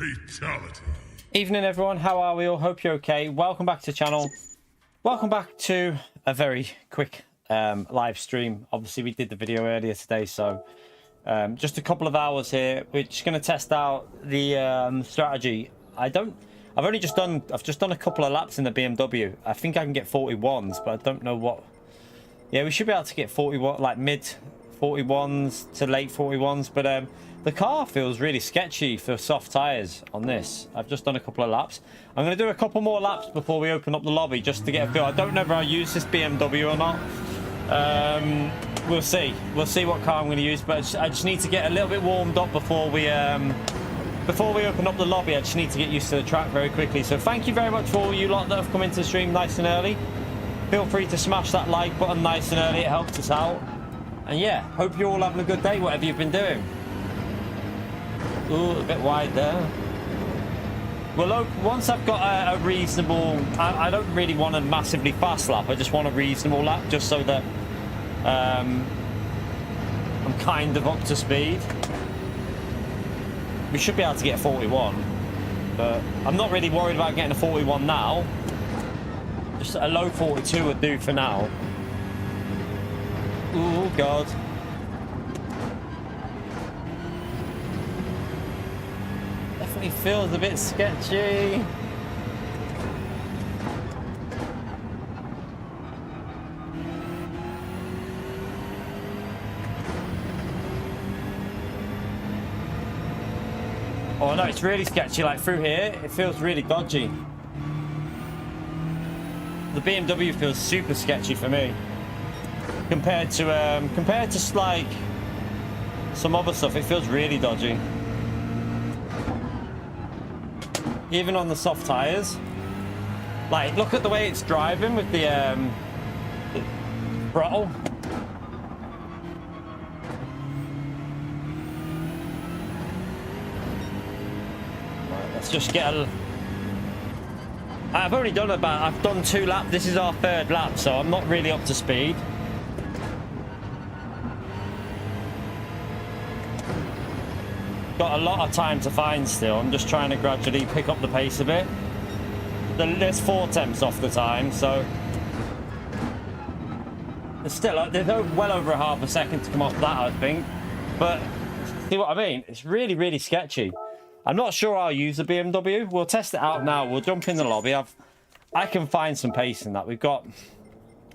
Fatality. Evening everyone, how are we all? Hope you're okay. Welcome back to the channel. Welcome back to a very quick live stream. Obviously we did the video earlier today, so just a couple of hours here. We're just going to test out the strategy. I've just done a couple of laps in the BMW. I think I can get 41s, but I don't know what. Yeah, we should be able to get 41, like mid 41s to late 41s, but the car feels really sketchy for soft tires on this. I've just done a couple of laps. I'm going to do a couple more laps before we open up the lobby just to get a feel. I don't know if I'll use this BMW or not. We'll see. We'll see what car I'm going to use, but I just need to get a little bit warmed up before we open up the lobby. I just need to get used to the track very quickly. So thank you very much for all you lot that have come into the stream nice and early. Feel free to smash that like button nice and early. It helps us out. And yeah, hope you're all having a good day, whatever you've been doing. Ooh, a bit wide there. Well, once I've got a reasonable... I don't really want a massively fast lap. I just want a reasonable lap, just so that I'm kind of up to speed. We should be able to get a 41. But I'm not really worried about getting a 41 now. Just a low 42 would do for now. Ooh, God. Definitely feels a bit sketchy. Oh no, it's really sketchy. Like through here, it feels really dodgy. The BMW feels super sketchy for me compared to like some other stuff. It feels really dodgy. Even on the soft tires, like look at the way it's driving with the throttle. Right, let's just get a... I've done 2 laps. This is our 3rd lap, so I'm not really up to speed. Got a lot of time to find still. I'm just trying to gradually pick up the pace a bit. There's 4 temps off the time, so it's still there's well over a half a second to come off that, I think. But see what I mean? It's really, really sketchy. I'm not sure I'll use the BMW. We'll test it out now. We'll jump in the lobby. I can find some pace in that. We've got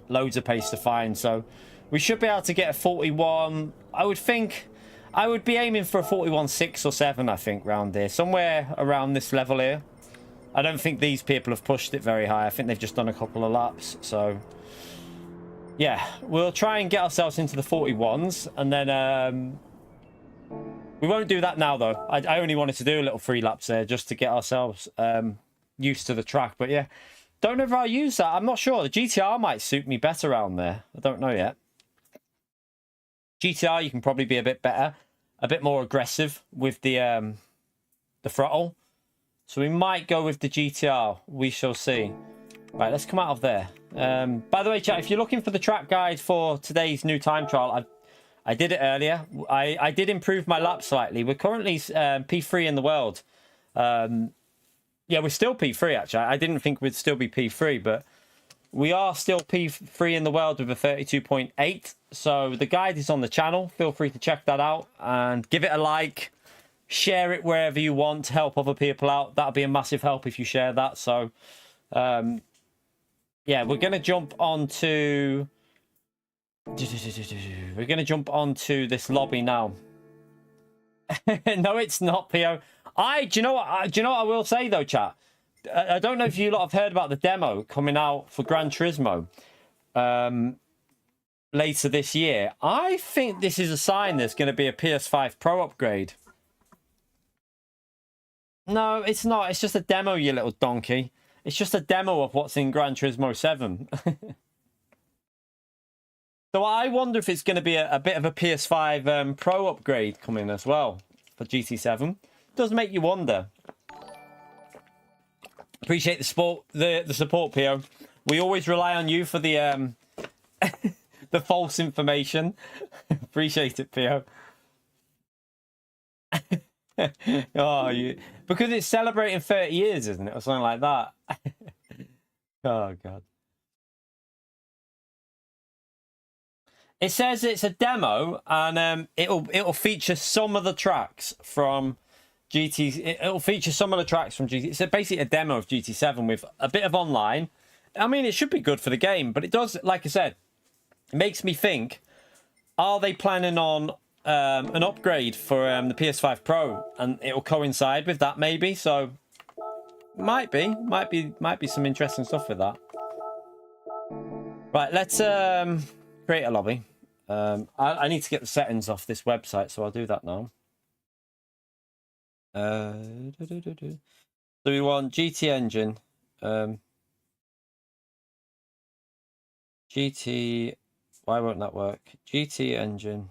loads of pace to find, so we should be able to get a 41. I would think I would be aiming for a 41.6 or 7, I think, round here. Somewhere around this level here. I don't think these people have pushed it very high. I think they've just done a couple of laps. So, yeah. We'll try and get ourselves into the 41s. And then... we won't do that now, though. I only wanted to do a little 3 laps there just to get ourselves used to the track. But, yeah. Don't know if I'll use that. I'm not sure. The GTR might suit me better around there. I don't know yet. GTR, you can probably be a bit better, a bit more aggressive with the throttle. So we might go with the GTR. We shall see. Right, let's come out of there. By the way, chat, if you're looking for the track guide for today's new time trial, I did it earlier. I did improve my lap slightly. We're currently P3 in the world. Yeah, we're still P3, actually. I didn't think we'd still be P3, but we are still P3 in the world with a 32.8. So the guide is on the channel. Feel free to check that out and give it a like. Share it wherever you want to help other people out. That'll be a massive help if you share that. So, yeah, we're going to jump onto... We're going to jump onto this lobby now. No, it's not, Pio. Do you know what I will say, though, chat? I don't know if you lot have heard about the demo coming out for Gran Turismo later this year. I think this is a sign there's going to be a PS5 Pro upgrade. No, it's not. It's just a demo, you little donkey. It's just a demo of what's in Gran Turismo 7. So I wonder if it's going to be a bit of a PS5 Pro upgrade coming as well for GT7. Does make you wonder. Appreciate the support, the support, Pio. We always rely on you for the the false information. Appreciate it, Pio. Oh, Because it's celebrating 30 years, isn't it? Or something like that. Oh, God. It says it's a demo, and it'll feature some of the tracks from GT. It'll feature some of the tracks from GT. It's basically a demo of GT7 with a bit of online. I mean, it should be good for the game, but it does, like I said, it makes me think, are they planning on an upgrade for the PS5 Pro, and it'll coincide with that maybe? So might be some interesting stuff with that. Right, let's create a lobby. I need to get the settings off this website, so I'll do that now. So we want GT engine, GT. Why won't that work? GT engine.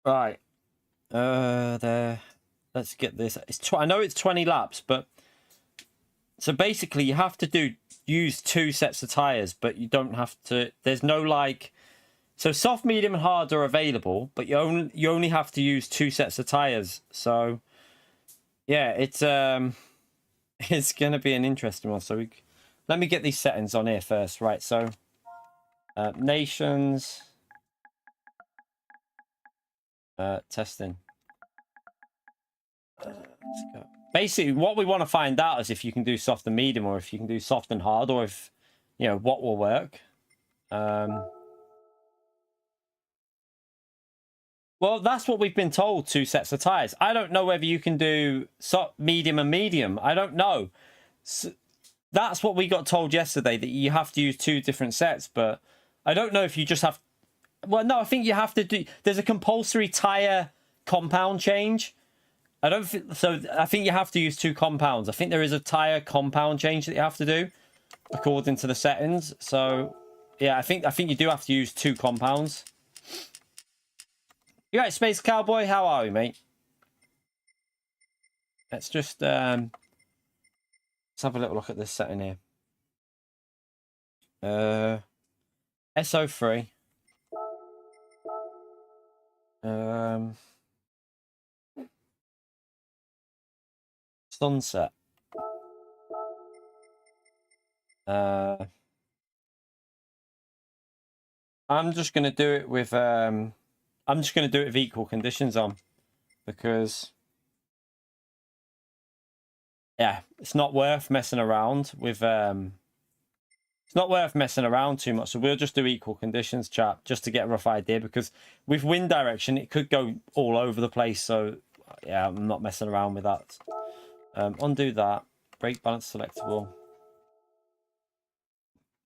Right. There. Let's get this. I know it's 20 laps, but so basically you have to use 2 sets of tires, but you don't have to. There's no like. So soft, medium, and hard are available, but you only have to use 2 sets of tires. So yeah, it's gonna be an interesting one. So let me get these settings on here first. Right. So nations. Testing. Let's go. Basically, what we want to find out is if you can do soft and medium, or if you can do soft and hard, or if, you know, what will work. Well, that's what we've been told, 2 sets of tires. I don't know whether you can do soft, medium, and medium. I don't know. So that's what we got told yesterday, that you have to use 2 different sets, but I don't know if you just have. Well, no, I think you have to do. There's a compulsory tire compound change. I don't think so. I think you have to use 2 compounds. I think there is a tire compound change that you have to do according to the settings. So yeah, I think you do have to use 2 compounds. You right, Space Cowboy? How are we, mate? Let's just let's have a little look at this setting here. SO3. Sunset. I'm just gonna do it with equal conditions on, because yeah, it's not worth messing around with it's not worth messing around too much. So we'll just do equal conditions, chat, just to get a rough idea, because with wind direction it could go all over the place. So yeah, I'm not messing around with that. Undo that. Brake balance selectable.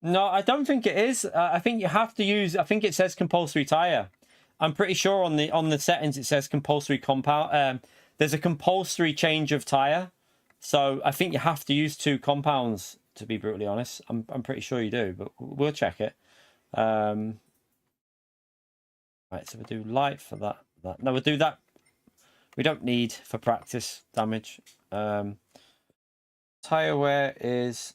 No, I don't think it is. I think you have to use. I think it says compulsory tire. I'm pretty sure on the settings it says compulsory compound. There's a compulsory change of tire, so I think you have to use 2 compounds. To be brutally honest, I'm pretty sure you do, but we'll check it. Right, so we'll do light for that. No, we'll do that. We don't need for practice damage. Tire wear is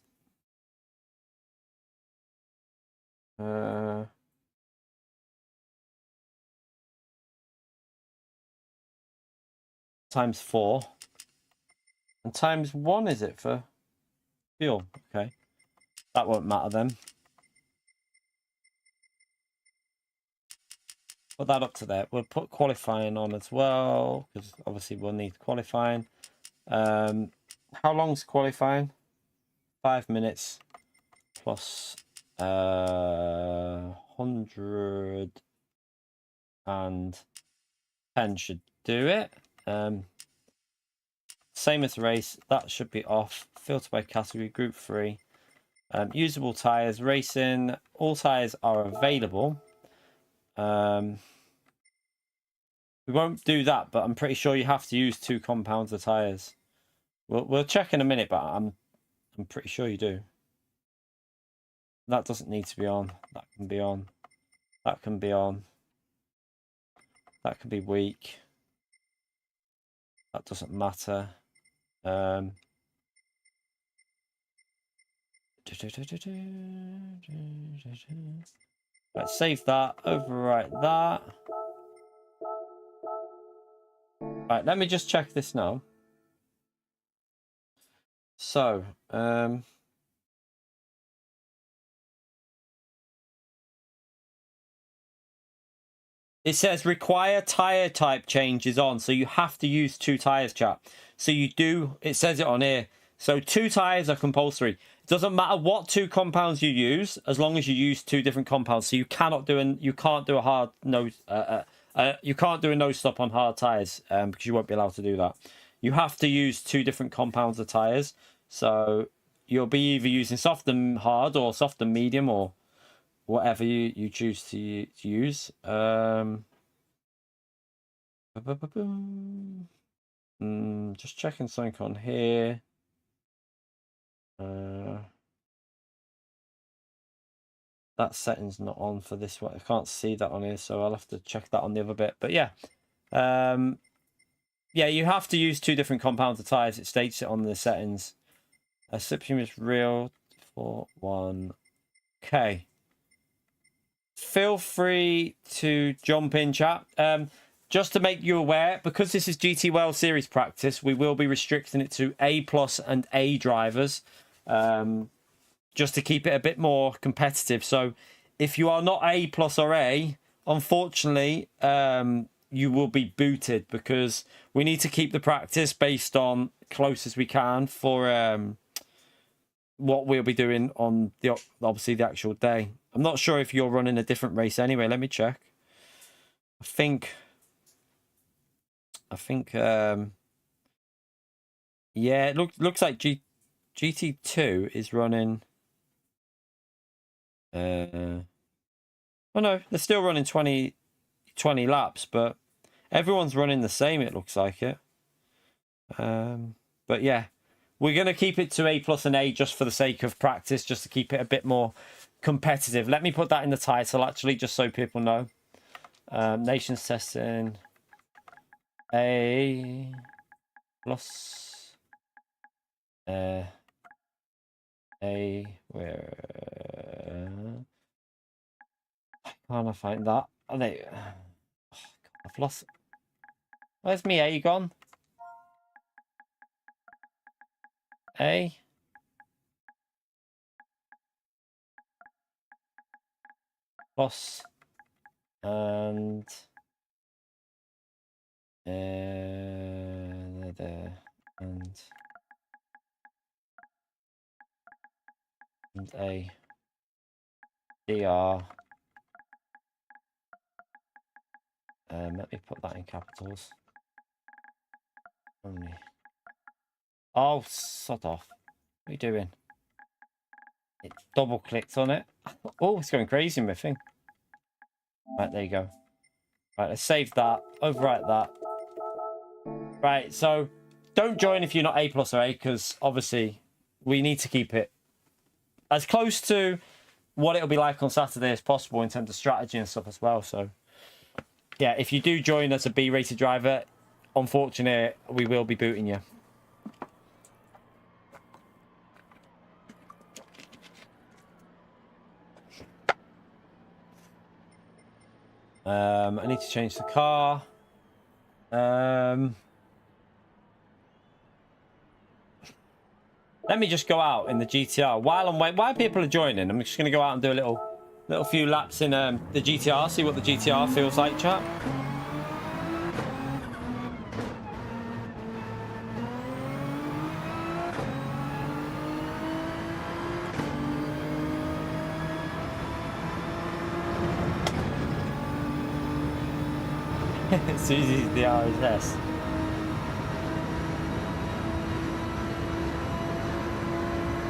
times 4, and times 1 is it for fuel? Okay, that won't matter then. Put that up to there. We'll put qualifying on as well, because obviously we'll need qualifying. How long's qualifying? 5 minutes plus 110 should do it. Same as race, that should be off. Filter by category, group 3. Usable tires, racing. All tires are available. We won't do that, but I'm pretty sure you have to use 2 compounds of tires. We'll check in a minute, but I'm pretty sure you do. That doesn't need to be on. That can be on. That can be on. That can be weak. That doesn't matter. Let's save that. Overwrite that. Right, let me just check this now. So, it says require tire type changes on, so you have to use 2 tires, chat. So you do, it says it on here. So 2 tires are compulsory. It doesn't matter what 2 compounds you use, as long as you use 2 different compounds. So you cannot do you can't do a hard nose, you can't do a nose stop on hard tires, because you won't be allowed to do that. You have to use 2 different compounds of tires. So you'll be either using soft and hard, or soft and medium, or whatever you choose to use. Just checking something on here. That setting's not on for this one. I can't see that on here, so I'll have to check that on the other bit. But yeah, yeah, you have to use 2 different compounds of tires. It states it on the settings. Subsume is real for 1. Okay. Feel free to jump in, chat. Just to make you aware, because this is GTWS series practice, we will be restricting it to A+ and A drivers, just to keep it a bit more competitive. So if you are not A+ or A, unfortunately, you will be booted, because we need to keep the practice based on close as we can for what we'll be doing on the obviously the actual day. I'm not sure if you're running a different race anyway. Let me check. I think yeah, it looks like GT2 is running oh no, they're still running 20 laps, but everyone's running the same, it looks like it. But yeah, we're going to keep it to A+ and A just for the sake of practice, just to keep it a bit more competitive. Let me put that in the title, actually, just so people know. Nations testing A+, A, where can't I find that? Oh, they, oh, I've lost. Where's me A gone? A. Plus and there and A DR. Let me put that in capitals. Only. Oh, sod off. What are you doing? It double clicked on it. Oh, it's going crazy, my thing. Right, there you go. Right, let's save that. Overwrite that. Right, so don't join if you're not A+ or A, because obviously we need to keep it as close to what it'll be like on Saturday as possible in terms of strategy and stuff as well. So yeah, if you do join as a B-rated driver, unfortunately, we will be booting you. I need to change the car. Let me just go out in the GTR while I'm waiting. While people are joining, I'm just going to go out and do a little few laps in the GTR. See what the GTR feels like, chat. Susie's the RSS.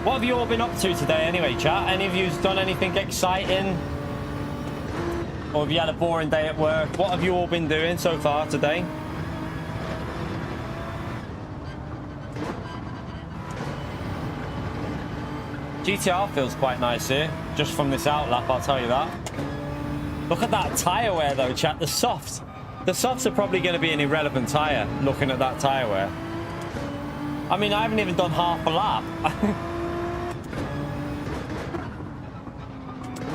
What have you all been up to today anyway, chat? Any of you done anything exciting? Or have you had a boring day at work? What have you all been doing so far today? GTR feels quite nice here, just from this outlap, I'll tell you that. Look at that tyre wear though, chat, the softs. The softs are probably going to be an irrelevant tyre, looking at that tyre wear. I mean, I haven't even done half a lap.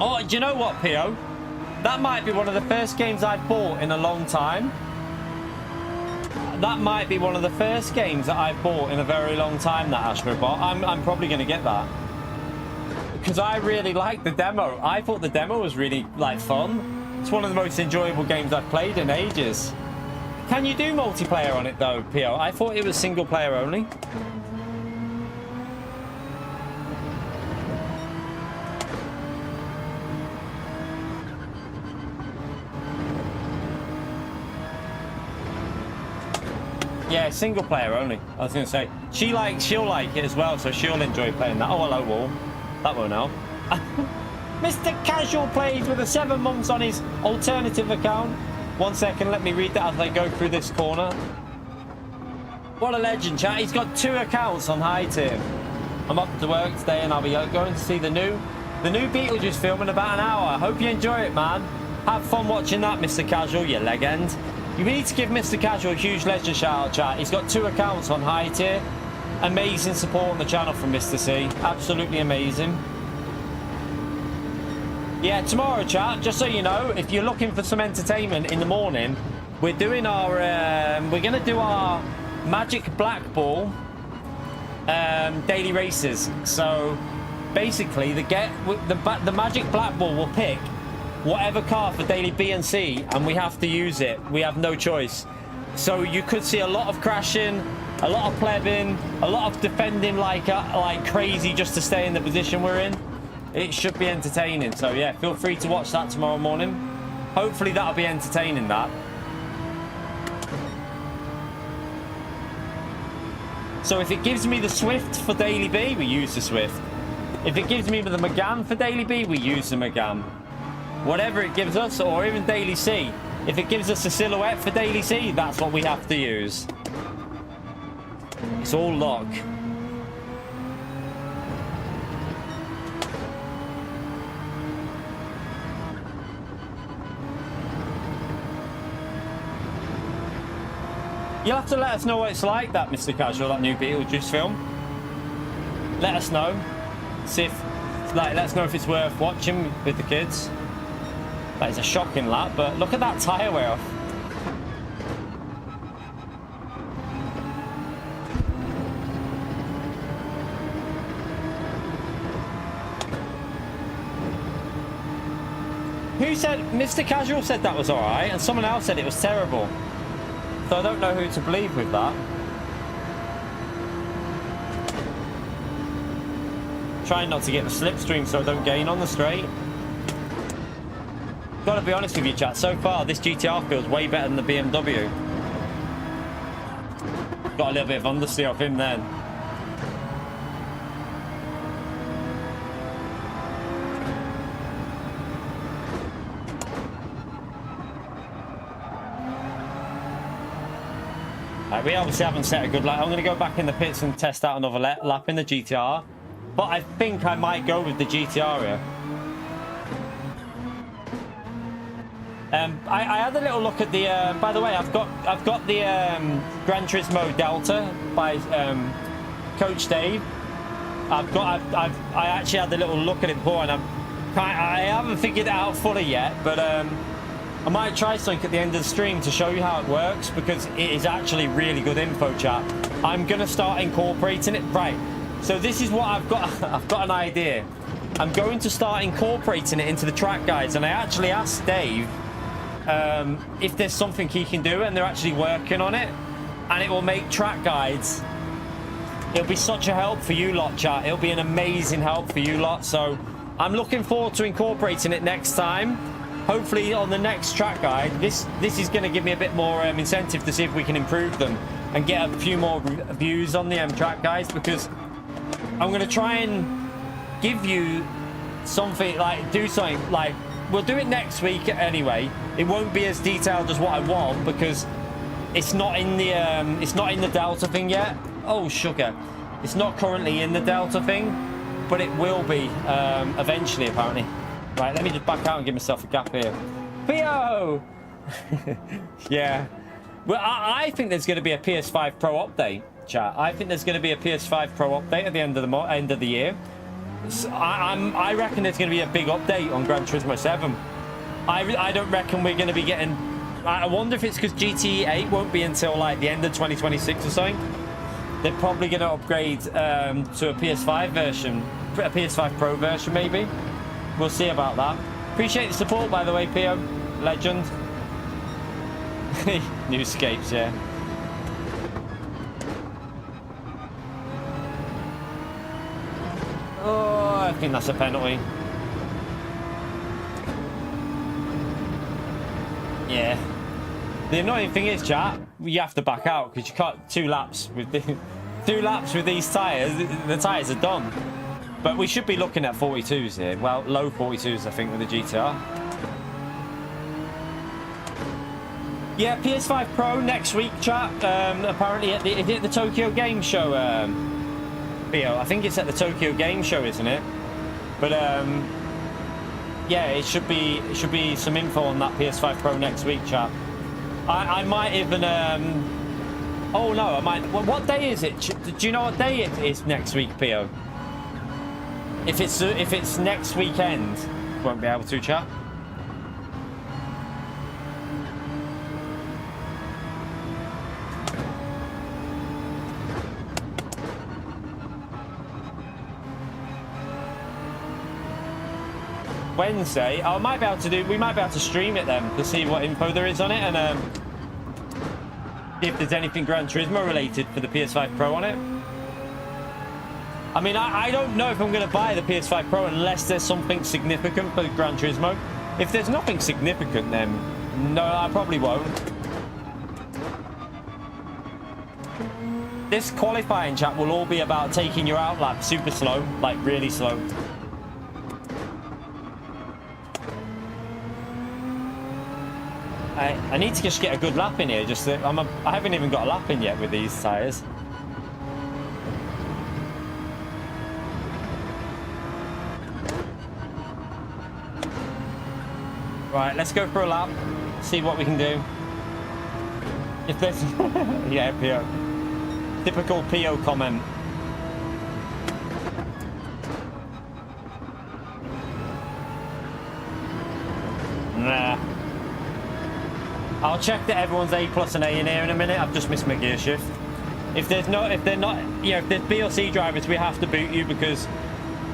Oh, do you know what, Pio? That might be one of the first games I've bought in a long time. that might be one of the first games that I've bought in a very long time, that Astro Bot. I'm probably going to get that. Because I really liked the demo. I thought the demo was really, like, fun. It's one of the most enjoyable games I've played in ages. Can you do multiplayer on it, though, P.O.? I thought it was single player only. Yeah, single player only. I was going to say. She'll like it as well, so she'll enjoy playing that. Oh, hello, Wall. That won't help. Mr. Casual plays with a 7 months on his alternative account. 1 second, let me read that as I go through this corner. What a legend, chat. He's got 2 accounts on high tier. I'm up to work today and I'll be going to see the new Beetlejuice film in about an hour. I hope you enjoy it, man. Have fun watching that, Mr. Casual, you legend. You need to give Mr. Casual a huge legend shout out, chat. He's got 2 accounts on high tier. Amazing support on the channel from Mr. C. Absolutely amazing. Yeah, tomorrow, chat, just so you know, if you're looking for some entertainment in the morning, we're doing our, we're going to do our Magic Black Ball daily races. So, basically, the Magic Black Ball will pick whatever car for daily B and C, and we have to use it. We have no choice. So you could see a lot of crashing, a lot of plebbing, a lot of defending like crazy just to stay in the position we're in. It should be entertaining. So yeah, feel free to watch that tomorrow morning. Hopefully that'll be entertaining, that. So if it gives me the Swift for daily B, we use the Swift. If it gives me the Megane for daily B, we use the Megane. Whatever it gives us, or even daily C. If it gives us a silhouette for daily C, that's what we have to use. It's all luck. You'll have to let us know what it's like, that, Mr. Casual, that new Beetlejuice film. Let us know. See if, let us know if it's worth watching with the kids. That is a shocking lap, but look at that tyre wear off. Who said? Mr. Casual said that was alright, and someone else said it was terrible. So I don't know who to believe with that. Trying not to get the slipstream so I don't gain on the straight. Gotta be honest with you, chat. So far, this GTR feels way better than the BMW. Got a little bit of understeer off him then. Right, we obviously haven't set a good lap. I'm going to go back in the pits and test out another lap in the GTR. But I think I might go with the GTR here. I had a little look at the. By the way, I've got the Gran Turismo Delta by Coach Dave. I actually had a little look at it before, and I haven't figured it out fully yet. But I might try something at the end of the stream to show you how it works, because it is actually really good info, chat. I'm gonna start incorporating it. Right. So this is what I've got. I've got an idea. I'm going to start incorporating it into the track guides, and I actually asked Dave if there's something he can do, and they're actually working on it, and it will make track guides. It'll be such a help for you lot, chat. It'll be an amazing help for you lot. So I'm looking forward to incorporating it next time. Hopefully on the next track guide. This is going to give me a bit more incentive to see if we can improve them and get a few more views on the track guides, because I'm going to try and give you something, like do something like, we'll do it next week anyway. It won't be as detailed as what I want, because it's not in the Delta thing yet. Oh, sugar. It's not currently in the Delta thing, but it will be eventually, apparently. Right, let me just back out and give myself a gap here. Theo! Yeah. Well, I think there's going to be a PS5 Pro update, chat. I think there's going to be a PS5 Pro update at the end of the year. So I reckon there's going to be a big update on Gran Turismo 7. I don't reckon we're going to be getting I wonder if it's because GT8 won't be until like the end of 2026 or something. They're probably going to upgrade to a PS5 version, a PS5 Pro version maybe. We'll see about that. Appreciate the support, by the way, Pio. Legend. New escapes, yeah. Oh, I think that's a penalty. Yeah. The annoying thing is, chat, you have to back out because you can't 2 laps with these tires. The tires are done. But we should be looking at 42s here. Well, low 42s, I think, with the GTR. Yeah, PS5 Pro next week, chat. Apparently at the Tokyo Game Show. Theo, I think it's at the Tokyo Game Show, isn't it? But yeah, it should be some info on that PS5 Pro next week, chat. I might even oh no, I might. What day is it? Do you know what day it is next week, Pio? If it's next weekend, won't be able to, chat. Wednesday, I might be able to do. We might be able to stream it then to see what info there is on it and if there's anything Gran Turismo related for the PS5 Pro on it. I mean, I don't know if I'm going to buy the PS5 Pro unless there's something significant for Gran Turismo. If there's nothing significant, then no, I probably won't. This qualifying chat will all be about taking your out lap super slow, like really slow. I need to just get a good lap in here. Just I haven't even got a lap in yet with these tyres. Right, let's go for a lap. See what we can do. If there's yeah, PO. Typical PO comment. Nah. I'll check that everyone's A+ and A in here in a minute. I've just missed my gear shift. If they're not, you know, if there's BLC drivers, we have to boot you because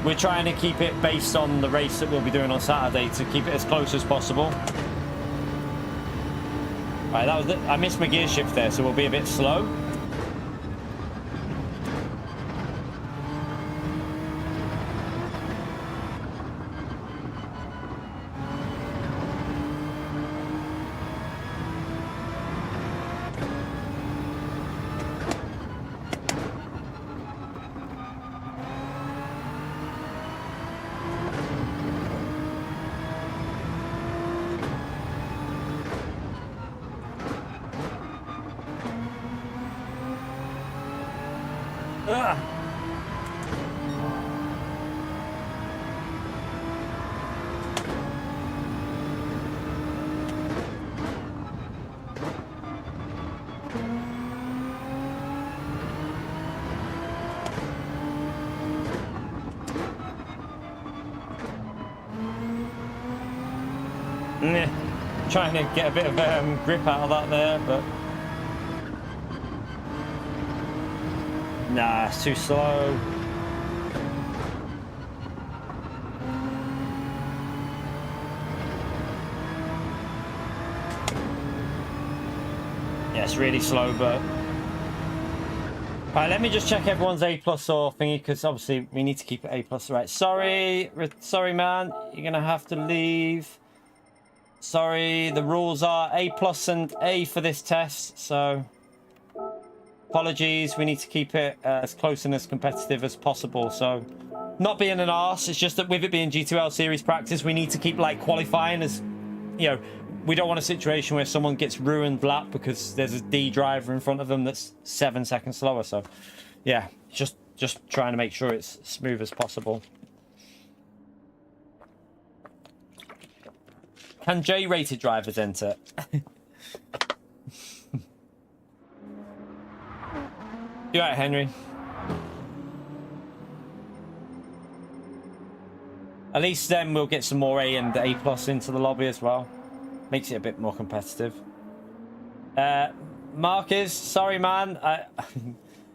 we're trying to keep it based on the race that we'll be doing on Saturday to keep it as close as possible. Right, that was I missed my gear shift there, so we'll be a bit slow. Trying to get a bit of grip out of that there, but nah, it's too slow. Yeah, it's really slow, but alright, let me just check everyone's A+ or thingy, because obviously we need to keep it A+. Right, sorry man, you're gonna have to leave. Sorry, the rules are A+ and A for this test, so apologies. We need to keep it as close and as competitive as possible. So not being an arse, it's just that with it being G2L series practice, we need to keep like qualifying as, you know, we don't want a situation where someone gets ruined lap because there's a D driver in front of them that's 7 seconds slower. So yeah, just trying to make sure it's smooth as possible. Can J-rated drivers enter? You alright, Henry? At least then we'll get some more A and A+ into the lobby as well. Makes it a bit more competitive. Marcus, sorry, man.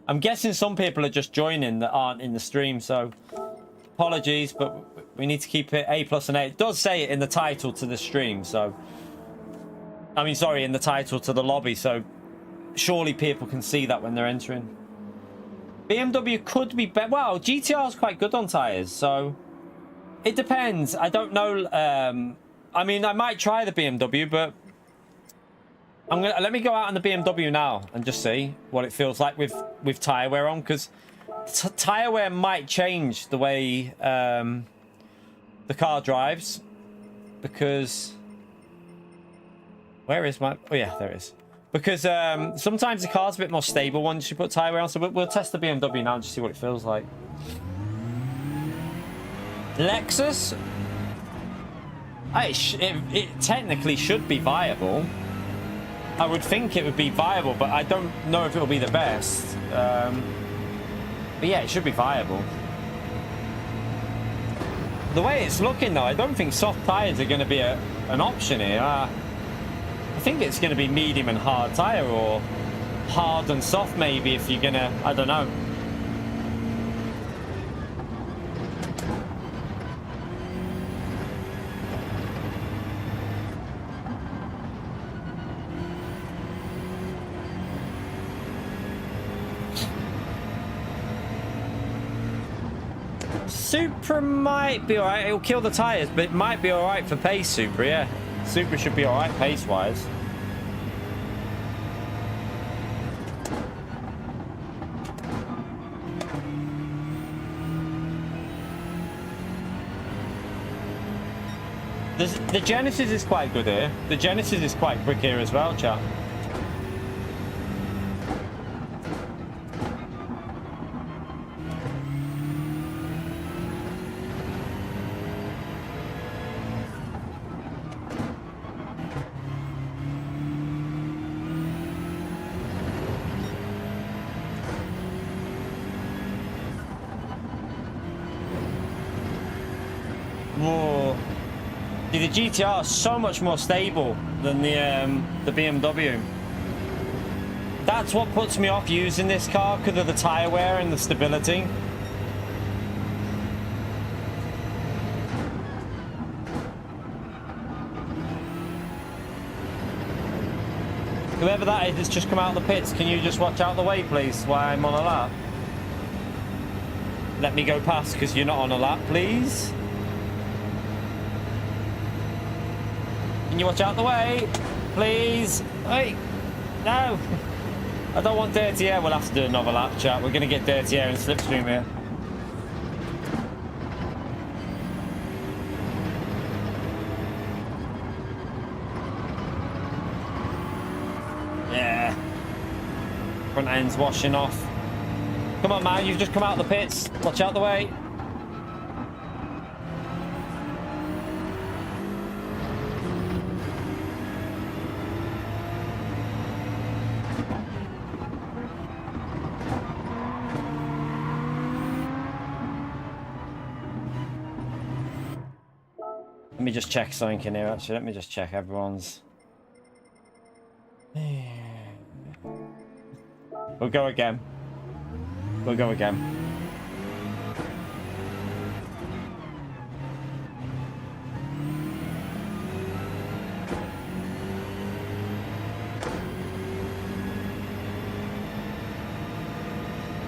I'm guessing some people are just joining that aren't in the stream, so apologies, but we need to keep it A plus and A. It does say it in the title to the stream, so... I mean, sorry, in the title to the lobby, so surely people can see that when they're entering. BMW could be better. Well, GTR is quite good on tyres, so it depends. I don't know. I mean, I might try the BMW, but let me go out on the BMW now and just see what it feels like with tyre wear on, because tyre wear might change the way the car drives. Because where is my? Oh yeah, there it is. Because sometimes the car's a bit more stable once you put tyre wear on. So we'll test the BMW now and just see what it feels like. Lexus. It technically should be viable. I would think it would be viable, but I don't know if it will be the best. But yeah, it should be viable. The way it's looking though, I don't think soft tyres are going to be an option here. I think it's going to be medium and hard tyre, or hard and soft maybe if you're going to, I don't know. Supra might be alright. It'll kill the tyres, but it might be alright for pace, Supra, yeah. Supra should be alright pace-wise. The Genesis is quite good here. The Genesis is quite quick here as well, chat. Whoa. See, the GTR is so much more stable than the BMW. That's what puts me off using this car, because of the tyre wear and the stability. Whoever that is that's just come out of the pits, can you just watch out the way, please, while I'm on a lap? Let me go past, because you're not on a lap, please. Can you watch out the way, please? Wait, no. I don't want dirty air. We'll have to do another lap, chat. We're going to get dirty air in slipstream here. Yeah. Front end's washing off. Come on, man. You've just come out of the pits. Watch out the way. Let me just check something in here, actually. Let me just check everyone's. We'll go again. We'll go again.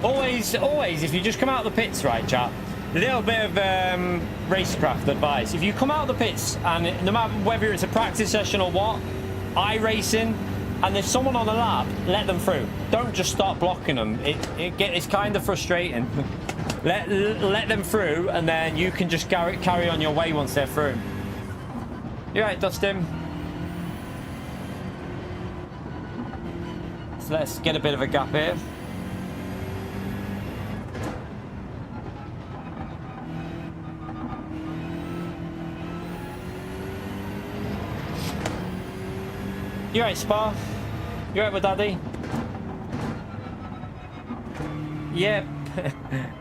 Always, if you just come out of the pits, right, chat? A little bit of racecraft advice. If you come out of the pits, and no matter whether it's a practice session or what, iRacing, and there's someone on a lap, let them through. Don't just start blocking them. It's kind of frustrating. let them through, and then you can just carry on your way once they're through. You right, Dustin? So let's get a bit of a gap here. You right, Spa? You right with Daddy? Yep.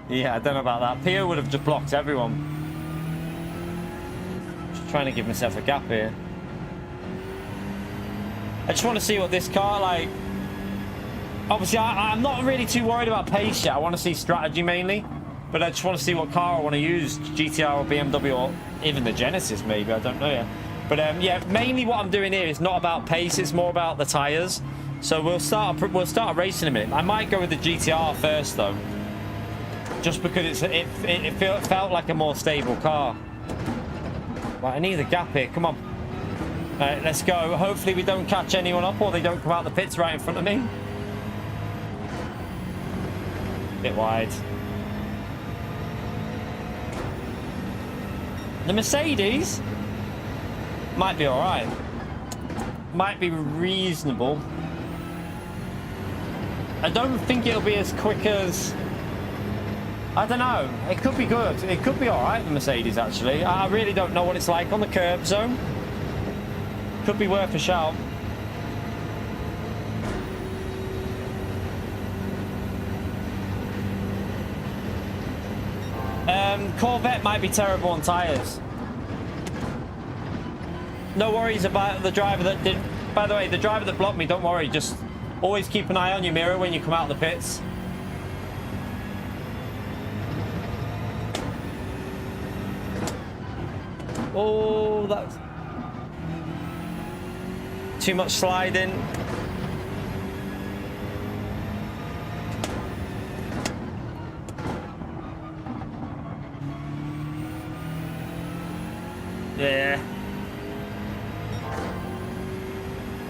Yeah, I don't know about that. Pio would have just blocked everyone. Just trying to give myself a gap here. I just want to see what this car, like... Obviously, I'm not really too worried about pace yet. I want to see strategy mainly. But I just want to see what car I want to use. GTR or BMW or even the Genesis maybe. I don't know yet. But yeah, mainly what I'm doing here is not about pace. It's more about the tyres. So we'll start a race in a minute. I might go with the GTR first though. Just because it felt like a more stable car. Right, I need a gap here. Come on. Right, let's go. Hopefully we don't catch anyone up or they don't come out the pits right in front of me. Bit wide. The Mercedes might be all right. Might be reasonable. I don't think it'll be as quick as... I don't know. It could be good. It could be all right, the Mercedes, actually. I really don't know what it's like on the curb zone. Could be worth a shout. Corvette might be terrible on tyres. No worries about the driver that did... By the way, the driver that blocked me, don't worry. Just always keep an eye on your mirror when you come out of the pits. Oh, that's... Too much sliding. Yeah.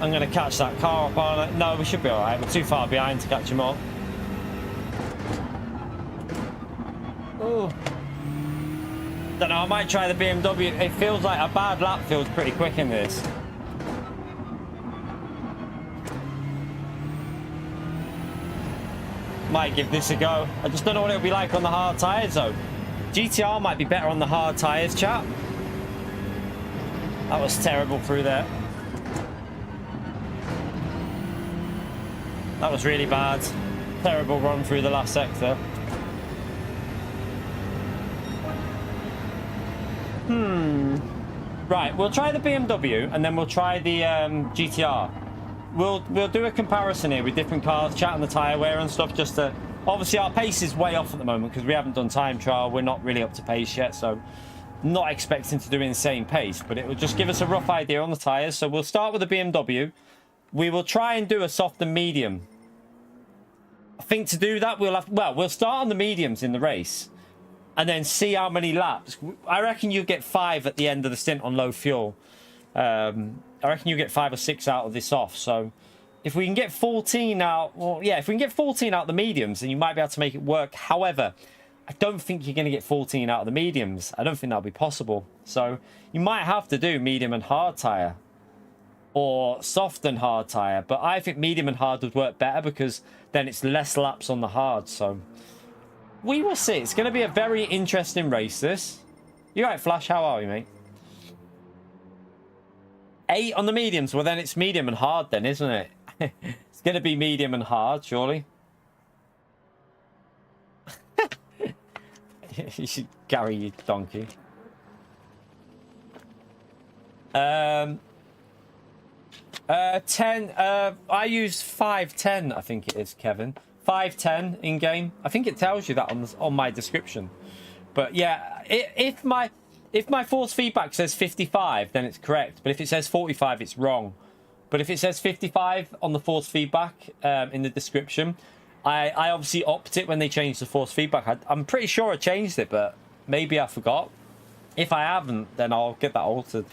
I'm going to catch that car up on it. No, we should be alright. We're too far behind to catch him up. Oh. Don't know, I might try the BMW. It feels like a bad lap feels pretty quick in this. Might give this a go. I just don't know what it'll be like on the hard tyres though. GTR might be better on the hard tyres, chap. That was terrible through there. That was really bad. Terrible run through the last sector. Right, we'll try the BMW and then we'll try the GTR. We'll do a comparison here with different cars, chat on the tyre wear and stuff, just to... Obviously, our pace is way off at the moment because we haven't done time trial. We're not really up to pace yet, so... Not expecting to do insane pace, but it will just give us a rough idea on the tyres. So we'll start with the BMW. We will try and do a soft and medium. I think to do that, we'll start on the mediums in the race and then see how many laps. I reckon you'll get 5 at the end of the stint on low fuel. I reckon you get 5 or 6 out of this off. So if we can get 14 out, well, yeah, if we can get 14 out of the mediums, then you might be able to make it work. However, I don't think you're going to get 14 out of the mediums. I don't think that'll be possible. So you might have to do medium and hard tyre or soft and hard tyre. But I think medium and hard would work better because then it's less laps on the hard. So we will see. It's going to be a very interesting race, this. You right, Flash? How are you, mate? 8 on the mediums. Well, then it's medium and hard then, isn't it? It's going to be medium and hard, surely. You should carry you donkey. I use 510, I think it is, Kevin. 510 in game. I think it tells you that on my description. But yeah, if my force feedback says 55, then it's correct. But if it says 45, it's wrong. But if it says 55 on the force feedback in the description, I obviously opt it when they changed the force feedback. I'm pretty sure I changed it, but maybe I forgot. If I haven't, then I'll get that altered.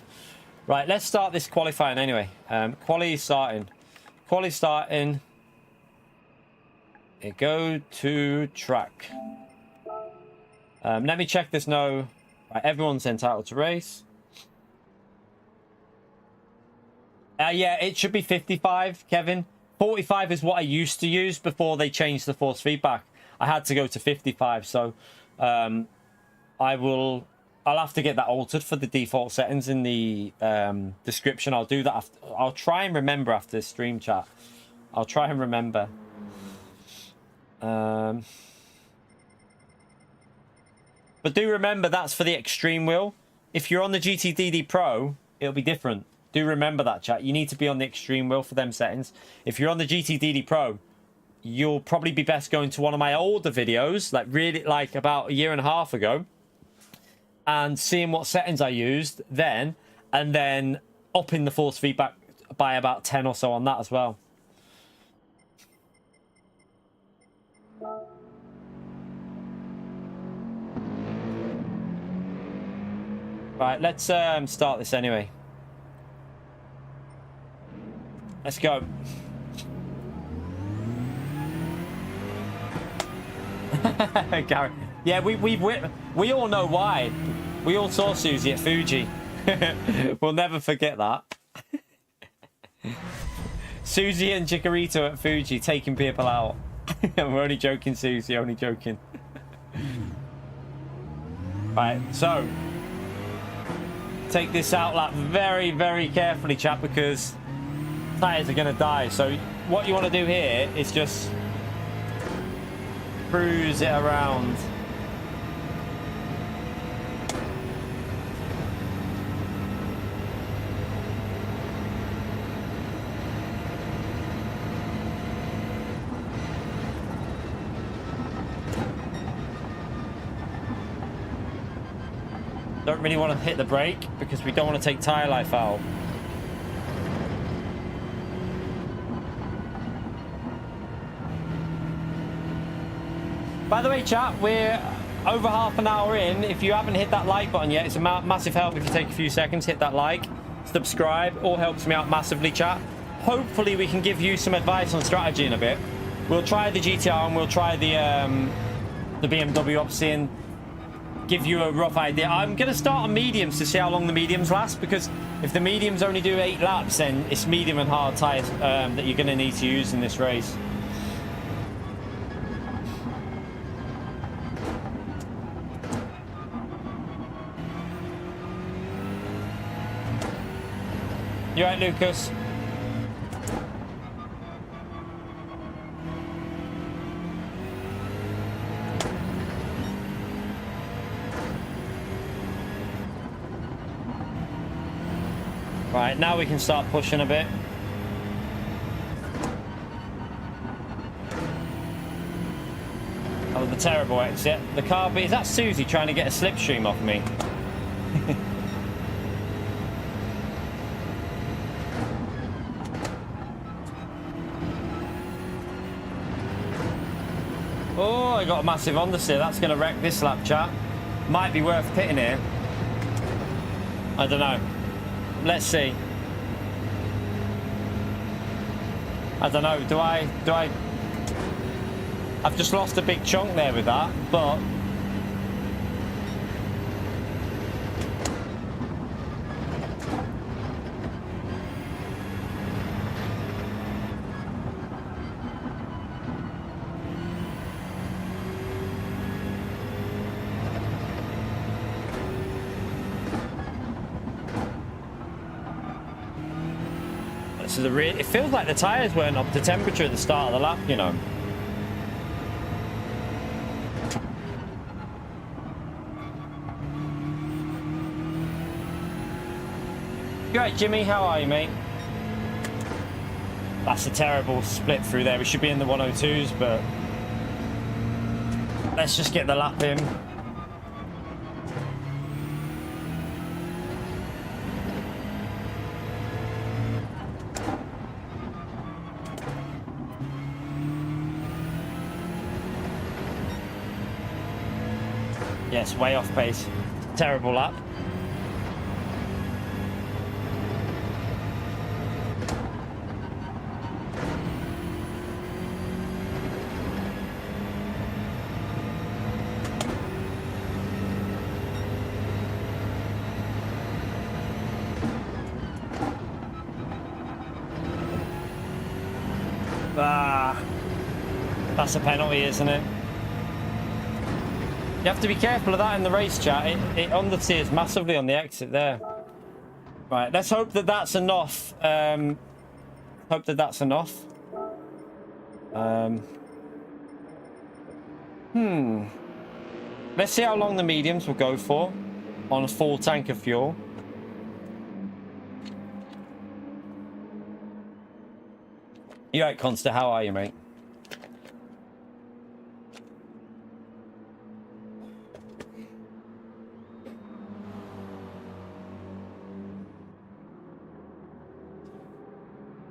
Right, let's start this qualifying anyway. Quali starting. Quali starting. Go to track. Let me check this now. Right, everyone's entitled to race. Yeah, it should be 55, Kevin. 45 is what I used to use before they changed the force feedback. I had to go to 55, so I'll have to get that altered for the default settings in the description. I'll do that after. I'll try and remember after this stream chat. I'll try and remember. But do remember that's for the extreme wheel. If you're on the GTDD Pro, it'll be different. Do remember that, chat. You need to be on the extreme wheel for them settings. If you're on the GTDD Pro, you'll probably be best going to one of my older videos, like really like about a year and a half ago, and seeing what settings I used then, and then upping the force feedback by about 10 or so on that as well. Right, let's start this anyway. Let's go. Gary. Yeah, we all know why. We all saw Susie at Fuji. We'll never forget that. Susie and Chikorito at Fuji taking people out. We're only joking, Susie, only joking. Right, so take this out lap very, very carefully, chap, because tires are going to die. So what you want to do here is just cruise it around. Don't really want to hit the brake because we don't want to take tire life out. By the way, chat, we're over half an hour in. If you haven't hit that like button yet, it's a massive help if you take a few seconds, hit that like, subscribe, all helps me out massively, chat. Hopefully we can give you some advice on strategy in a bit. We'll try the GTR and we'll try the BMW, obviously, and give you a rough idea. I'm going to start on mediums to see how long the mediums last, because if the mediums only do 8 laps, then it's medium and hard tyres that you're going to need to use in this race. You right, Lucas? Right, now we can start pushing a bit. That was a terrible exit. The car, is that Susie trying to get a slipstream off me? Oh, I got a massive understeer. That's going to wreck this lap, chat. Might be worth pitting here. I don't know. Let's see. I don't know. Do I? I've just lost a big chunk there with that, but so it feels like the tyres weren't up to temperature at the start of the lap, you know. You right, Jimmy? How are you, mate? That's a terrible split through there. We should be in the 102s, but let's just get the lap in. Yes, way off pace. Terrible lap. That's a penalty, isn't it? You have to be careful of that in the race, chat. It understeers massively on the exit there. Right, let's hope that that's enough. Hope that that's enough. Let's see how long the mediums will go for on a full tank of fuel. You right, Consta? How are you, mate?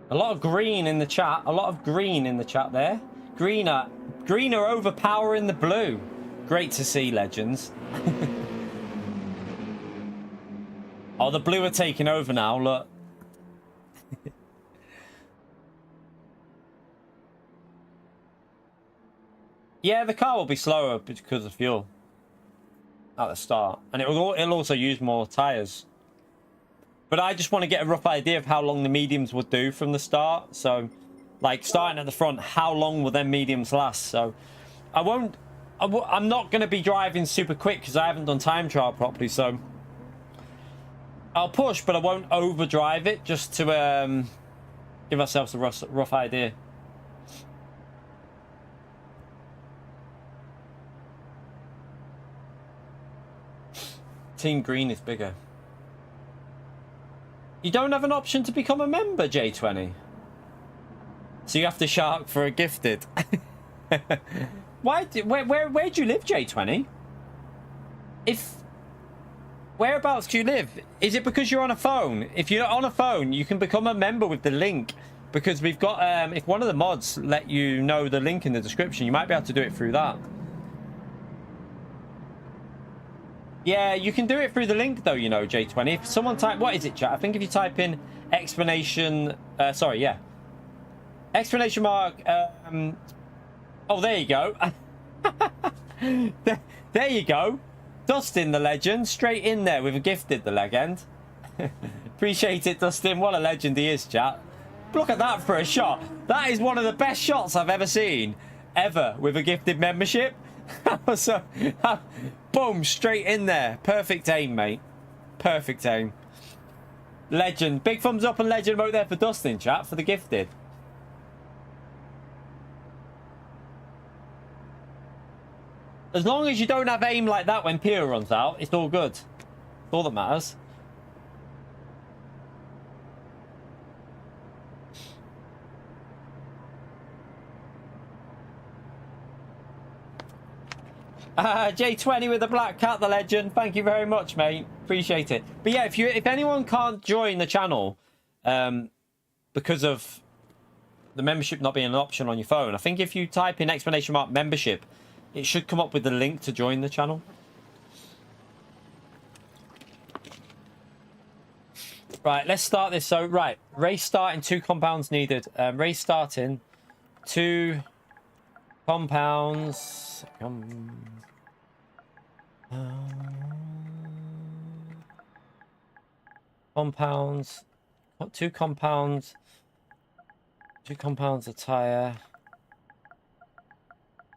A lot of green in the chat. A lot of green in the chat there. Greener overpowering the blue. Great to see, legends. Oh, the blue are taking over now. Look. Yeah, the car will be slower because of fuel at the start, and it'll also use more tires. But I just want to get a rough idea of how long the mediums would do from the start. So, like, starting at the front, how long will them mediums last? So, I'm not going to be driving super quick because I haven't done time trial properly. So, I'll push, but I won't overdrive it just to give ourselves a rough idea. Team Green is bigger. You don't have an option to become a member, J20. So you have to shark for a gifted. Where do you live, J20? Whereabouts do you live? Is it because you're on a phone? If you're on a phone, you can become a member with the link. Because we've got, if one of the mods let you know the link in the description, you might be able to do it through that. Yeah, you can do it through the link though, you know, J20. If someone type, what is it, chat? I think if you type in explanation, exclamation mark, oh, there you go. there you go. Dustin, the legend, straight in there with a gifted, the legend. Appreciate it, Dustin. What a legend he is, chat. Look at that for a shot. That is one of the best shots I've ever seen, ever, with a gifted membership. So, boom, straight in there. Perfect aim, mate. Perfect aim. Legend. Big thumbs up and legend vote there for Dustin, chat, for the gifted. As long as you don't have aim like that when Pio runs out, it's all good. It's all that matters. J20 with the black cat, the legend. Thank you very much, mate. Appreciate it. But yeah, if anyone can't join the channel because of the membership not being an option on your phone, I think if you type in exclamation mark membership, it should come up with the link to join the channel. Right, let's start this. So, right, race starting, 2 compounds needed. Race starting, 2 compounds. Compounds, 2 compounds, 2 compounds of tire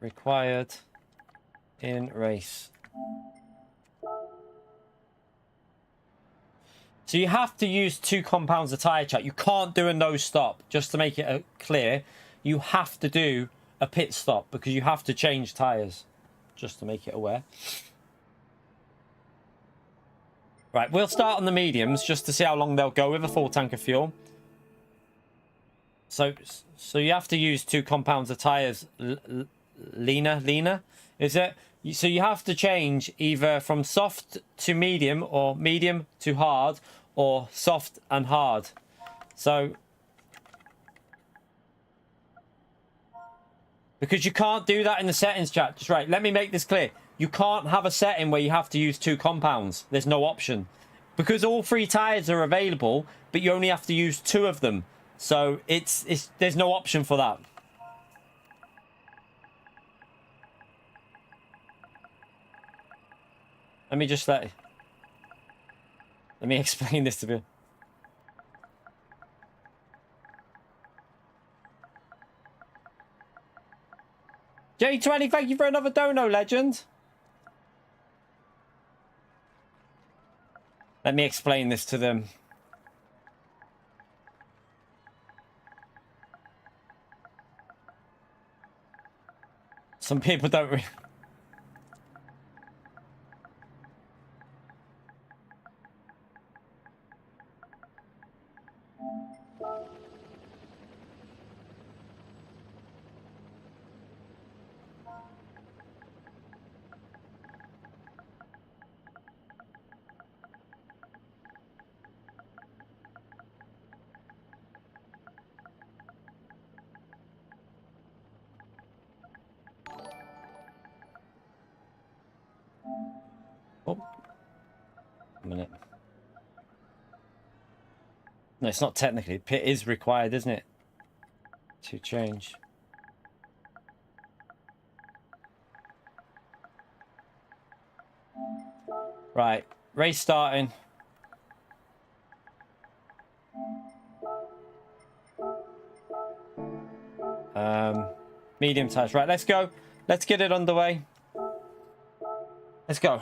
required in race. So you have to use 2 compounds of tire, chat. You can't do a no stop. Just to make it clear, you have to do a pit stop because you have to change tires. Just to make it aware. Right, we'll start on the mediums just to see how long they'll go with a full tank of fuel. So you have to use 2 compounds of tires. Leaner, is it? So you have to change either from soft to medium or medium to hard or soft and hard. So because you can't do that in the settings, chat. Just right, let me make this clear. You can't have a setting where you have to use 2 compounds. There's no option. Because all 3 tires are available, but you only have to use 2 of them. So there's no option for that. Let me just let me explain this to you. J20, thank you for another dono, legend. Let me explain this to them. Some people don't really... A minute. No, it's not technically. Pit is required, isn't it? To change. Right. Race starting. Medium touch. Right, let's go. Let's get it underway. Let's go.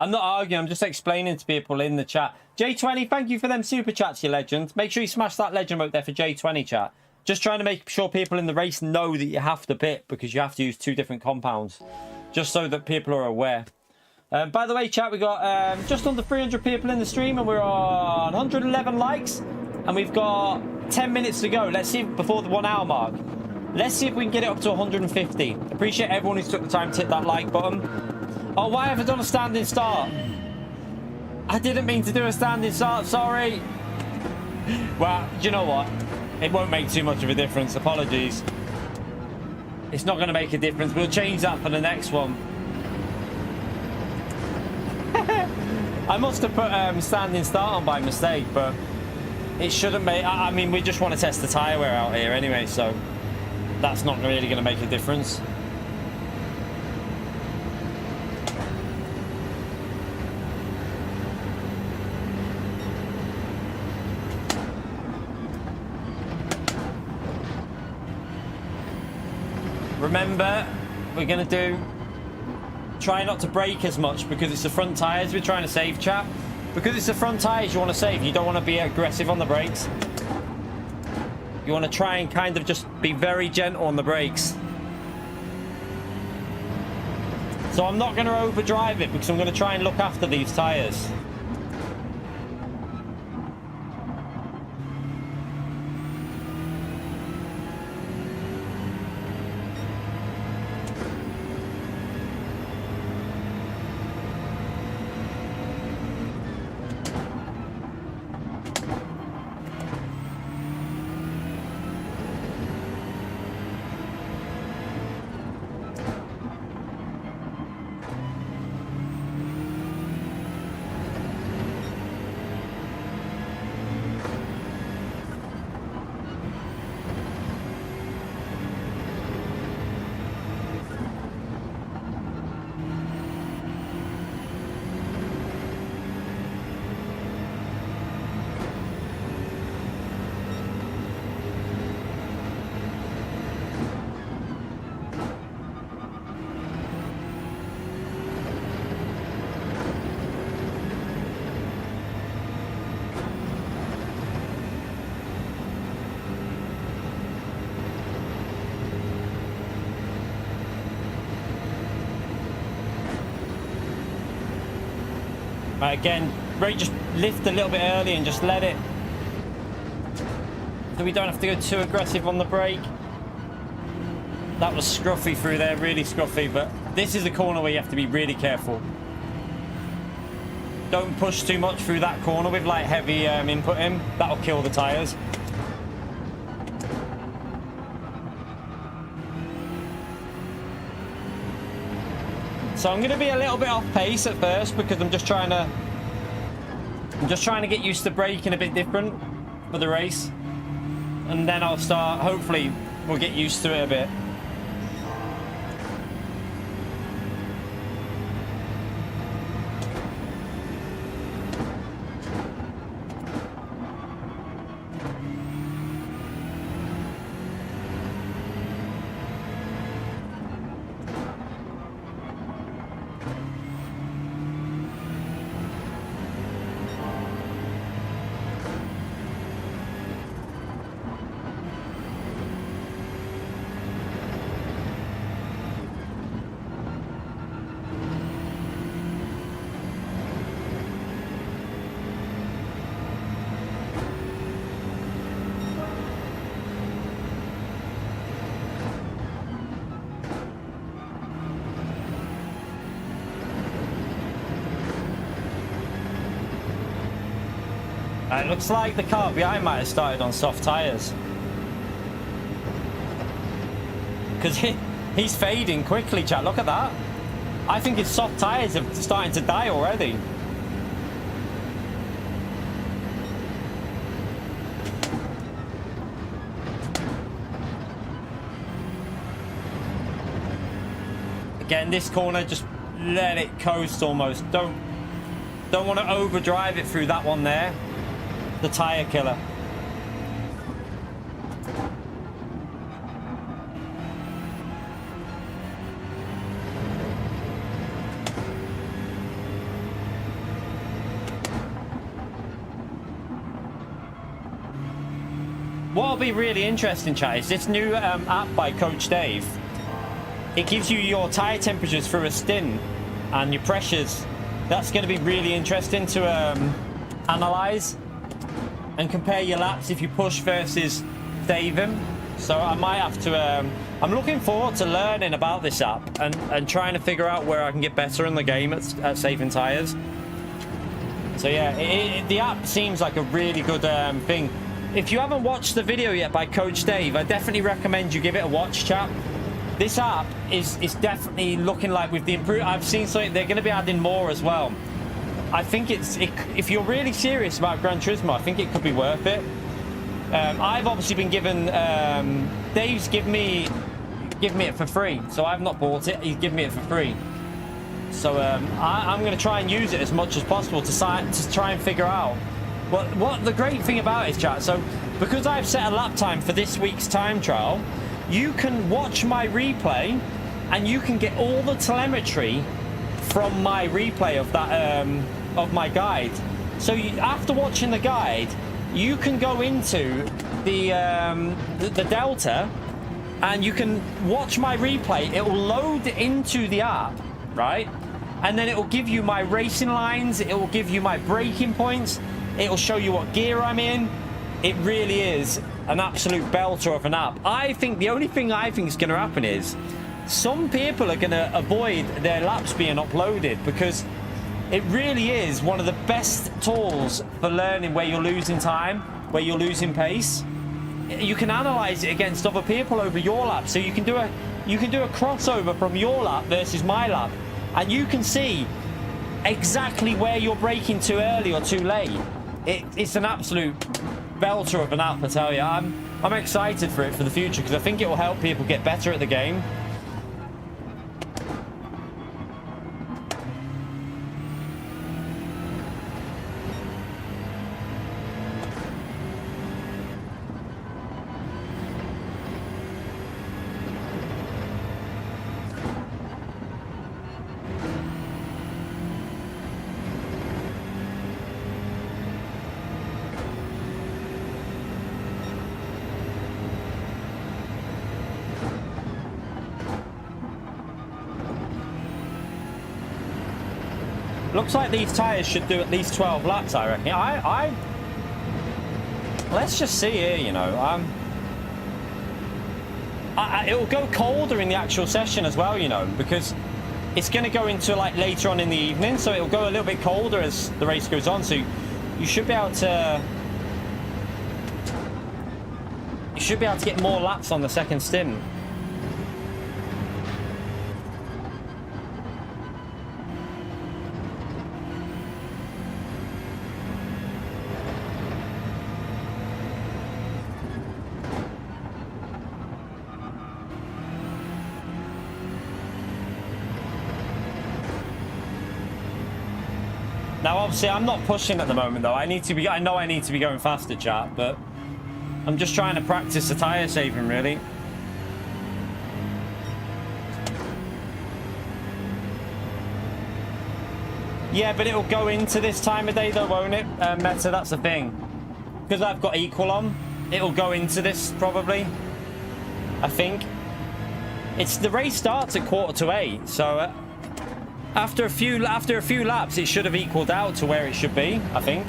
I'm not arguing, I'm just explaining to people in the chat. J20, thank you for them super chats, you legend. Make sure you smash that legend vote there for J20 chat. Just trying to make sure people in the race know that you have to pit because you have to use 2 different compounds. Just so that people are aware. By the way, chat, we got just under 300 people in the stream and we're on 111 likes. And we've got 10 minutes to go. Let's see if, before the 1 hour mark. Let's see if we can get it up to 150. Appreciate everyone who's took the time to hit that like button. Oh, why have I done a standing start? I didn't mean to do a standing start, sorry. Well, do you know what? It won't make too much of a difference, apologies. It's not going to make a difference. We'll change that for the next one. I must have put standing start on by mistake, but it shouldn't make... I mean, we just want to test the tyre wear out here anyway, so that's not really going to make a difference. Remember, we're going to do... Try not to brake as much because it's the front tyres we're trying to save, chap. Because it's the front tyres you want to save. You don't want to be aggressive on the brakes. You want to try and kind of just be very gentle on the brakes. So I'm not going to overdrive it because I'm going to try and look after these tyres. Right, again, just lift a little bit early and just let it. So we don't have to go too aggressive on the brake. That was scruffy through there, really scruffy, but this is a corner where you have to be really careful. Don't push too much through that corner with like heavy input in. That'll kill the tyres. So I'm going to be a little bit off pace at first because I'm just trying to get used to braking a bit different for the race. And then I'll start, hopefully we'll get used to it a bit. It looks like the car behind might have started on soft tyres. Because he's fading quickly, chat. Look at that. I think his soft tires are starting to die already. Again, this corner, just let it coast almost. Don't want to overdrive it through that one there. The tire killer. What'll be really interesting, chat, is this new app by Coach Dave. It gives you your tire temperatures through a stint and your pressures. That's going to be really interesting to analyze and compare your laps if you push versus saving. So I might have to I'm looking forward to learning about this app and trying to figure out where I can get better in the game at saving tires. So yeah, the app seems like a really good thing. If you haven't watched the video yet by Coach Dave, I definitely recommend you give it a watch, chat. This app is definitely looking like with the improvement. I've seen something, they're going to be adding more as well. I think if you're really serious about Gran Turismo, I think it could be worth it. I've obviously been given, Dave's given me it for free, so I've not bought it. He's given me it for free. So I'm going to try and use it as much as possible to try and figure out what the great thing about it is, chat. So because I've set a lap time for this week's time trial, you can watch my replay and you can get all the telemetry from my replay of that of my guide. So after watching the guide, you can go into the Delta and you can watch my replay. It will load into the app, right? And then it will give you my racing lines, it will give you my braking points, it will show you what gear I'm in. It really is an absolute belter of an app. I think the only thing I think is going to happen is some people are going to avoid their laps being uploaded, because it really is one of the best tools for learning where you're losing time, where you're losing pace. You can analyze it against other people over your lap, so you can do a crossover from your lap versus my lap, and you can see exactly where you're braking too early or too late. It's an absolute belter of an app, I tell you. I'm excited for it for the future, because I think it will help people get better at the game. Looks like these tires should do at least 12 laps, I reckon. Let's just see here, you know. It will go colder in the actual session as well, you know, because it's going to go into like later on in the evening, so it will go a little bit colder as the race goes on. So you should be able to get more laps on the second stint. Now, obviously, I'm not pushing at the moment, though. I know I need to be going faster, chat, but I'm just trying to practice the tire saving, really. Yeah, but it'll go into this time of day, though, won't it, Meta? That's the thing. Because I've got equal on, it'll go into this, probably. I think. The race starts at 7:45, so... After a few laps, it should have equaled out to where it should be, I think.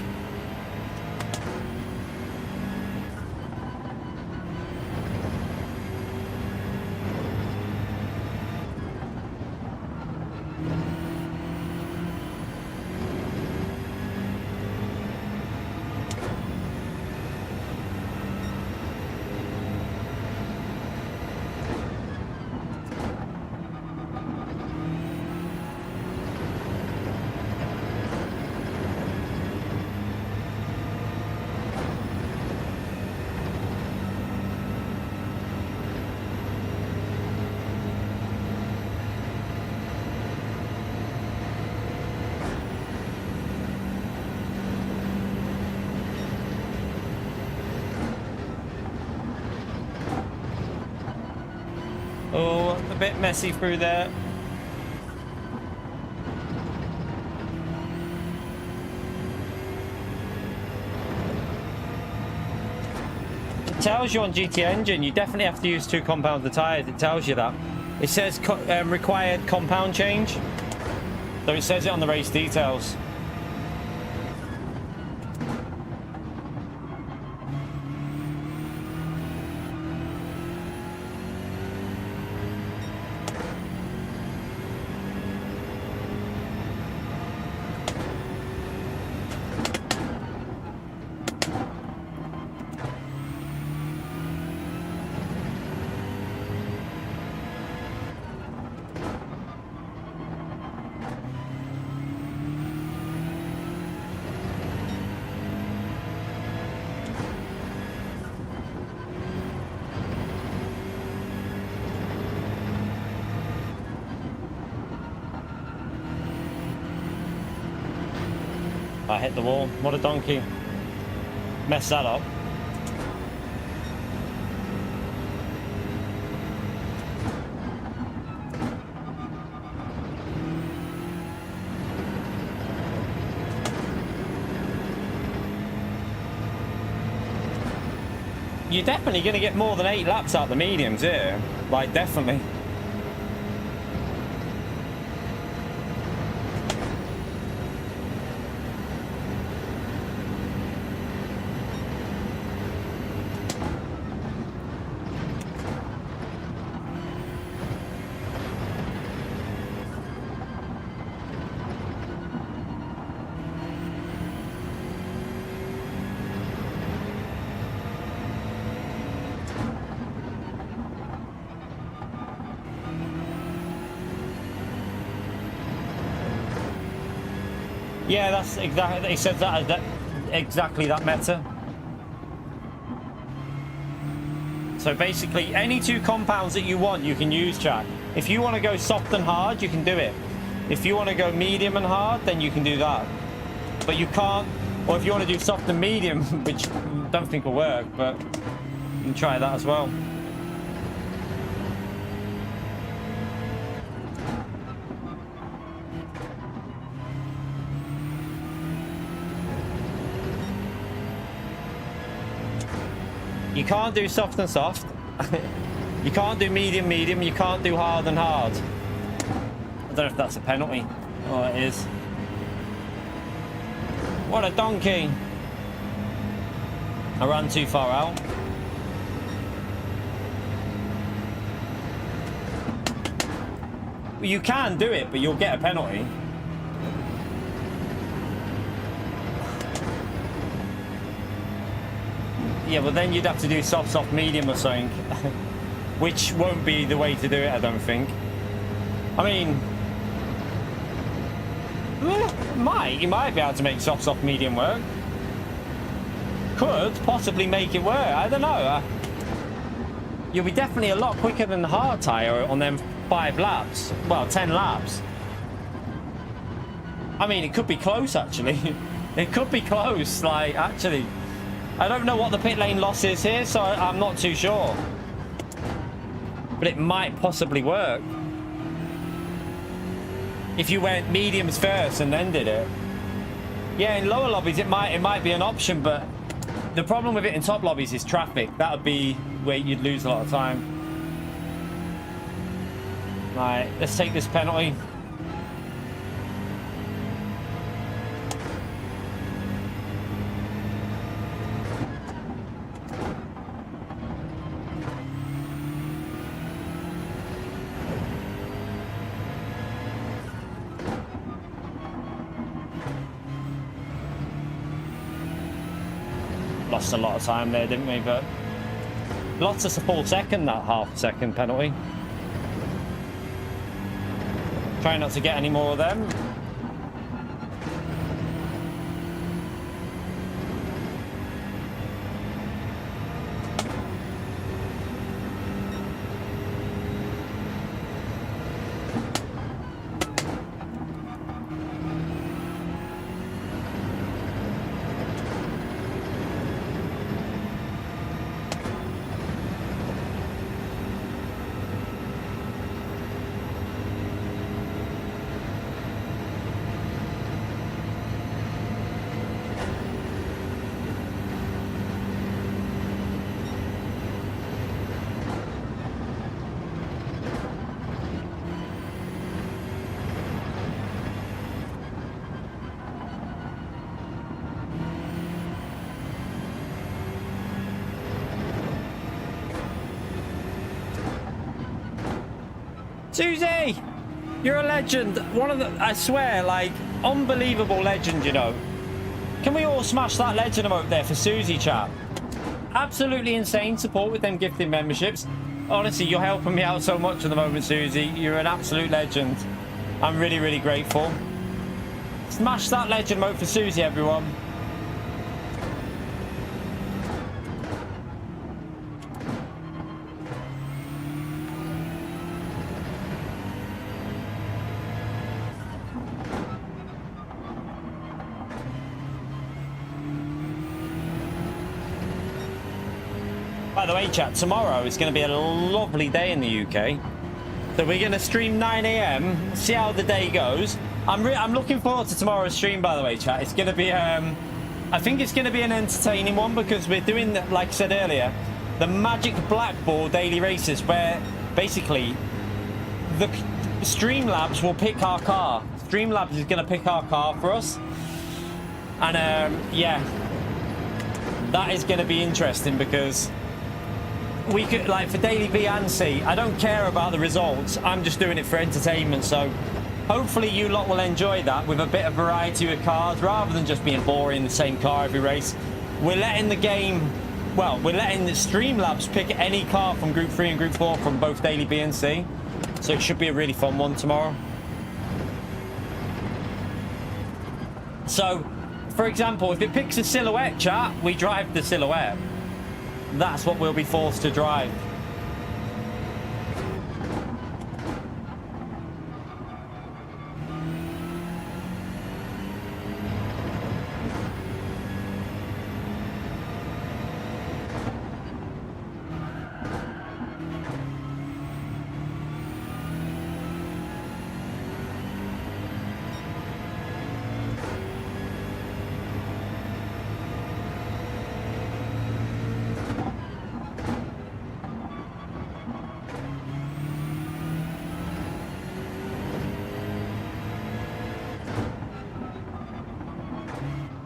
Oh, a bit messy through there. It tells you on GT Engine, you definitely have to use 2 compounds of tyres. It tells you that. It says required compound change. So it says it on the race details. I hit the wall. What a donkey. Messed that up. You're definitely going to get more than 8 laps out the mediums here. Like, definitely. Yeah, that's exactly. He said that exactly that meta. So basically, any 2 compounds that you want, you can use, chat. If you want to go soft and hard, you can do it. If you want to go medium and hard, then you can do that. But you can't. Or if you want to do soft and medium, which I don't think will work, but you can try that as well. You can't do soft and soft. You can't do medium, medium. You can't do hard and hard. I don't know if that's a penalty. Oh, it is. What a donkey. I ran too far out. Well, you can do it, but you'll get a penalty. Yeah, well then you'd have to do soft, soft, medium or something. Which won't be the way to do it, I don't think. I mean... You might be able to make soft, soft, medium work. Could possibly make it work, I don't know. You'll be definitely a lot quicker than the hard tyre on them 5 laps. Well, 10 laps. I mean, it could be close, actually. It could be close, like, actually. I don't know what the pit lane loss is here, so I'm not too sure. But it might possibly work. If you went mediums first and then did it. Yeah, in lower lobbies it might be an option, but the problem with it in top lobbies is traffic. That would be where you'd lose a lot of time. Right, let's take this penalty. Lost a lot of time there, didn't we? But lots of a full second, that half-second penalty. Try not to get any more of them. Susie! You're a legend. One of the, I swear, like, unbelievable legend, you know. Can we all smash that legend emote there for Susie, chat? Absolutely insane support with them gifted memberships. Honestly, you're helping me out so much at the moment, Susie. You're an absolute legend. I'm really, really grateful. Smash that legend emote for Susie, everyone. By the way, chat, tomorrow is going to be a lovely day in the UK. So we're going to stream 9 AM, see how the day goes. I'm looking forward to tomorrow's stream, by the way, chat. It's going to be, I think it's going to be an entertaining one because we're doing, like I said earlier, the Magic Blackboard daily races where basically the Streamlabs will pick our car. Streamlabs is going to pick our car for us. And yeah, that is going to be interesting because we could, like, for daily B and C, I don't care about the results. I'm just doing it for entertainment. So hopefully you lot will enjoy that with a bit of variety with cars rather than just being boring the same car every race. We're letting the game, well, we're letting the Streamlabs pick any car from Group 3 and Group 4 from both daily B and C. So it should be a really fun one tomorrow. So, for example, if it picks a silhouette, chat, we drive the silhouette. That's what we'll be forced to drive.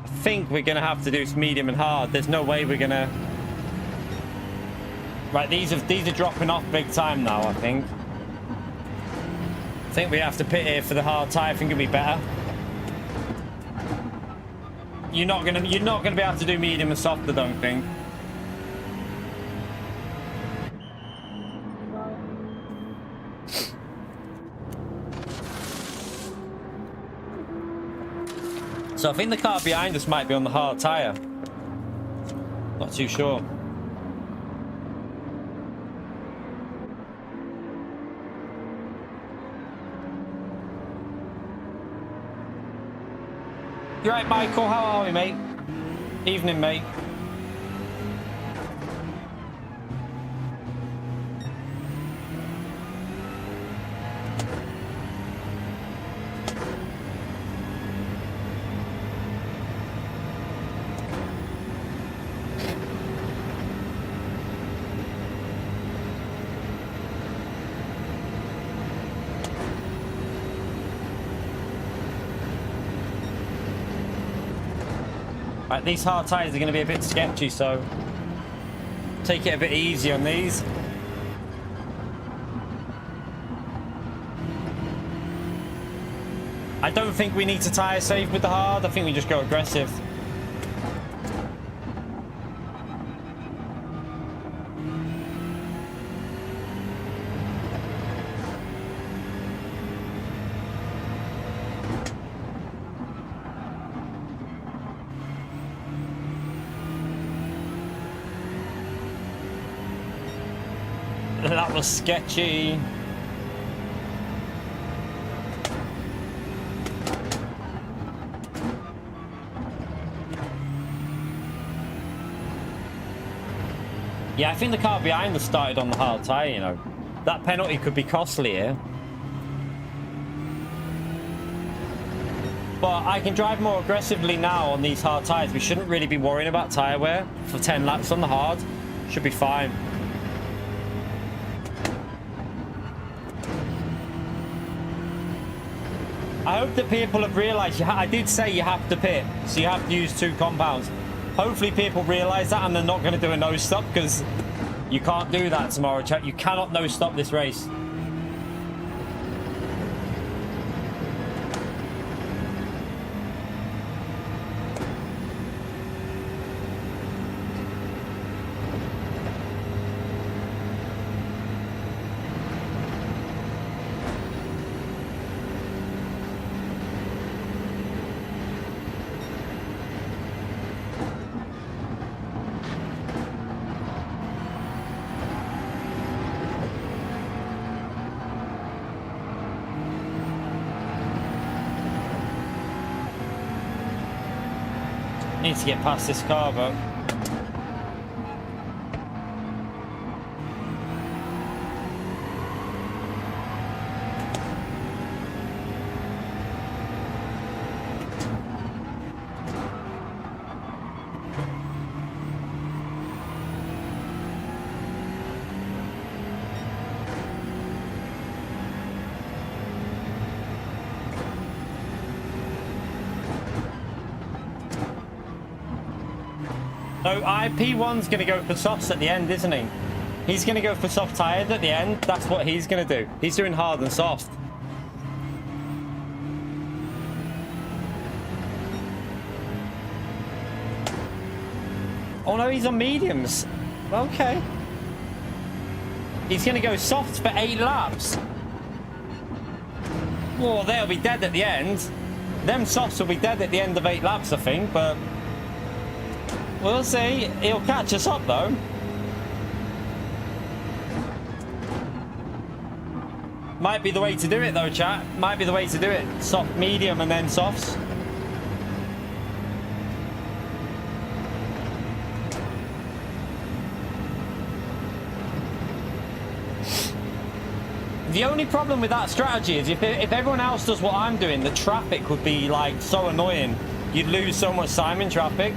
I think we're gonna have to do medium and hard. There's no way we're gonna. Right, these are dropping off big time now. I think we have to pit here for the hard tyre. I think it'll be better. You're not gonna be able to do medium and soft, I don't think. So I think the car behind us might be on the hard tyre. Not too sure. You right, Michael? How are we, mate? Evening, mate. Right, these hard tyres are going to be a bit sketchy, so take it a bit easy on these. I don't think we need to tyre save with the hard. I think we just go aggressive. That was sketchy. Yeah, I think the car behind us started on the hard tyre, you know. That penalty could be costly here. But I can drive more aggressively now on these hard tyres. We shouldn't really be worrying about tyre wear for 10 laps on the hard. Should be fine. I hope that people have realised, I did say you have to pit, so you have to use 2 compounds. Hopefully people realise that and they're not going to do a no stop, because you can't do that tomorrow, chat. You cannot no stop this race. Need to get past this car, but... So IP1's going to go for softs at the end, isn't he? He's going to go for soft tires at the end. That's what he's going to do. He's doing hard and soft. Oh no, he's on mediums. Okay. He's going to go soft for 8 laps. Well, they'll be dead at the end. Them softs will be dead at the end of 8 laps, I think, but... we'll see. He'll catch us up, though. Might be the way to do it, though, chat. Might be the way to do it. Soft, medium, and then softs. The only problem with that strategy is if everyone else does what I'm doing, the traffic would be, like, so annoying. You'd lose so much time in traffic.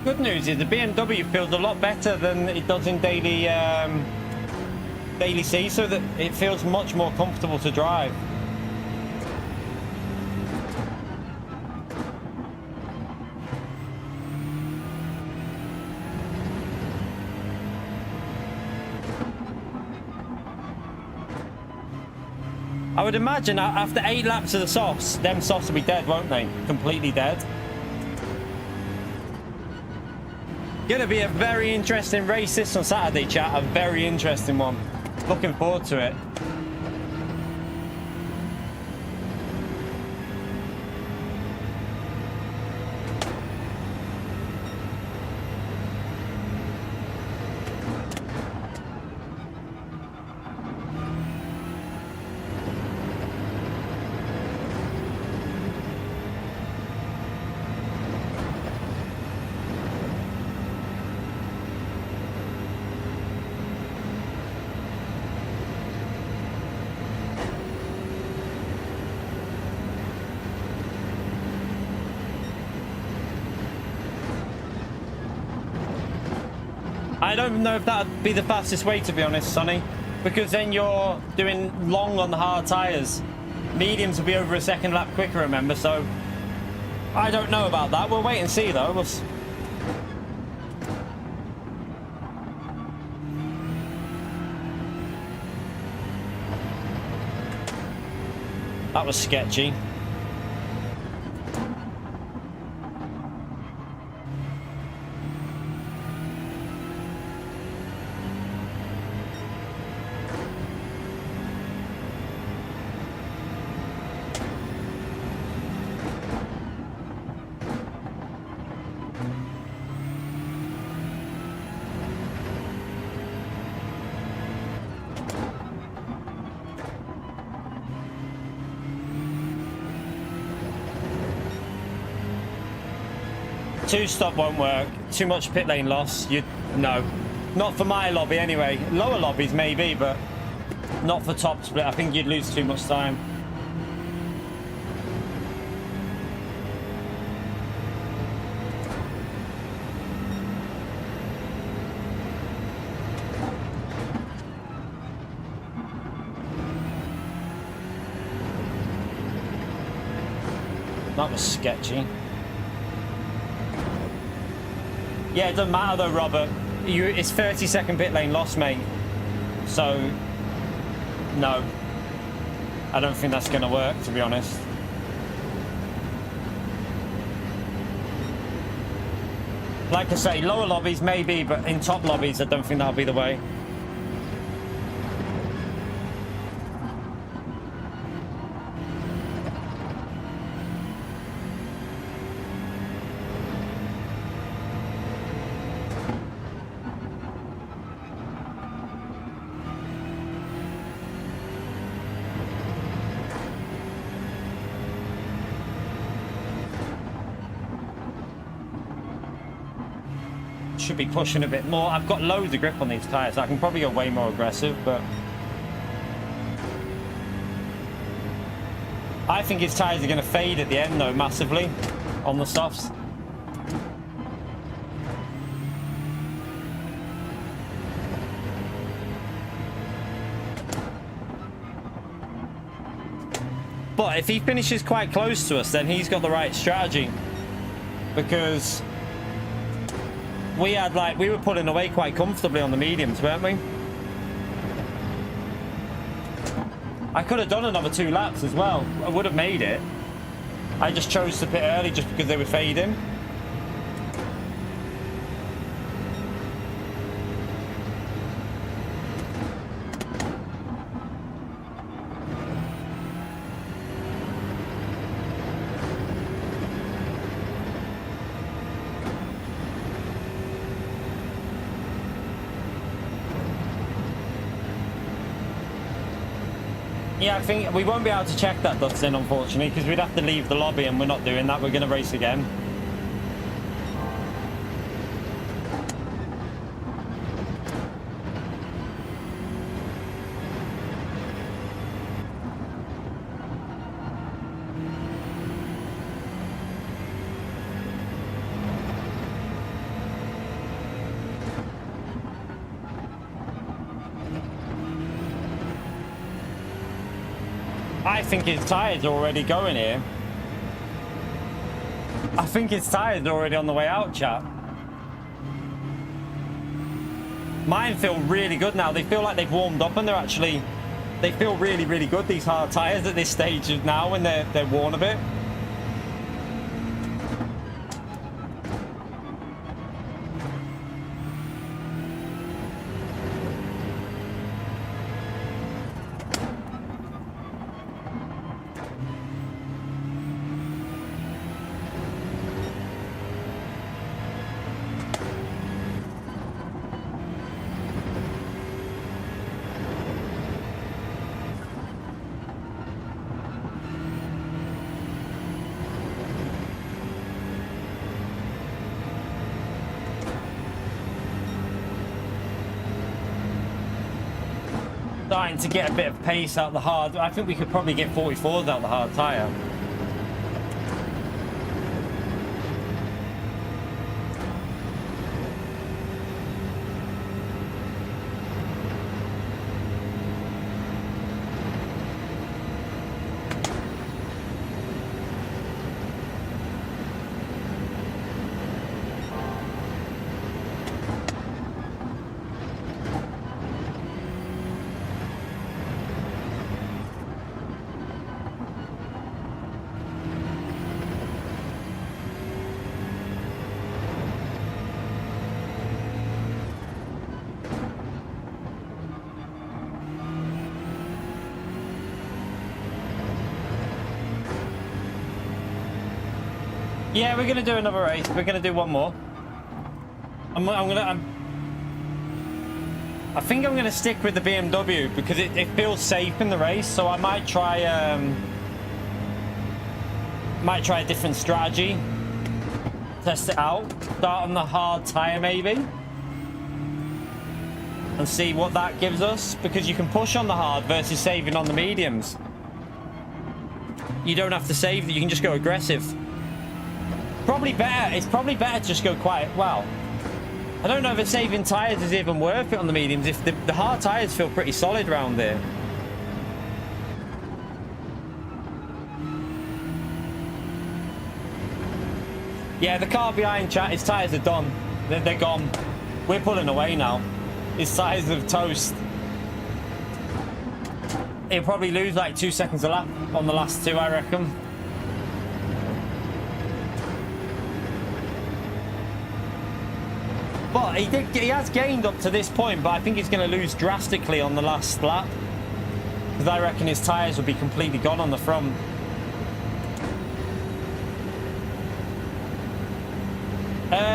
Good news is the BMW feels a lot better than it does in daily C, so that it feels much more comfortable to drive. I would imagine after 8 laps of the softs, them softs will be dead, won't they? Completely dead. Gonna be a very interesting race this on Saturday, chat. A very interesting one. Looking forward to it. I don't know if that would be the fastest way, to be honest, Sonny, because then you're doing long on the hard tyres. Mediums will be over a second lap quicker, remember, so I don't know about that. We'll wait and see, though. That was sketchy. Two-stop won't work. Too much pit lane loss. No. Not for my lobby, anyway. Lower lobbies, maybe, but not for top split. I think you'd lose too much time. That was sketchy. Yeah, it doesn't matter though, Robert. It's 30-second pit lane loss, mate. So, no. I don't think that's going to work, to be honest. Like I say, lower lobbies maybe, but in top lobbies, I don't think that'll be the way. Should be pushing a bit more. I've got loads of grip on these tires. I can probably go way more aggressive, but I think his tires are going to fade at the end though, massively on the softs. But if he finishes quite close to us, then he's got the right strategy, because we were pulling away quite comfortably on the mediums, weren't we? I could have done another 2 laps as well. I would have made it. I just chose to pit early just because they were fading. Yeah, I think we won't be able to check that, Dustin, unfortunately, because we'd have to leave the lobby, and we're not doing that. We're going to race again. I think his tyres are already going here. I think his tyres are already on the way out, chat. Mine feel really good now. They feel like they've warmed up, and they feel really, really good, these hard tyres at this stage now when they're worn a bit. Starting to get a bit of pace out the hard. I think we could probably get 44s out the hard tyre. Yeah, we're gonna do another race. We're gonna do one more. I think I'm gonna stick with the BMW because it feels safe in the race. So I might try a different strategy. Test it out. Start on the hard tire maybe, and see what that gives us. Because you can push on the hard versus saving on the mediums. You don't have to save. You can just go aggressive. Probably better. It's probably better to just go quite well. I don't know if it's saving tires is even worth it on the mediums. If the hard tires feel pretty solid around there. Yeah, the car behind, chat, his tires are done. They're gone. We're pulling away now. His tires are toast. He'll probably lose like 2 seconds a lap on the last 2, I reckon. But he has gained up to this point, but I think he's going to lose drastically on the last lap. Because I reckon his tyres will be completely gone on the front.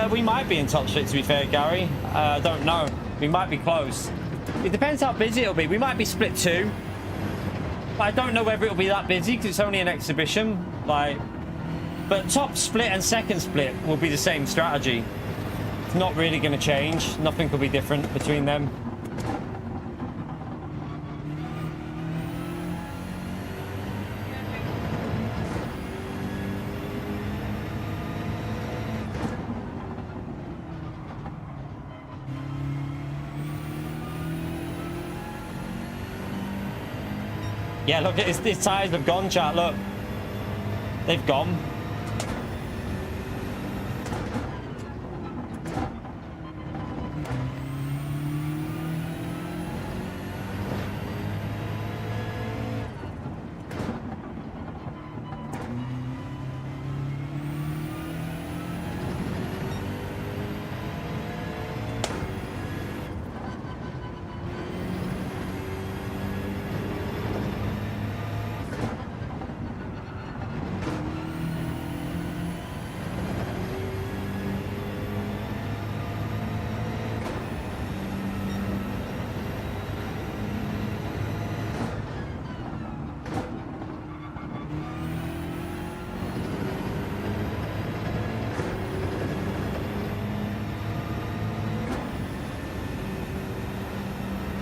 We might be in top split, to be fair, Gary. I don't know. We might be close. It depends how busy it'll be. We might be split 2. But I don't know whether it'll be that busy because it's only an exhibition. Like, but top split and second split will be the same strategy. It's not really going to change. Nothing could be different between them. Yeah, look, his tyres have gone, chat, look. They've gone.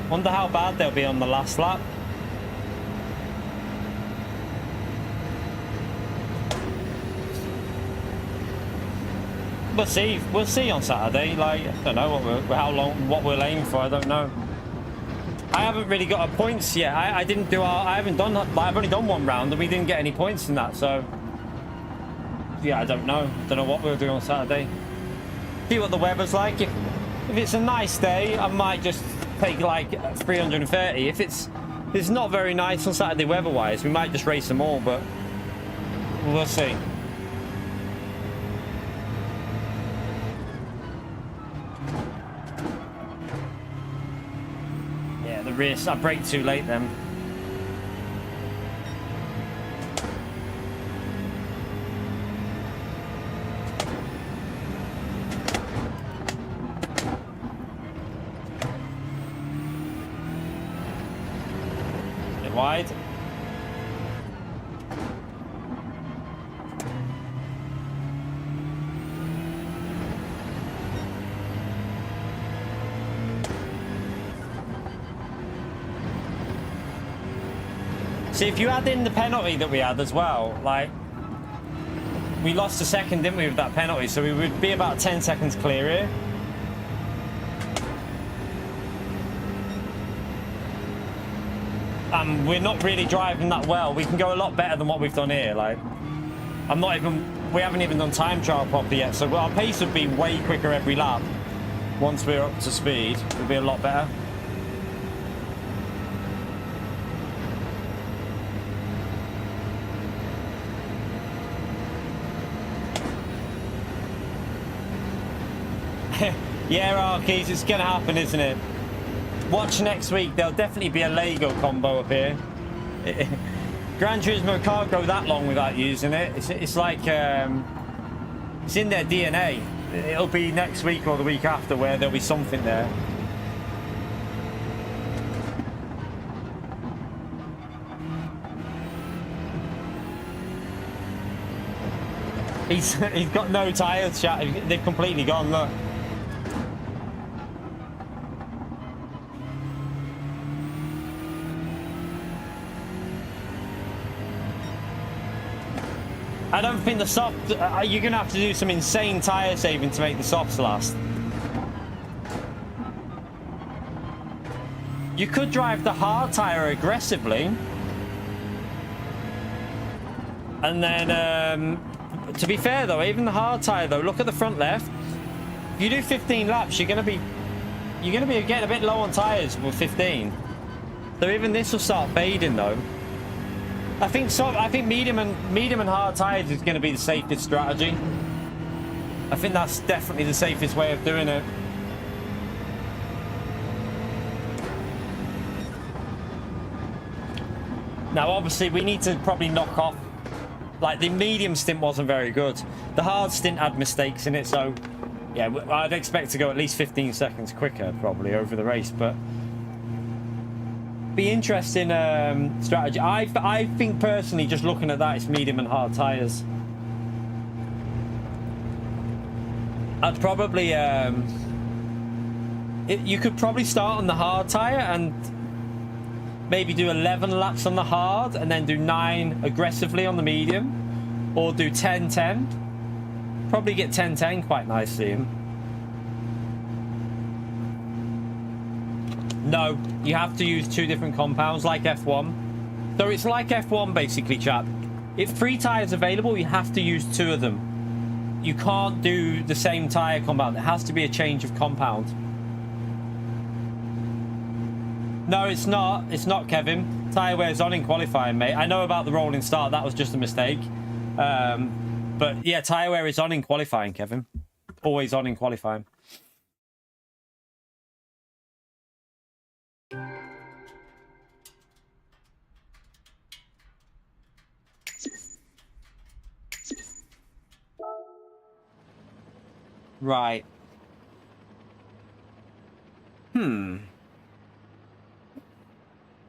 Wonder how bad they'll be on the last lap. We'll see. We'll see on Saturday. Like, I don't know what we'll aim for. I don't know. I haven't really got a points yet. I didn't do our. I haven't done. I've only done one round and we didn't get any points in that. So yeah, I don't know. Don't know what we'll do on Saturday. See what the weather's like. If it's a nice day, I might just take like 330. If it's not very nice on Saturday weather-wise, we might just race them all, but we'll see. Yeah, the rear, I braked too late then. Wide. See, if you add in the penalty that we had as well, like, we lost a second, didn't we, with that penalty, so we would be about 10 seconds clear here. We're not really driving that well. We can go a lot better than what we've done here. Like, we haven't even done time trial properly yet, so our pace would be way quicker every lap. Once we're up to speed, it would be a lot better. Yeah, Arkies, it's gonna happen, isn't it? Watch next week. There'll definitely be a Lego combo up here. Gran Turismo can't go that long without using it. It's like it's in their DNA. It'll be next week or the week after where there'll be something there. He's got no tyres, chat. They've completely gone. Look. I don't think the soft... you're going to have to do some insane tyre saving to make the softs last. You could drive the hard tyre aggressively. And then, to be fair though, even the hard tyre though, look at the front left. If you do 15 laps, you're going to be getting a bit low on tyres with 15. So even this will start fading though. I think medium and hard tyres is going to be the safest strategy. I think that's definitely the safest way of doing it. Now, obviously, we need to probably knock off. Like, the medium stint wasn't very good. The hard stint had mistakes in it, so... Yeah, I'd expect to go at least 15 seconds quicker, probably, over the race, but... Be interesting strategy. I think, personally, just looking at that, it's medium and hard tyres. I'd probably... you could probably start on the hard tyre and... maybe do 11 laps on the hard and then do 9 aggressively on the medium, or do 10-10. Probably get 10-10 quite nicely. No, you have to use 2 different compounds like F1. So it's like F1 basically, chap. If 3 tires available, you have to use 2 of them. You can't do the same tire compound. It has to be a change of compound. No, it's not. It's not, Kevin. Tyre wear's on in qualifying, mate. I know about the rolling start. That was just a mistake. But, yeah, tyre wear is on in qualifying, Kevin. Always on in qualifying. Right.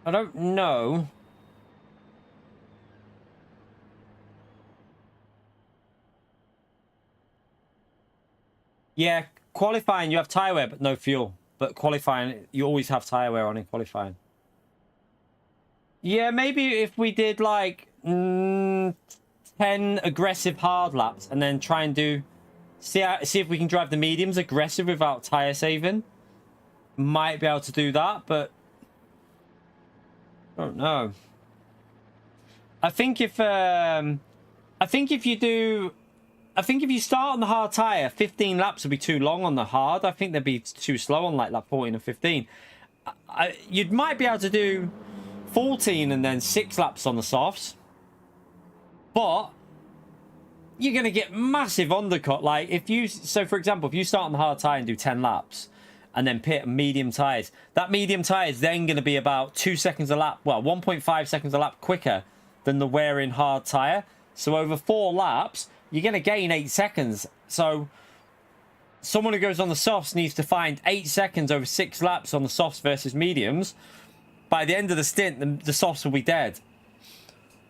I don't know. Yeah, qualifying, you have tyre wear, but no fuel. But qualifying, you always have tyre wear on in qualifying. Yeah, maybe if we did like 10 aggressive hard laps and then try and do... See if we can drive the mediums aggressive without tyre saving. Might be able to do that, but... I don't know. I think if you start on the hard tyre, 15 laps would be too long on the hard. I think they'd be too slow on like lap 14 and 15. You might be able to do 14 and then 6 laps on the softs. But you're going to get massive undercut. Like if you, so for example, if you start on the hard tyre and do 10 laps and then pit medium tyres, that medium tyre is then going to be about 2 seconds a lap, well, 1.5 seconds a lap quicker than the wearing hard tyre. So over 4 laps, you're going to gain 8 seconds. So someone who goes on the softs needs to find 8 seconds over 6 laps on the softs versus mediums. By the end of the stint, the softs will be dead.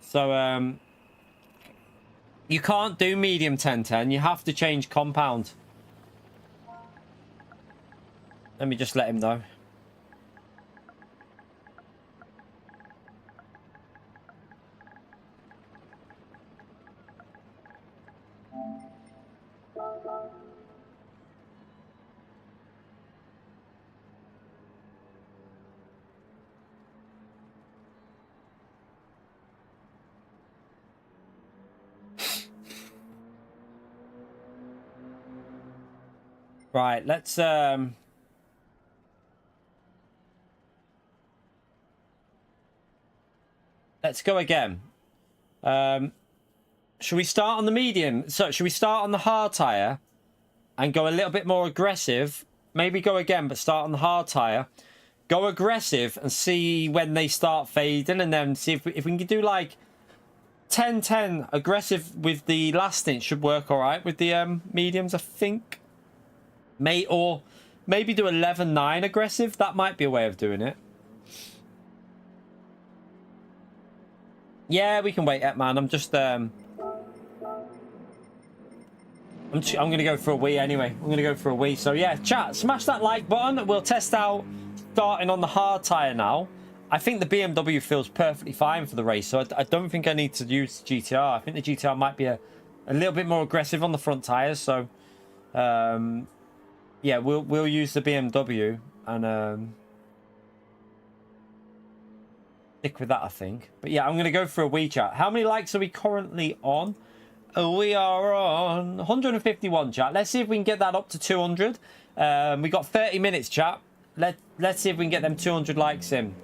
So you can't do medium 10-10. You have to change compound. Let me just let him know. Right, let's go again. Should we start on the medium? So should we start on the hard tyre and go a little bit more aggressive? Maybe go again, but start on the hard tyre. Go aggressive and see when they start fading, and then see if we can do like 10-10 aggressive with the last stint. Should work all right with the mediums, I think. Or maybe do 11-9 aggressive. That might be a way of doing it. Yeah, we can wait, man. I'm just I'm gonna go for a wee anyway. I'm gonna go for a wee. So yeah, chat, smash that like button. We'll test out starting on the hard tyre now. I think the BMW feels perfectly fine for the race, so I don't think I need to use the GTR. I think the GTR might be a little bit more aggressive on the front tyres. So yeah, we'll use the BMW and stick with that, I think. But yeah, I'm going to go for a wee, chat. How many likes are we currently on? We are on 151, chat. Let's see if we can get that up to 200. We got 30 minutes, chat. Let's see if we can get them 200 likes in.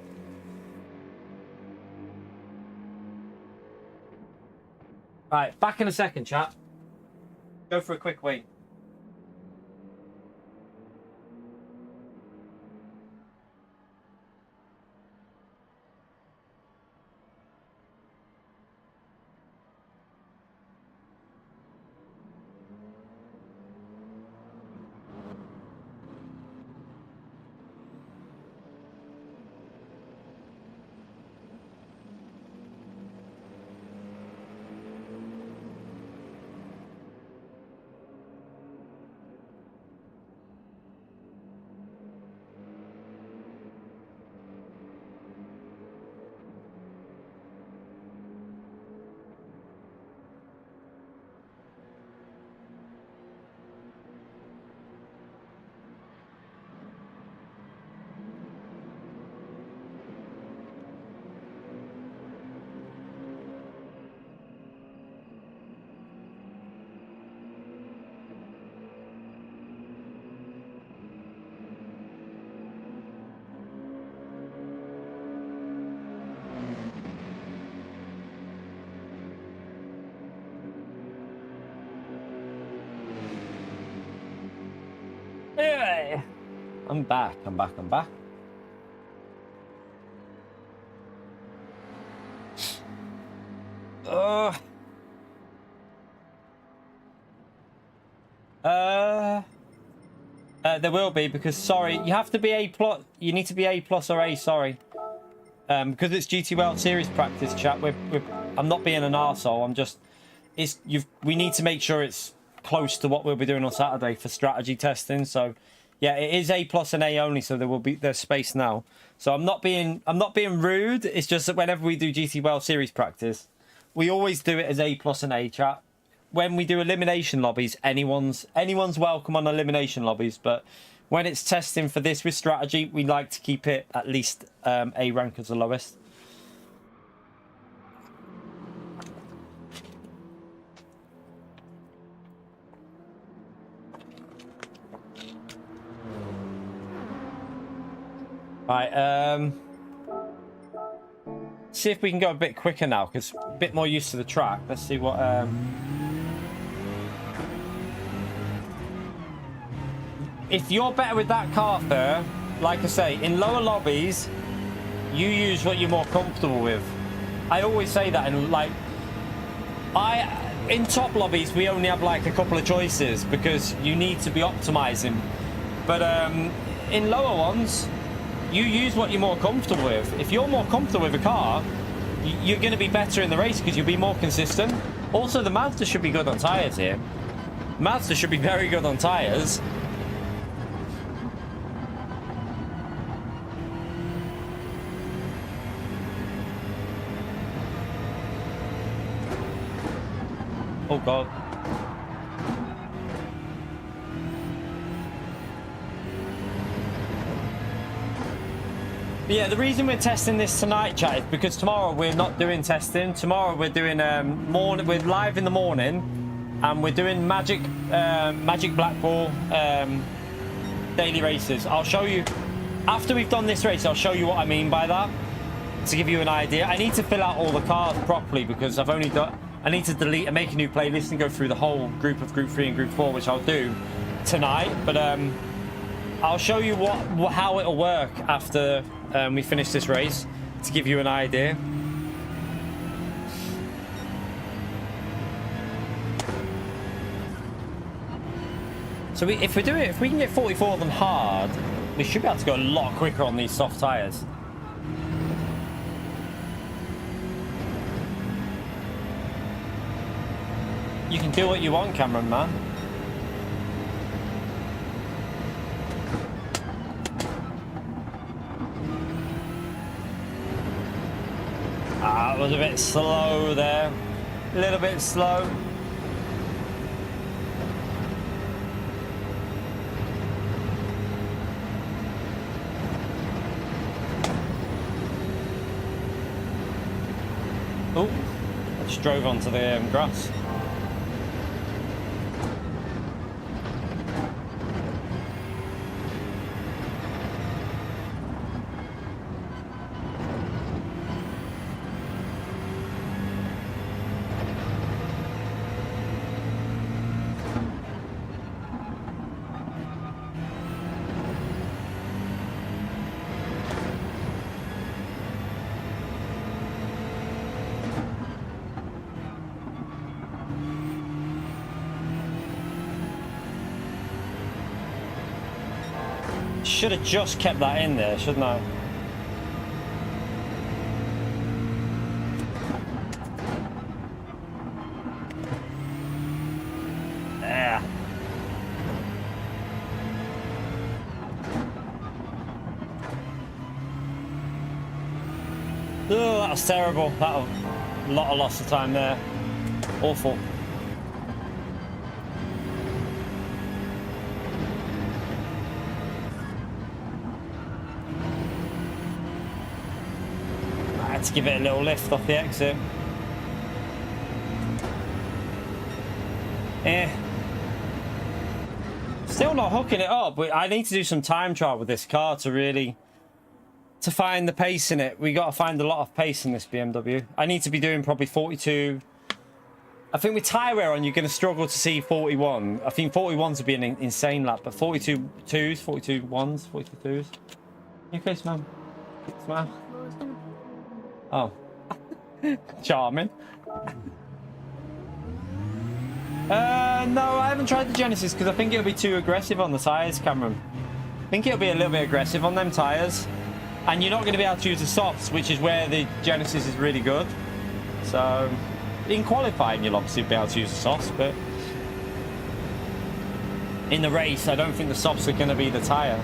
Right, back in a second, chat. Go for a quick wee. I'm back. There will be, because sorry, you have to be A+. You need to be A+ or A. Sorry, because it's GTWS series practice, chat. I'm not being an arsehole. I'm just. We need to make sure it's close to what we'll be doing on Saturday for strategy testing. So, yeah, it is A+ and A only. So there's space now. So I'm not being rude. It's just that whenever we do GTWS series practice, we always do it as A+ and A, chat. When we do elimination lobbies, anyone's welcome on elimination lobbies, but when it's testing for this with strategy, we like to keep it at least A rank as the lowest. Right, see if we can go a bit quicker now, because a bit more used to the track. Let's see what if you're better with that car, Fur, like I say, in lower lobbies, you use what you're more comfortable with. I always say that, and like, in top lobbies, we only have like a couple of choices because you need to be optimizing. But in lower ones, you use what you're more comfortable with. If you're more comfortable with a car, you're going to be better in the race because you'll be more consistent. Also, the Mazda should be good on tires here. Mazda should be very good on tires. Oh God. But yeah, the reason we're testing this tonight, chat, is because tomorrow we're not doing testing. Tomorrow we're doing we're live in the morning, and we're doing Magic Black Ball daily races. I'll show you after we've done this race. I'll show you what I mean by that to give you an idea. I need to fill out all the cars properly because I've only got. I need to delete and make a new playlist and go through the whole group of Group 3 and Group 4, which I'll do tonight. But I'll show you how it'll work after we finish this race to give you an idea. So if we can get 44 of them hard, we should be able to go a lot quicker on these soft tires. You can do what you want, Cameron, man. It was a bit slow there. A little bit slow. Oh, I just drove onto the grass. Should have just kept that in there, shouldn't I? Yeah. Oh, that was terrible. That was a lot of loss of time there. Awful. To give it a little lift off the exit. Still not hooking it up. I need to do some time trial with this car to find the pace in it. We got to find a lot of pace in this BMW. I need to be doing probably 42 I think with tyre wear on, you're going to struggle to see 41. I think 41s would be an insane lap, but 42 2s, 42 1s, 42 2s. You okay, Smam? Smam? Oh. Charming. No, I haven't tried the Genesis because I think it'll be too aggressive on the tyres, Cameron. I think it'll be a little bit aggressive on them tyres. And you're not going to be able to use the softs, which is where the Genesis is really good. So, in qualifying, you'll obviously be able to use the softs, but in the race, I don't think the softs are going to be the tyre.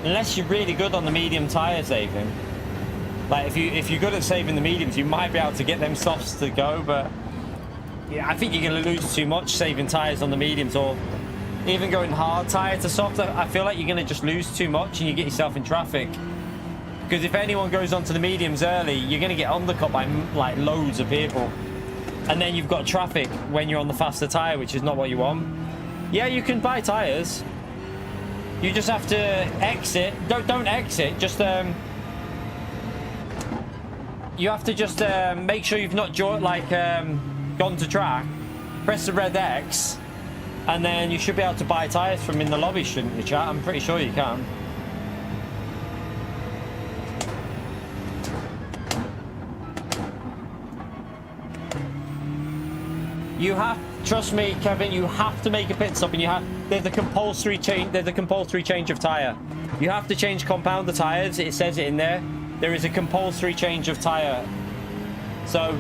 Unless you're really good on the medium tyres, Adrian. Like, if you're good at saving the mediums, you might be able to get them softs to go, but yeah, I think you're going to lose too much saving tyres on the mediums, or even going hard tyre to soft. I feel like you're going to just lose too much and you get yourself in traffic. Because if anyone goes onto the mediums early, you're going to get undercut by like loads of people. And then you've got traffic when you're on the faster tyre, which is not what you want. Yeah, you can buy tyres. You just have to exit. Don't exit. Just you have to just make sure you've not gone to track. Press the red X, and then you should be able to buy tyres from in the lobby, shouldn't you, chat? I'm pretty sure you can. You have, trust me, Kevin, you have to make a pit stop, and there's a compulsory change of tyre. You have to change compound the tyres. It says it in there. There is a compulsory change of tyre. So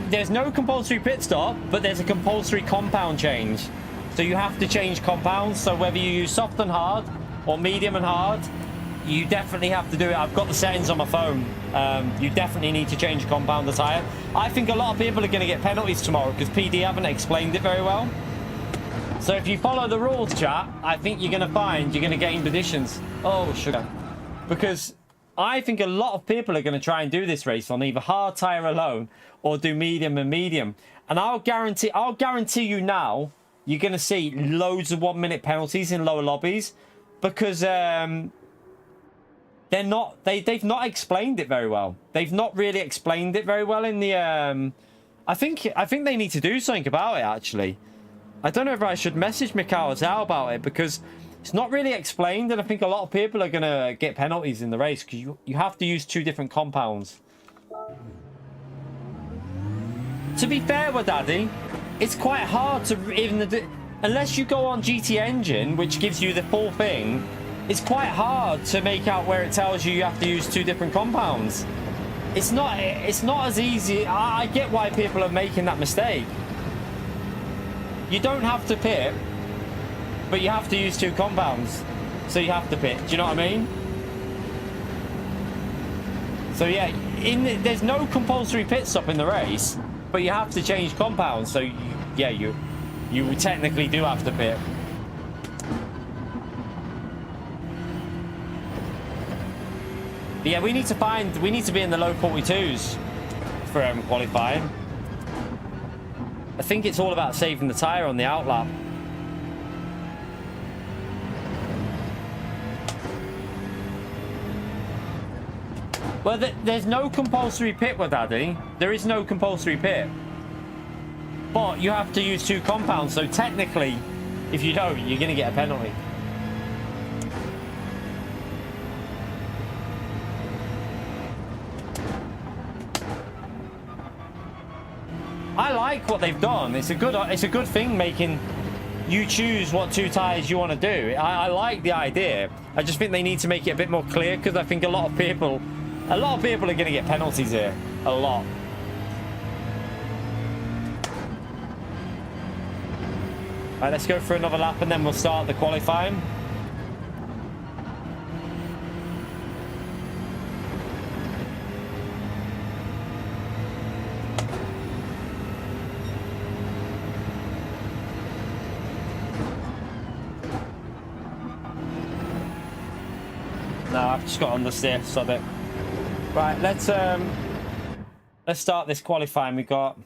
there's no compulsory pit stop, but there's a compulsory compound change. So you have to change compounds. So whether you use soft and hard or medium and hard, you definitely have to do it. I've got the settings on my phone. You definitely need to change compound the tyre. I think a lot of people are going to get penalties tomorrow because PD haven't explained it very well. So if you follow the rules, chat, I think you're going to find you're going to gain positions. Oh, sugar. Because I think a lot of people are going to try and do this race on either hard tyre alone or do medium and medium. And I'll guarantee you now, you're going to see loads of 1 minute penalties in lower lobbies because they've not explained it very well. They've not really explained it very well in the I think they need to do something about it, actually. I don't know if I should message Mikhail Zhao about it because it's not really explained, and I think a lot of people are going to get penalties in the race because you have to use 2 different compounds. To be fair with Daddy, it's quite hard to even unless you go on GT Engine, which gives you the full thing. It's quite hard to make out where it tells you have to use 2 different compounds. It's not as easy. I get why people are making that mistake. You don't have to pit, but you have to use 2 compounds. So you have to pit. Do you know what I mean? So yeah, there's no compulsory pit stop in the race, but you have to change compounds. So you technically do have to pit. But yeah, we need to be in the low 42s for qualifying. I think it's all about saving the tyre on the outlap. Well, there's no compulsory pit with Daddy. There is no compulsory pit. But you have to use 2 compounds, so technically, if you don't, you're going to get a penalty. I like what they've done. It's a good thing making you choose what 2 tyres you want to do. I like the idea. I just think they need to make it a bit more clear because I think a lot of people are going to get penalties here. A lot. Right, let's go for another lap and then we'll start the qualifying. No, I've just got on the steer, sod it. Right, let's start this qualifying. We've got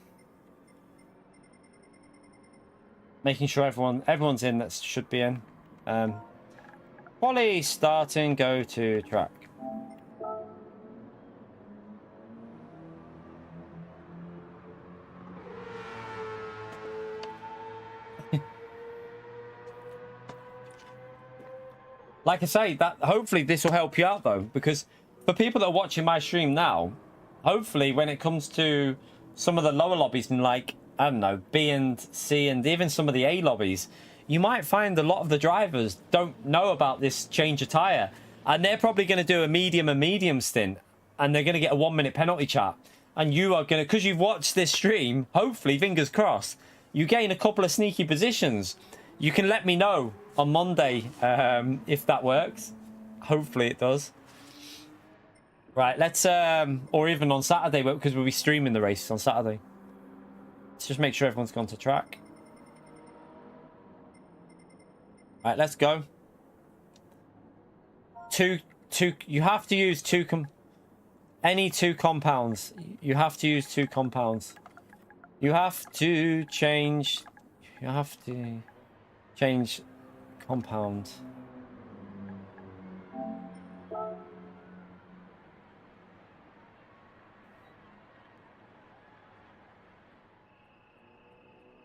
making sure everyone's in that should be in. Quali starting, go to track. like I say, that hopefully this will help you out though, because for people that are watching my stream now, hopefully when it comes to some of the lower lobbies and like, I don't know, B and C and even some of the A lobbies, you might find a lot of the drivers don't know about this change of tyre, and they're probably going to do a medium stint, and they're going to get a 1-minute penalty chat, and you are going to, because you've watched this stream, hopefully, fingers crossed, you gain a couple of sneaky positions. You can let me know on Monday if that works. Hopefully it does. Right, let's, or even on Saturday, because we'll be streaming the races on Saturday. Let's just make sure everyone's gone to track. Right, let's go. You have to use any two compounds. You have to use two compounds. You have to change compound.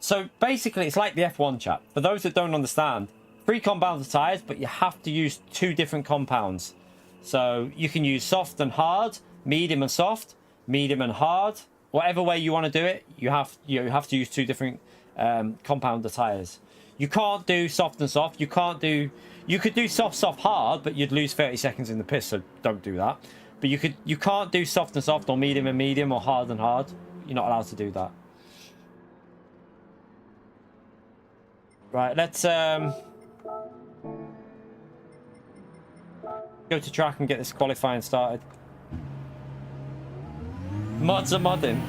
So basically it's like the F1 chat. For those that don't understand, 3 compounds of tires, but you have to use 2 different compounds. So you can use soft and hard, medium and soft, medium and hard. Whatever way you want to do it, you have to use 2 different compound of tires. You can't do soft and soft. You could do soft, hard, but you'd lose 30 seconds in the piss, so don't do that. But you can't do soft and soft or medium and medium or hard and hard. You're not allowed to do that. Right, let's go to track and get this qualifying started. Mods are modding.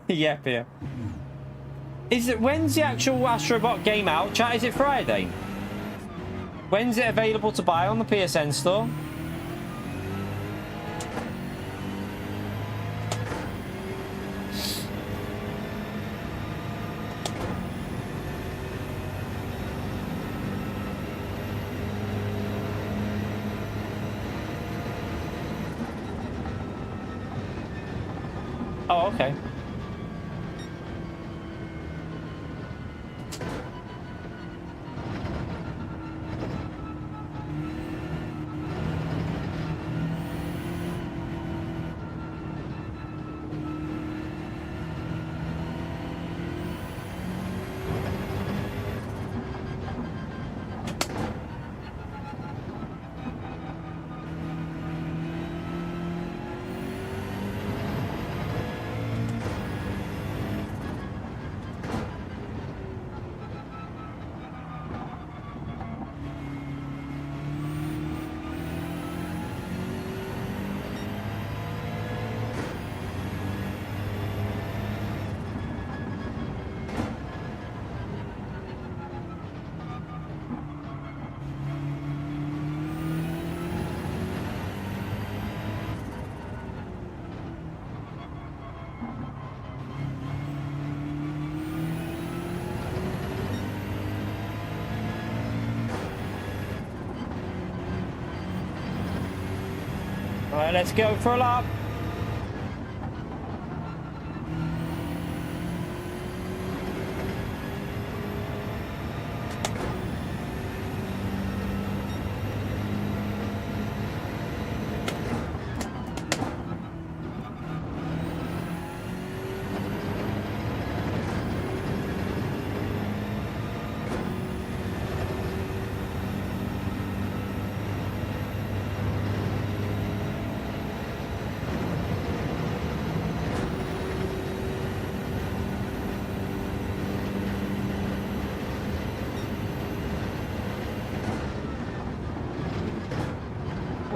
Yep, yeah. When's the actual Astrobot game out? Chat, is it Friday? When's it available to buy on the PSN store? Oh, okay. Alright, let's go for a lap.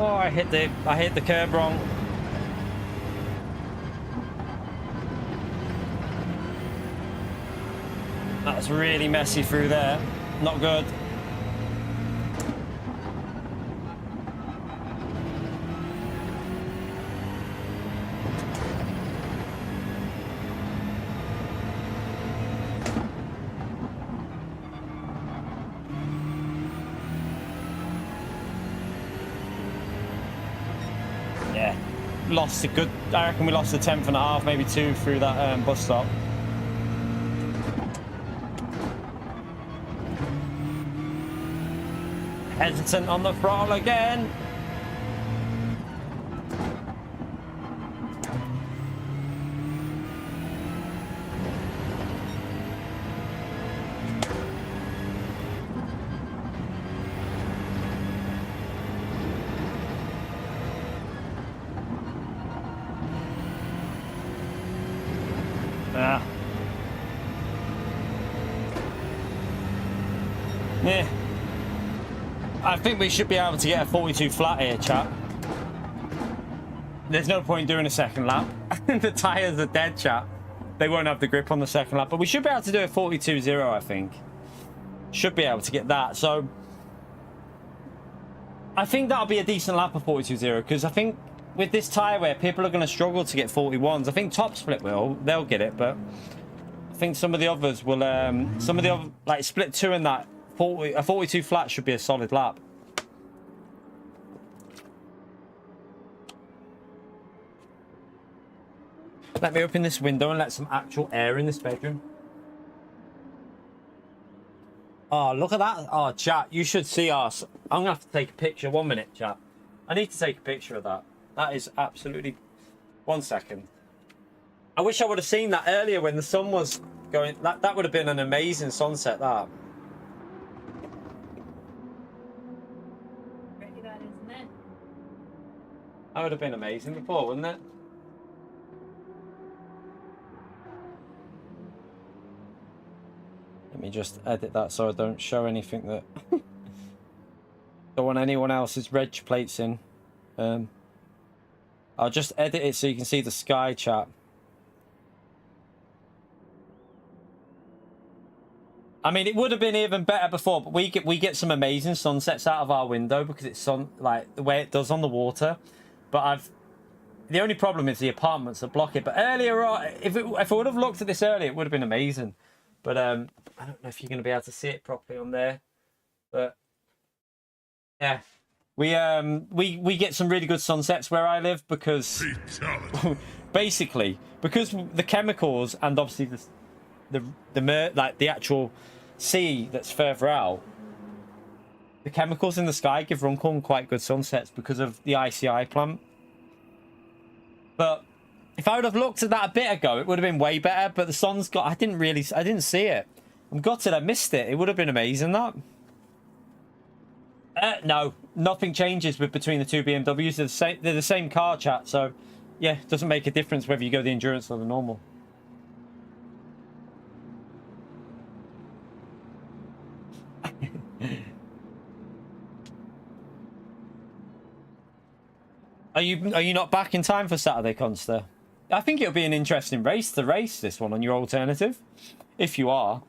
Oh, I hit the curb wrong. That's really messy through there. Not good. lost a good, I reckon we lost a tenth and a half, maybe 2 through that bus stop. Hesitant on the throttle again. Yeah. I think we should be able to get a 42 flat here, chat. There's no point doing a second lap. The tyres are dead, chat. They won't have the grip on the second lap, but we should be able to do a 42.0, I think. Should be able to get that. So I think that'll be a decent lap of 42.0, because I think with this tyre wear, people are going to struggle to get 41s. I think Top Split they'll get it, but I think some of the others will, some of the other, like Split 2 and that, a 42 flat should be a solid lap. Let me open this window and let some actual air in this bedroom. Oh, look at that. Oh, chat, you should see us. I'm going to have to take a picture. 1 minute, chat. I need to take a picture of that. That is absolutely... 1 second. I wish I would have seen that earlier when the sun was going... That would have been an amazing sunset, that. That would have been amazing before, wouldn't it? Let me just edit that so I don't show anything that... don't want anyone else's reg plates in. I'll just edit it so you can see the sky, chat. I mean, it would have been even better before, but we get some amazing sunsets out of our window because it's like the way it does on the water. But the only problem is the apartments that block it. But earlier on, if I would have looked at this earlier, it would have been amazing. But I don't know if you're going to be able to see it properly on there. But yeah, we get some really good sunsets where I live because basically because the chemicals and obviously the actual sea that's further out. The chemicals in the sky give Runcorn quite good sunsets because of the ICI plant. But if I would have looked at that a bit ago, it would have been way better. But the sun's got... I didn't see it. I'm gutted I missed it. It would have been amazing, that. No, nothing changes between the two BMWs. They're the same car, chat. So, yeah, it doesn't make a difference whether you go the endurance or the normal. Are you not back in time for Saturday, Conster? I think it'll be an interesting race to race this one on your alternative, if you are.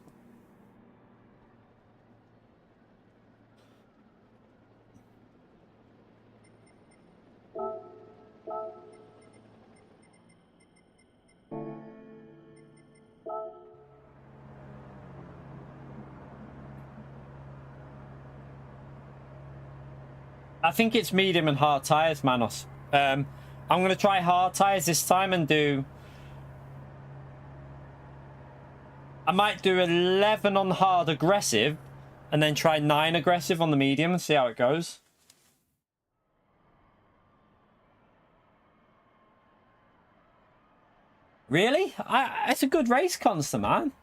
I think it's medium and hard tyres, Manos. I'm going to try hard tyres this time and do... I might do 11 on the hard aggressive and then try 9 aggressive on the medium and see how it goes. Really? It's a good race, Conster, man.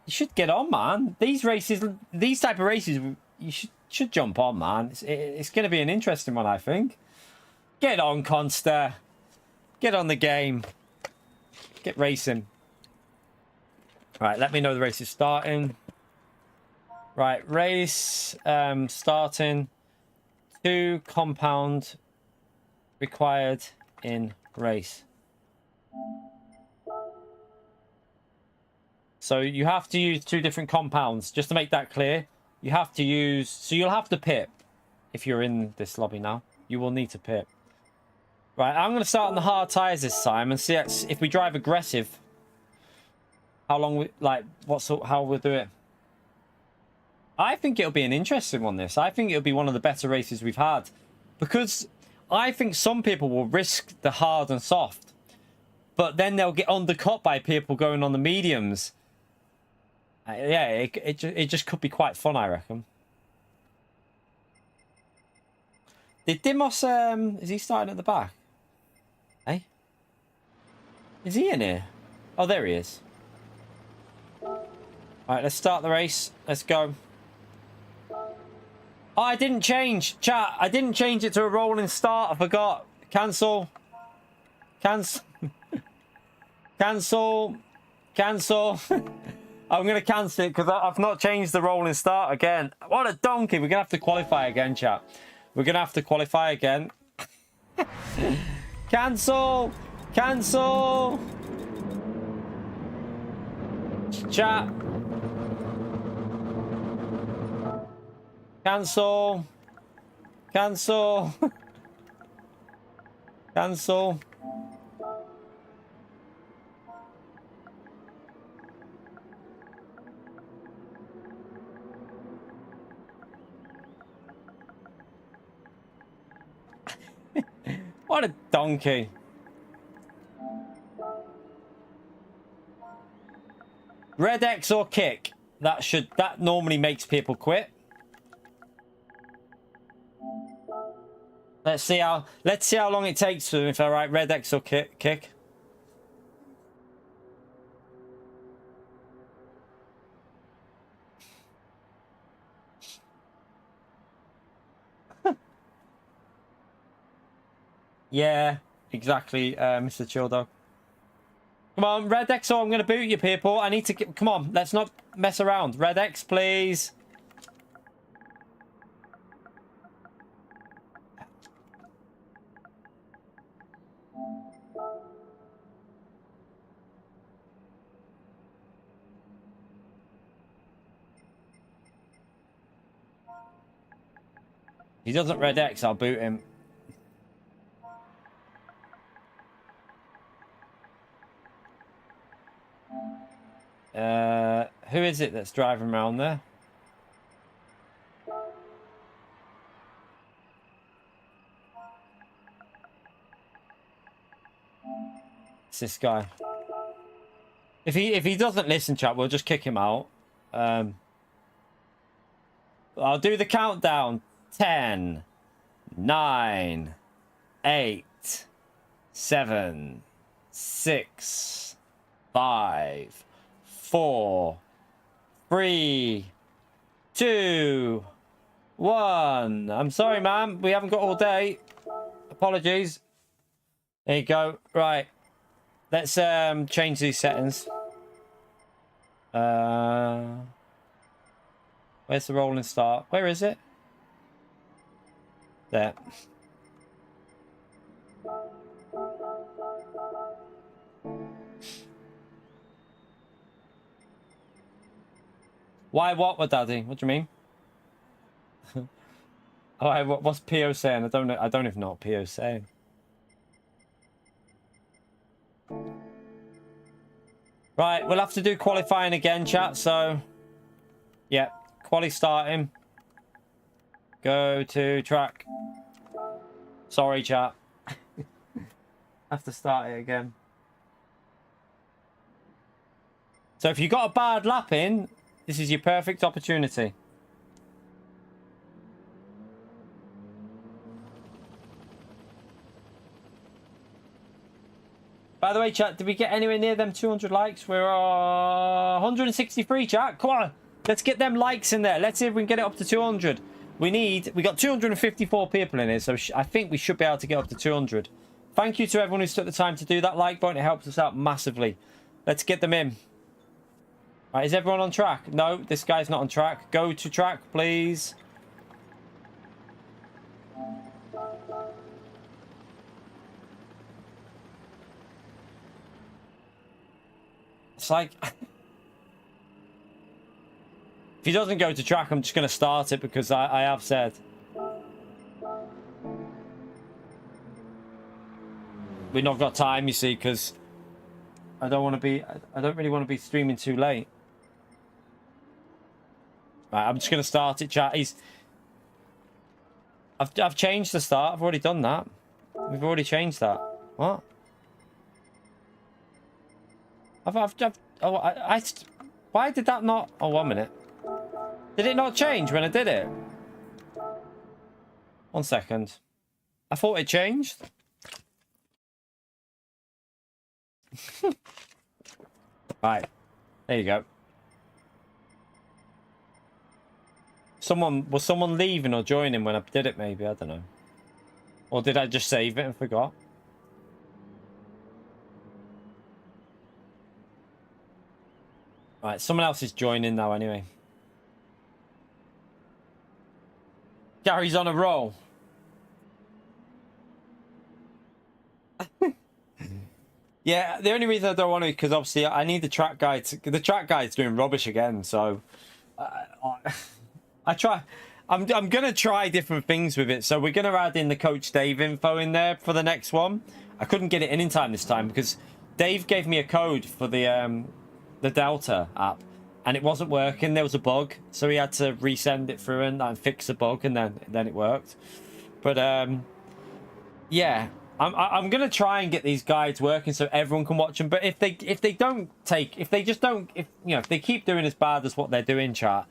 You should get on, man. These type of races, you should jump on, man. It's going to be an interesting one, I think. Get on, Conster. Get on the game. Get racing. Right, let me know the race is starting. Right, race starting. 2 compound required in race. So you have to use 2 different compounds. Just to make that clear, you have to use... So you'll have to pit if you're in this lobby now. You will need to pit. Right, I'm going to start on the hard tyres this time and see if we drive aggressive. How long how we'll do it. I think it'll be an interesting one, this. I think it'll be one of the better races we've had. Because I think some people will risk the hard and soft, but then they'll get undercut by people going on the mediums. Yeah, it just could be quite fun, I reckon. Did Dimos, is he starting at the back? Hey? Is he in here? Oh, there he is. Alright, let's start the race. Let's go. Oh, I didn't change. Chat, I didn't change it to a rolling start. I forgot. Cancel. Cancel. Cancel. Cancel. I'm going to cancel it because I've not changed the rolling start again. What a donkey. We're going to have to qualify again, chat. We're going to have to qualify again. Cancel. Cancel. Chat. Cancel. Cancel. Cancel. What a donkey. Red X or kick? That normally makes people quit. Let's see how long it takes for them if I write Red X or kick. Yeah, exactly, Mr. Chilldog. Come on, Red X, or I'm going to boot you, people. I need to get... Come on, let's not mess around. Red X, please. He doesn't Red X, I'll boot him. Who is it that's driving around there? It's this guy. If he doesn't listen, chat, we'll just kick him out. I'll do the countdown. 10, 9, 8, 7, 6, 5, 4, 3, 2, 1. I'm sorry, ma'am. We haven't got all day. Apologies. There you go. Right. Let's change these settings. Where's the rolling start? Where is it? There. Why what with Daddy? What do you mean? Oh, what's PO saying? I don't know. I don't even know what PO's saying. Right, we'll have to do qualifying again, chat. So, yeah, quali starting. Go to track. Sorry, chat. Have to start it again. So if you got a bad lap in, this is your perfect opportunity. By the way, chat, did we get anywhere near them 200 likes? We're 163, chat. Come on, let's get them likes in there. Let's see if we can get it up to 200. We got 254 people in here, so I think we should be able to get up to 200. Thank you to everyone who's took the time to do that like button. It helps us out massively. Let's get them in. Right, is everyone on track? No, this guy's not on track. Go to track, please. It's like... If he doesn't go to track, I'm just going to start it because I have said. We've not got time, you see, because I don't really want to be streaming too late. Right, I'm just going to start it, chat. I've changed the start. I've already done that. We've already changed that. What? Why did that not? Oh, 1 minute. Did it not change when I did it? 1 second. I thought it changed. Right. There you go. Was someone leaving or joining when I did it, maybe? I don't know. Or did I just save it and forgot? Right, someone else is joining now anyway. Gary's on a roll. Yeah, the only reason I don't want to, because obviously I need the track guide. The track guide's doing rubbish again, so I try. I'm gonna try different things with it. So we're gonna add in the Coach Dave info in there for the next one. I couldn't get it in time this time because Dave gave me a code for the Delta app, and it wasn't working. There was a bug, so he had to resend it through and fix the bug, and then it worked. But yeah. I'm gonna try and get these guides working so everyone can watch them. But if they keep doing as bad as what they're doing, chat.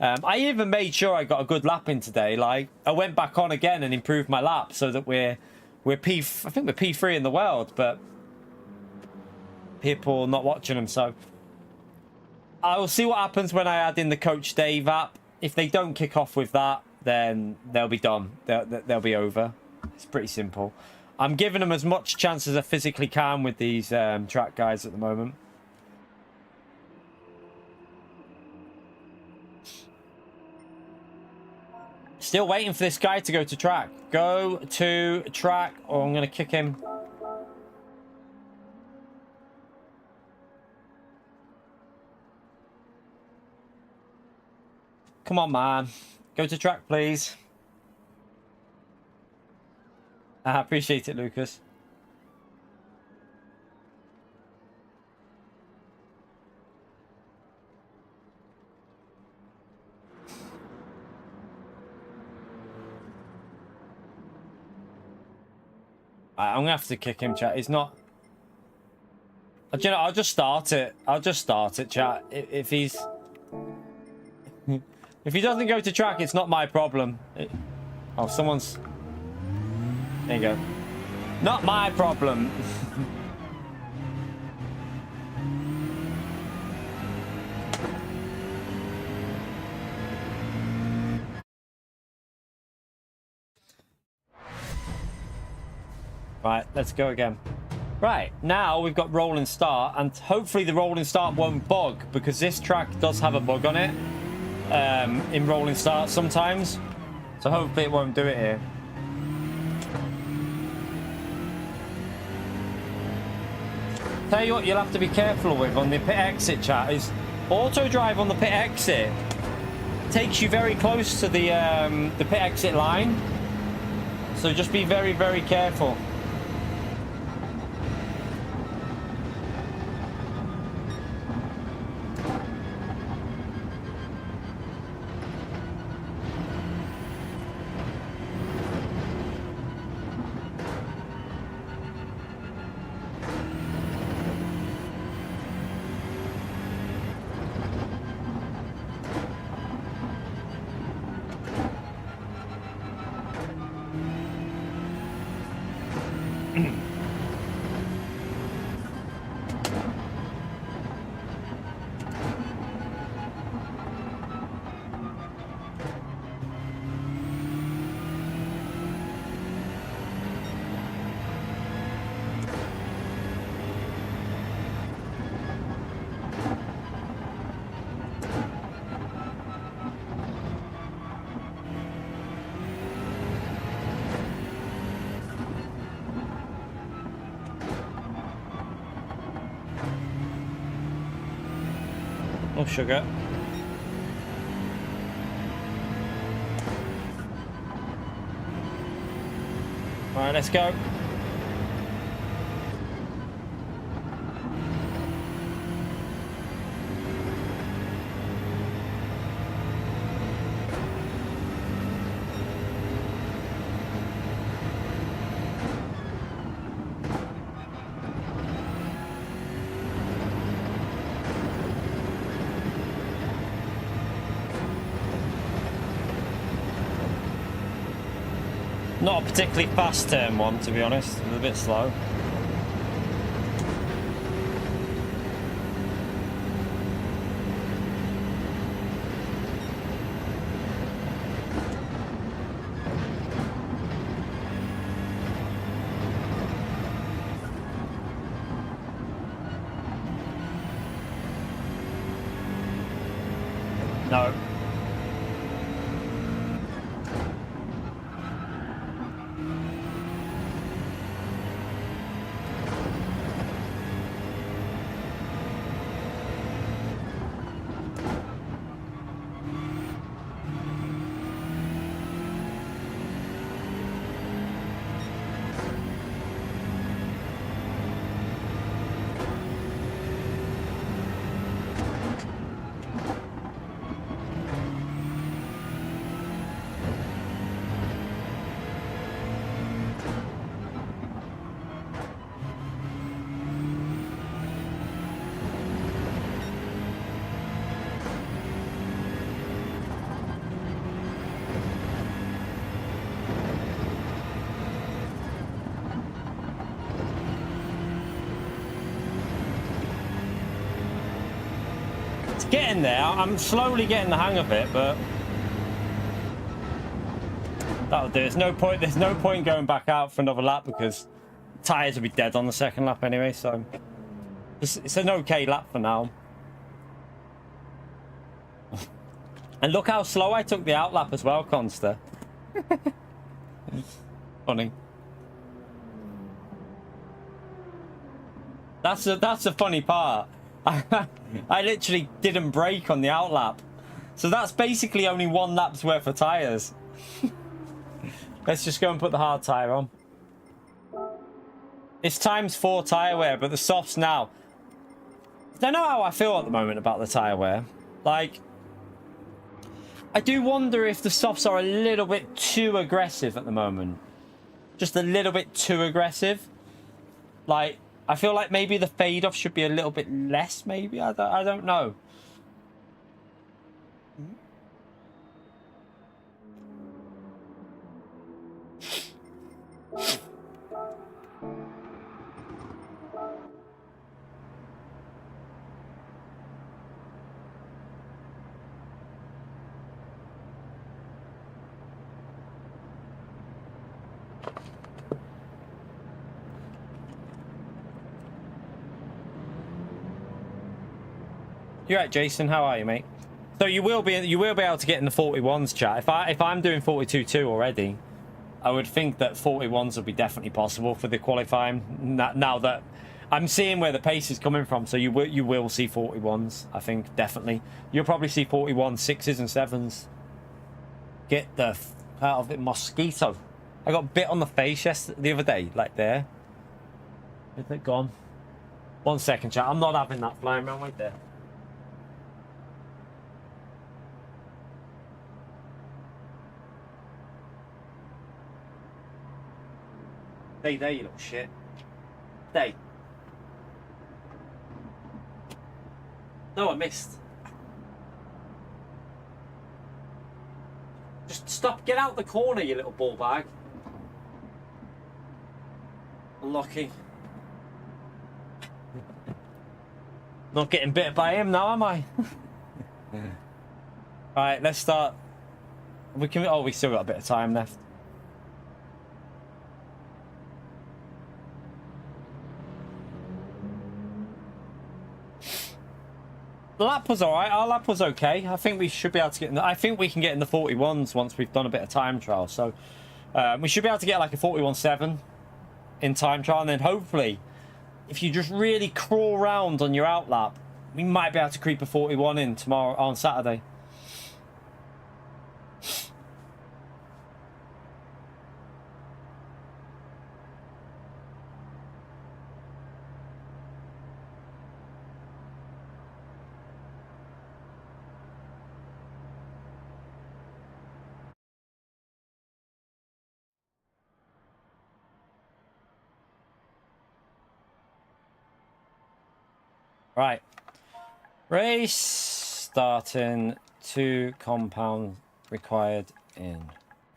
I even made sure I got a good lap in today. Like I went back on again and improved my lap so that I think we're P3 in the world, but people not watching them. So I will see what happens when I add in the Coach Dave app. If they don't kick off with that, then they'll be done. They'll be over. It's pretty simple. I'm giving them as much chance as I physically can with these track guides at the moment. Still waiting for this guy to go to track. Go to track, or I'm going to kick him. Come on, man. Go to track, please. I appreciate it, Lucas. I'm gonna have to kick him, chat. He's not. You know, I'll just start it. I'll just start it, chat. If he's, if he doesn't go to track, it's not my problem. Oh, someone's. There you go. Not my problem. Right, let's go again. Right, now we've got rolling start, and hopefully the rolling start won't bug, because this track does have a bug on it in rolling start sometimes. So hopefully it won't do it here. Tell you what you'll have to be careful with on the pit exit, chat, is auto drive on the pit exit takes you very close to the pit exit line. So just be very, very careful. Oh, sugar. All right, let's go. Not a particularly fast turn one, to be honest. It was a bit slow. No. It's getting there. I'm slowly getting the hang of it, but that'll do. There's no point going back out for another lap because tires will be dead on the second lap anyway. So it's an okay lap for now. And look how slow I took the out lap as well, Conster. Funny. That's the funny part. I literally didn't brake on the out lap. So that's basically only one lap's worth of tyres. Let's just go and put the hard tyre on. It's ×4 tyre wear, but the softs now. I don't know how I feel at the moment about the tyre wear. Like, I do wonder if the softs are a little bit too aggressive at the moment. Just a little bit too aggressive. Like, I feel like maybe the fade off should be a little bit less, maybe. I don't know. You're right, Jason. How are you, mate? So you will be able to get in the 41s, chat. If I'm doing 42.2 already, I would think that 41s would be definitely possible for the qualifying. Now that I'm seeing where the pace is coming from, so you will see 41s. I think definitely you'll probably see 41 6s and 7s. Get the f out of it, mosquito. I got bit on the face the other day, like there. Is it gone? 1 second, chat. I'm not having that flying around right there. Stay there, you little shit. Stay. No, I missed. Just stop. Get out the corner, you little ball bag. Unlucky. Not getting bit by him now, am I? Alright, let's start. We still got a bit of time left. The lap was alright. Our lap was okay. I think we should be able to get in the, I think we can get in the 41s once we've done a bit of time trial. So we should be able to get like a 41.7 in time trial, and then hopefully, if you just really crawl around on your out lap, we might be able to creep a 41 in tomorrow on Saturday. Right. Race starting. 2 compounds required in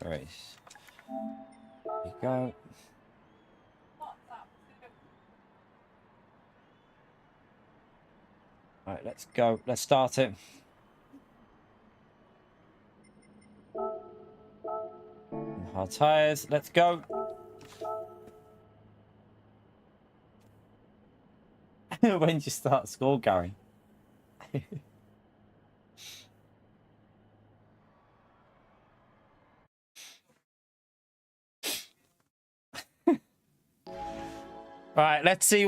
race. Go. All right, let's go. Let's start it. Hard tires. Let's go. When did you start school, Gary? Right, let's see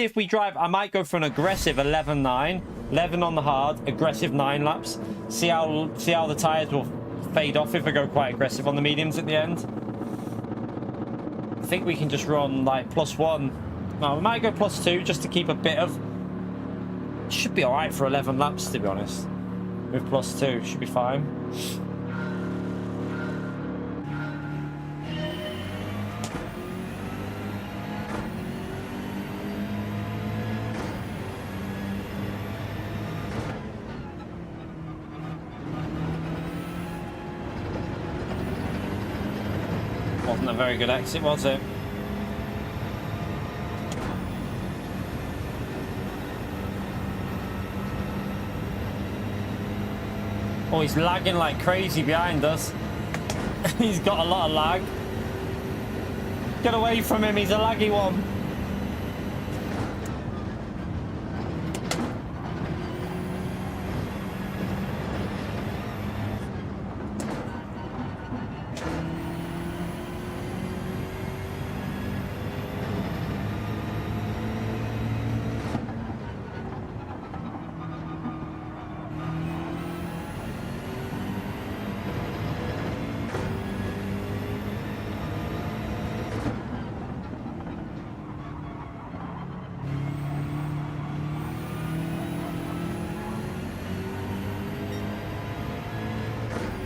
if we drive. I might go for an aggressive 11.9, 11 on the hard, aggressive 9 laps. See how the tires will fade off if I go quite aggressive on the mediums at the end. I think we can just run like +1. No, we might go +2 just to keep a bit of. Should be all right for 11 laps, to be honest. With +2, should be fine. Wasn't a very good exit, was it? Oh, he's lagging like crazy behind us. He's got a lot of lag. Get away from him, he's a laggy one.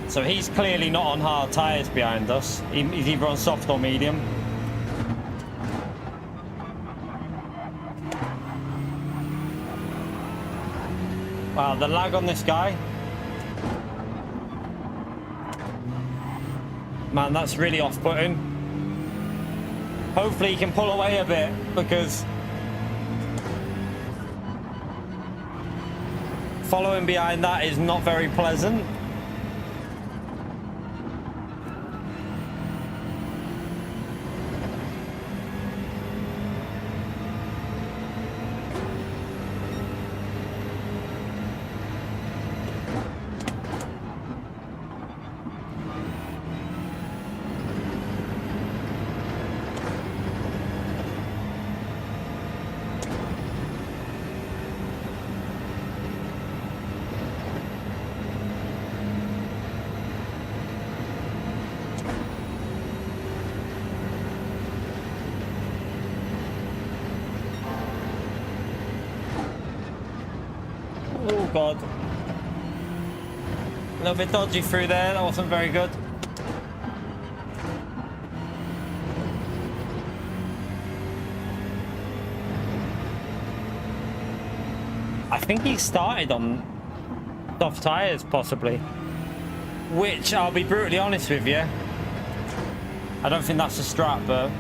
So he's clearly not on hard tyres behind us. He's either on soft or medium. Wow, the lag on this guy. Man, that's really off-putting. Hopefully he can pull away a bit, because following behind that is not very pleasant. Oh god. A little bit dodgy through there, that wasn't very good. I think he started on soft tyres possibly. Which, I'll be brutally honest with you, I don't think that's a strat, but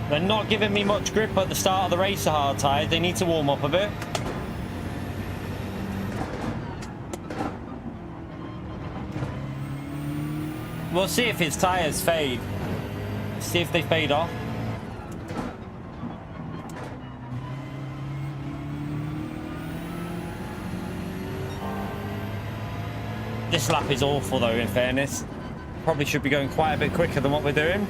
they're not giving me much grip at the start of the race, the hard tyres. They need to warm up a bit. We'll see if his tyres fade. See if they fade off. This lap is awful though, in fairness. Probably should be going quite a bit quicker than what we're doing.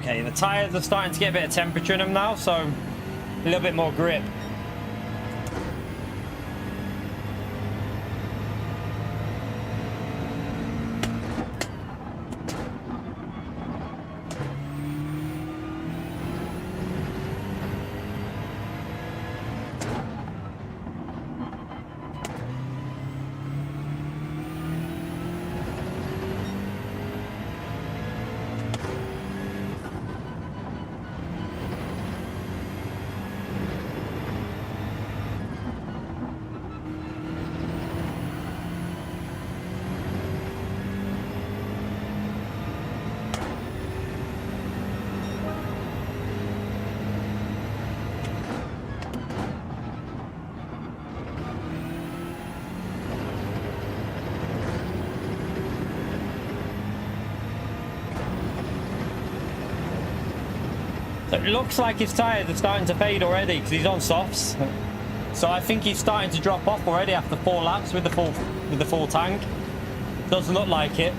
Okay, the tyres are starting to get a bit of temperature in them now, so a little bit more grip. So it looks like his tyres are starting to fade already because he's on softs. So I think he's starting to drop off already after 4 laps with the full tank. Doesn't look like it.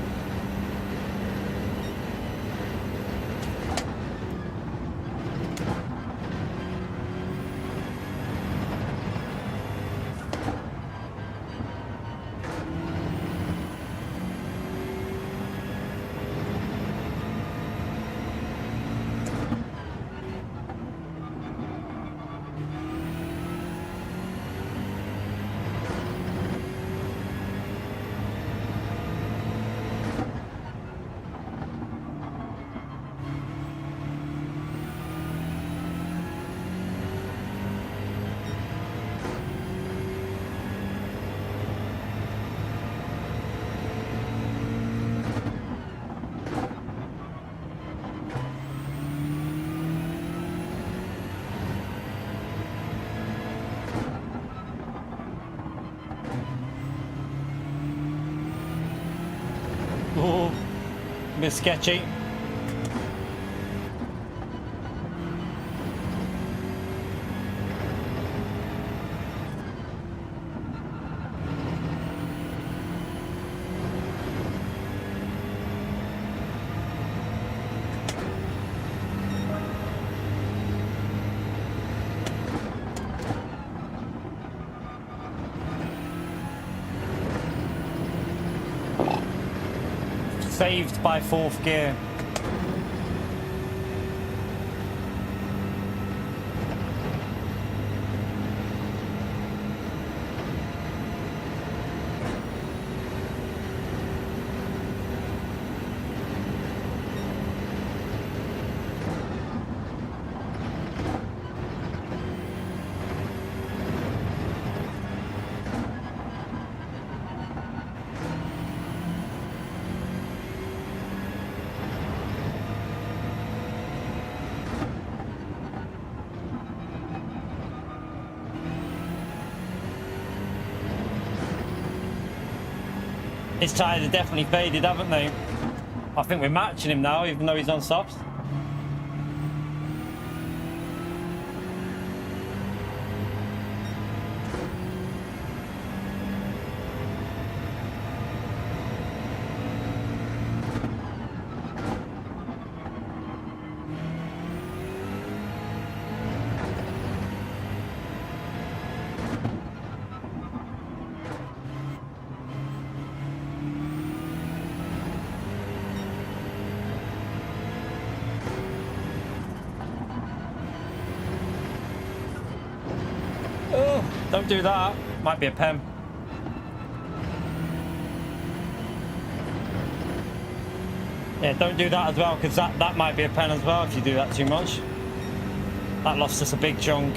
Oh, a bit sketchy. Saved by 4th gear. His tyres are definitely faded, haven't they? I think we're matching him now, even though he's on softs. Don't do that. Might be a pen. Yeah, don't do that as well, because that might be a pen as well if you do that too much. That lost us a big chunk.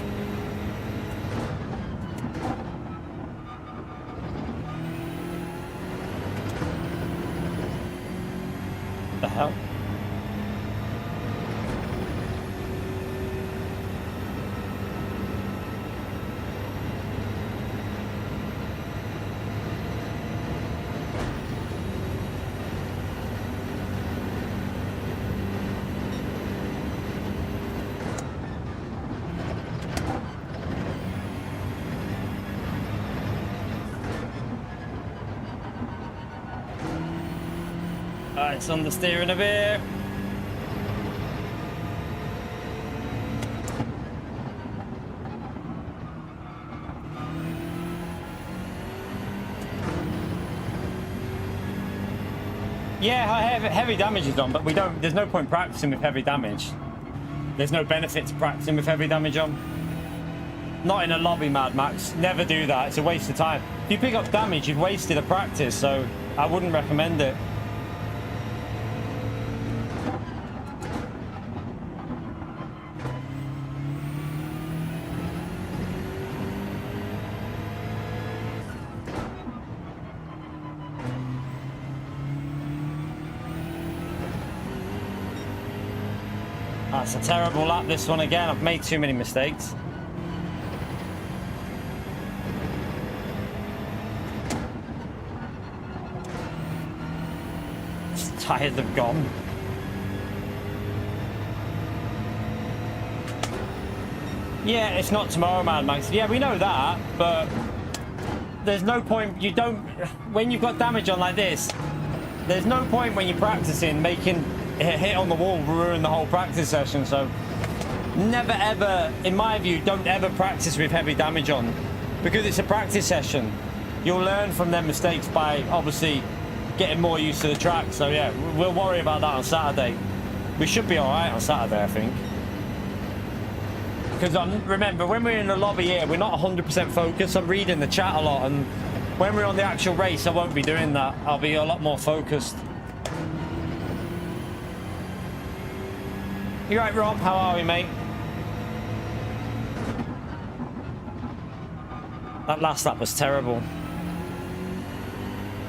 The hell? It's on the steering a bit. Yeah, heavy damage is on, but we don't. There's no point practicing with heavy damage. There's no benefit to practicing with heavy damage on. Not in a lobby, Mad Max. Never do that. It's a waste of time. If you pick up damage, you've wasted a practice, so I wouldn't recommend it. That's a terrible lap, this one again. I've made too many mistakes. Tires have gone. Yeah, it's not tomorrow, Mad Max. Yeah, we know that, but there's no point. You don't, when you've got damage on like this, there's no point when you're practicing making a hit on the wall ruin the whole practice session. So never ever, in my view, don't ever practice with heavy damage on, because it's a practice session. You'll learn from their mistakes by obviously getting more used to the track. So yeah, we'll worry about that on Saturday. We should be all right on Saturday, I think. Because remember, when we're in the lobby here, we're not 100% focused. I'm reading the chat a lot, and when we're on the actual race, I won't be doing that. I'll be a lot more focused. You right, Rob? How are we, mate? That last lap was terrible.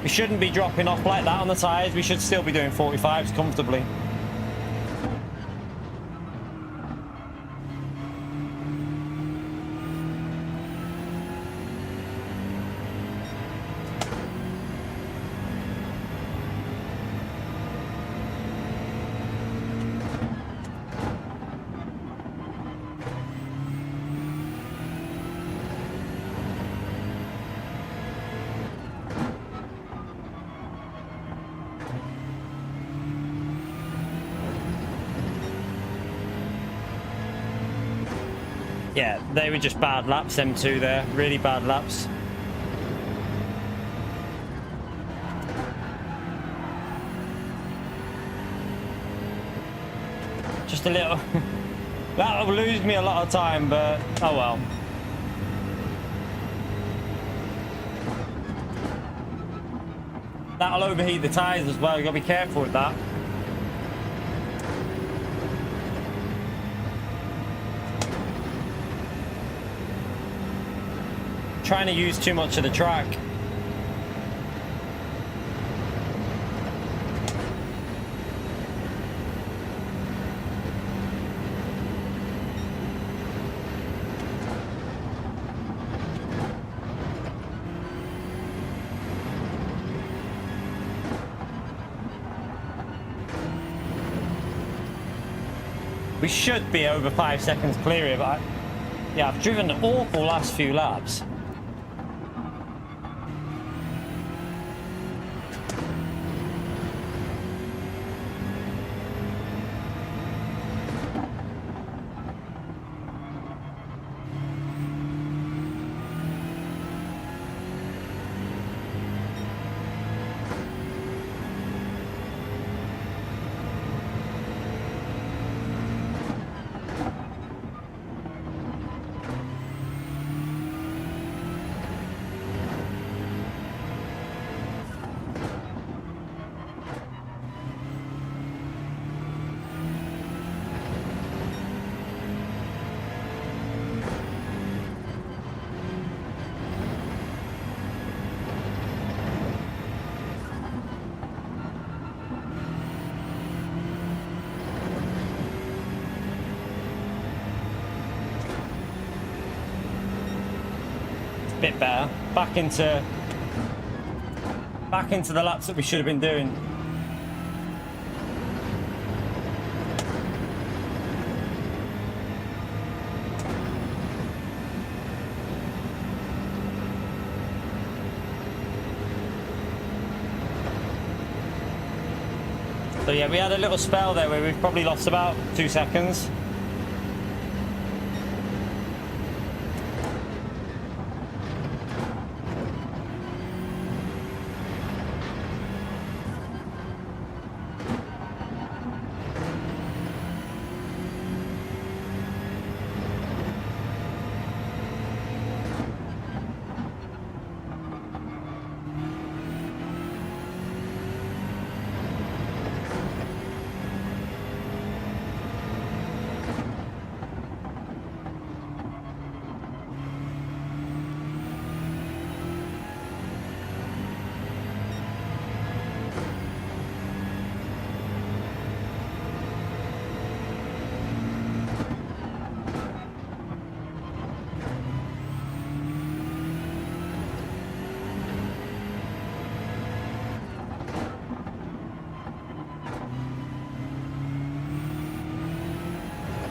We shouldn't be dropping off like that on the tyres. We should still be doing 45s comfortably. Yeah, they were just bad laps, them two there. Really bad laps. Just a little... That'll lose me a lot of time, but oh well. That'll overheat the tyres as well. You gotta be careful with that. Trying to use too much of the track. We should be over 5 seconds clear here, but yeah, I've driven an awful last few laps. Bit better. Back into the laps that we should have been doing. So yeah, we had a little spell there where we've probably lost about 2 seconds.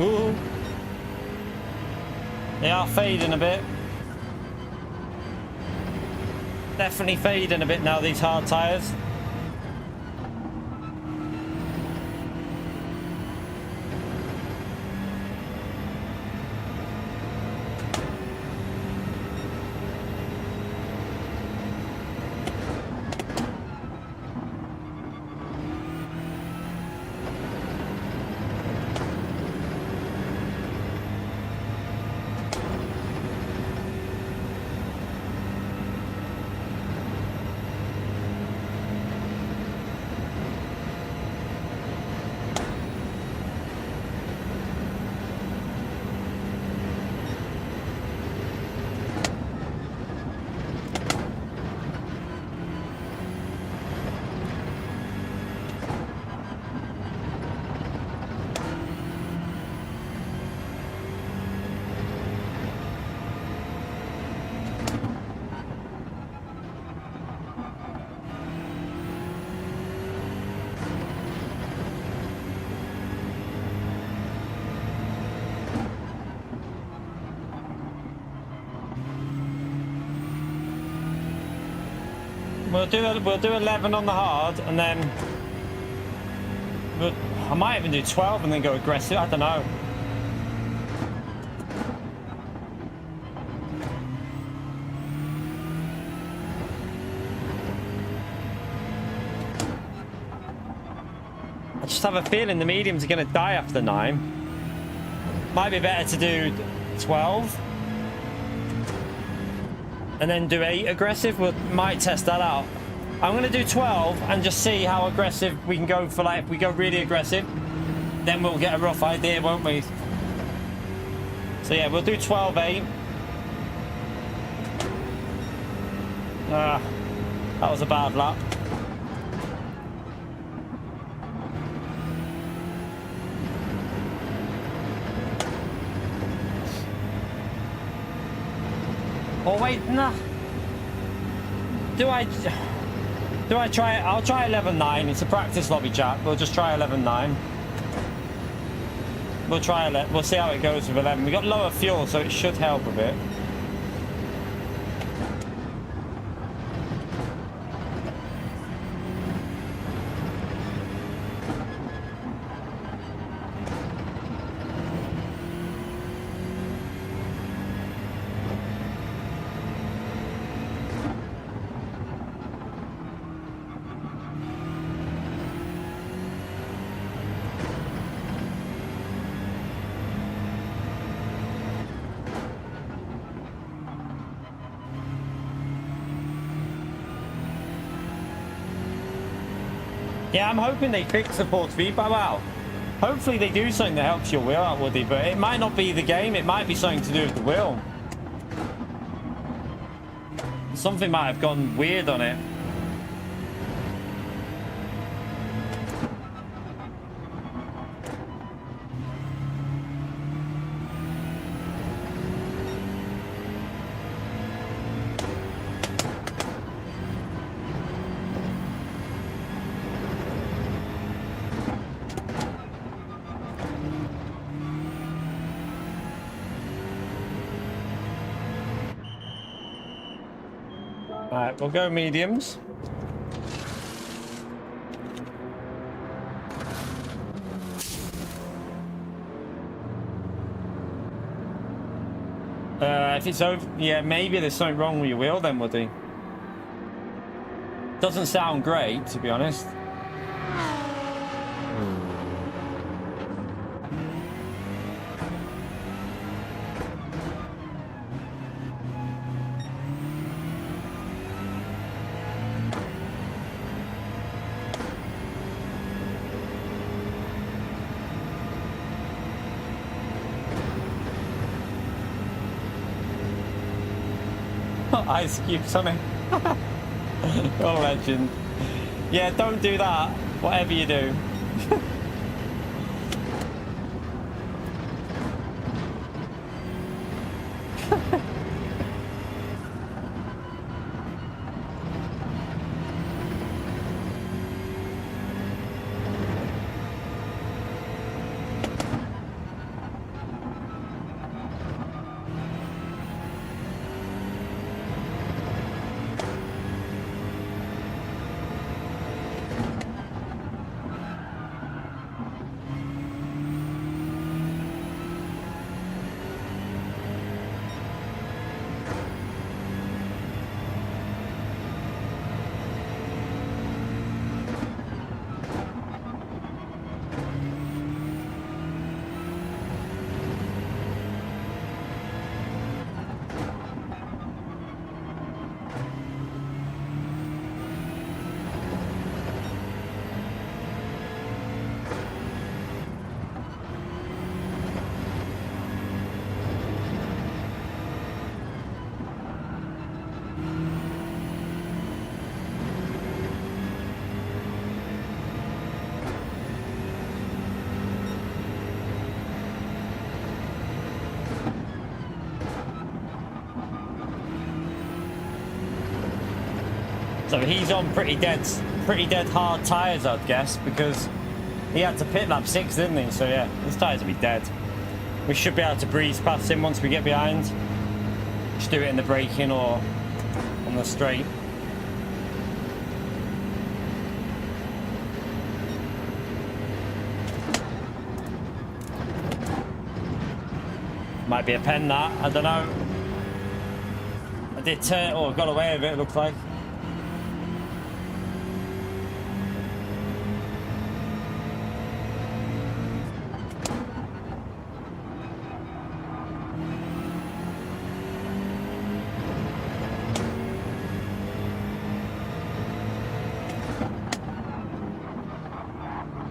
Ooh. They are fading a bit. Definitely fading a bit now, these hard tyres. We'll do 11 on the hard, and then I might even do 12 and then go aggressive. I don't know. I just have a feeling the mediums are going to die after 9. Might be better to do 12. And then do 8 aggressive. We might test that out. I'm going to do 12 and just see how aggressive we can go for. Like, if we go really aggressive, then we'll get a rough idea, won't we? So yeah, we'll do 12, 8. That was a bad lap. Oh wait, nah. Do I try it? I'll try 11.9. It's a practice lobby, chat. We'll just try 11.9. We'll try 11. We'll see how it goes with 11. We got lower fuel, so it should help a bit. Yeah, I'm hoping they fix the port feedback. Wow. Hopefully they do something that helps your wheel out, Woody, but it might not be the game. It might be something to do with the wheel. Something might have gone weird on it. Alright, we'll go mediums. If it's over, yeah, maybe there's something wrong with your wheel then, Woody. Doesn't sound great, to be honest. Ice cubes on it. Oh, legend. Yeah, don't do that, whatever you do. So he's on pretty dead hard tyres, I'd guess, because he had to pit lap 6, didn't he? So yeah, his tyres will be dead. We should be able to breeze past him once we get behind. Just do it in the braking or on the straight. Might be a pen that, I don't know. I did turn, oh, I got away with it, it looks like.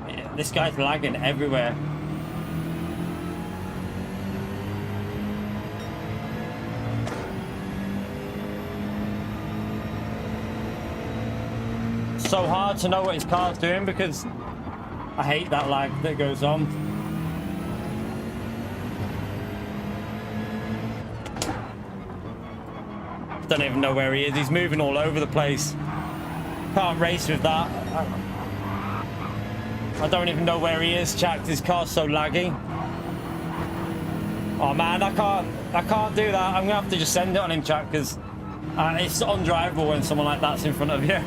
Yeah, this guy's lagging everywhere. So hard to know what his car's doing because I hate that lag that goes on. Don't even know where he is. He's moving all over the place. Can't race with that. I don't even know where he is, chat. His car's so laggy. Oh man, I can't do that. I'm gonna have to just send it on him, chat, because it's undrivable when someone like that's in front of you.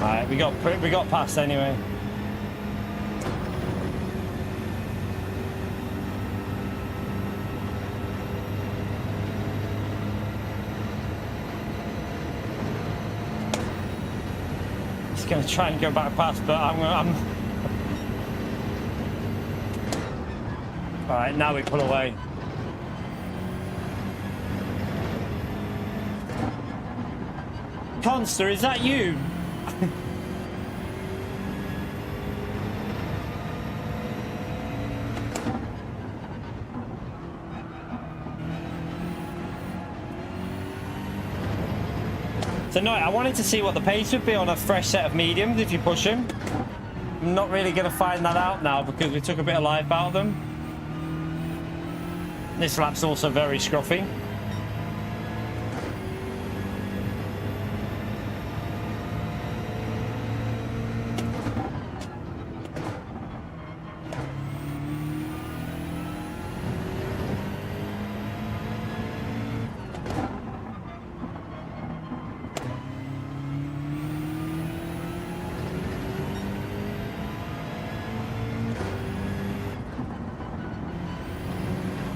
Alright, we got past anyway. He's gonna try and go back past, but I'm... Alright, now we pull away. Conster, is that you? So no, I wanted to see what the pace would be on a fresh set of mediums if you push him. I'm not really going to find that out now because we took a bit of life out of them. This lap's also very scruffy.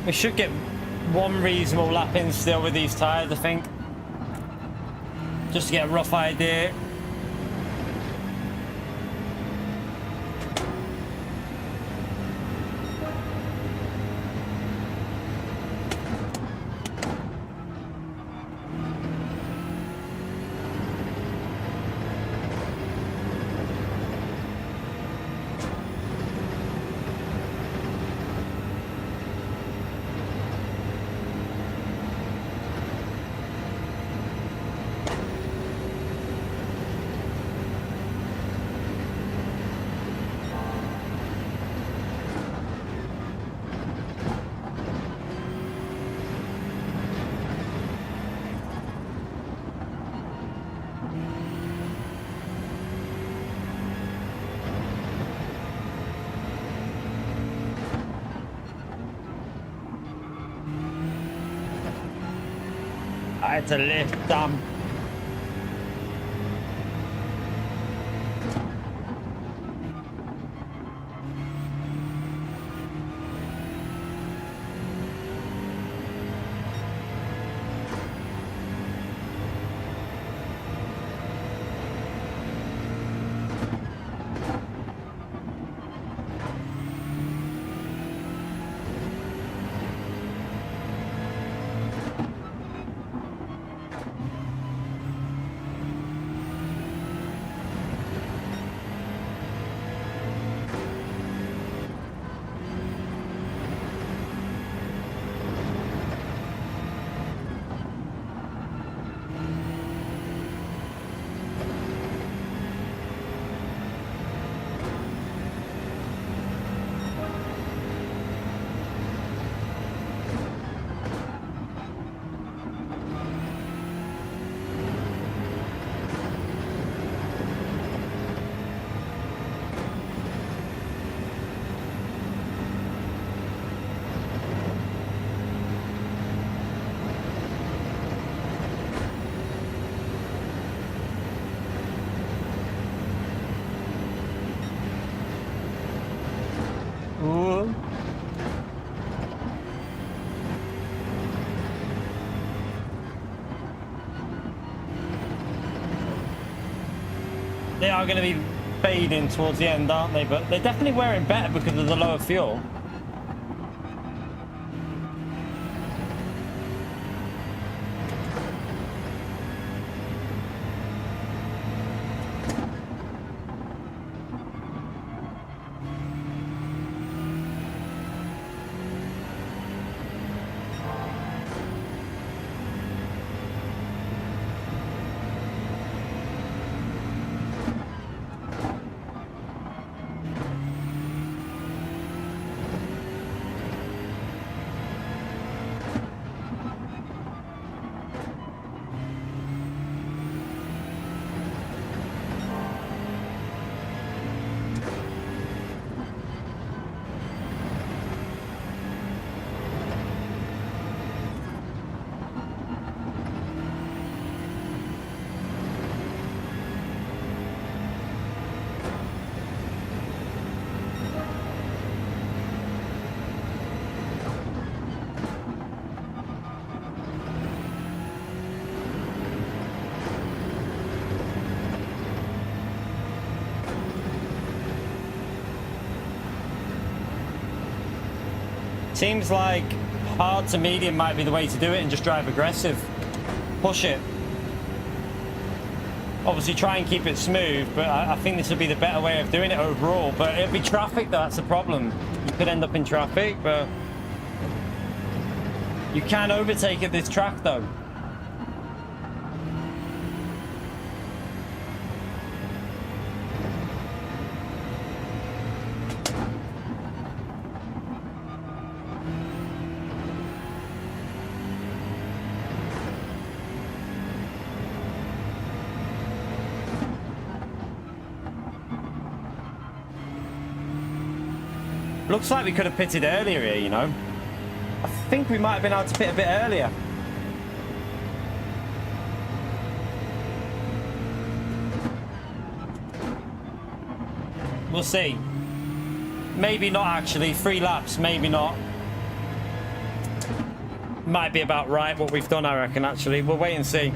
We should get one reasonable lap in still with these tyres, I think. Just to get a rough idea. I had to lift them. They are going to be fading towards the end, aren't they? But they're definitely wearing better because of the lower fuel. Seems like hard to medium might be the way to do it and just drive aggressive. Push it. Obviously try and keep it smooth, but I think this would be the better way of doing it overall. But it'll be traffic though, that's the problem. You could end up in traffic, but you can overtake at this track though. Looks like we could have pitted earlier here, you know. I think we might have been able to pit a bit earlier. We'll see. Maybe not actually. 3 laps, maybe not. Might be about right what we've done, I reckon, actually. We'll wait and see.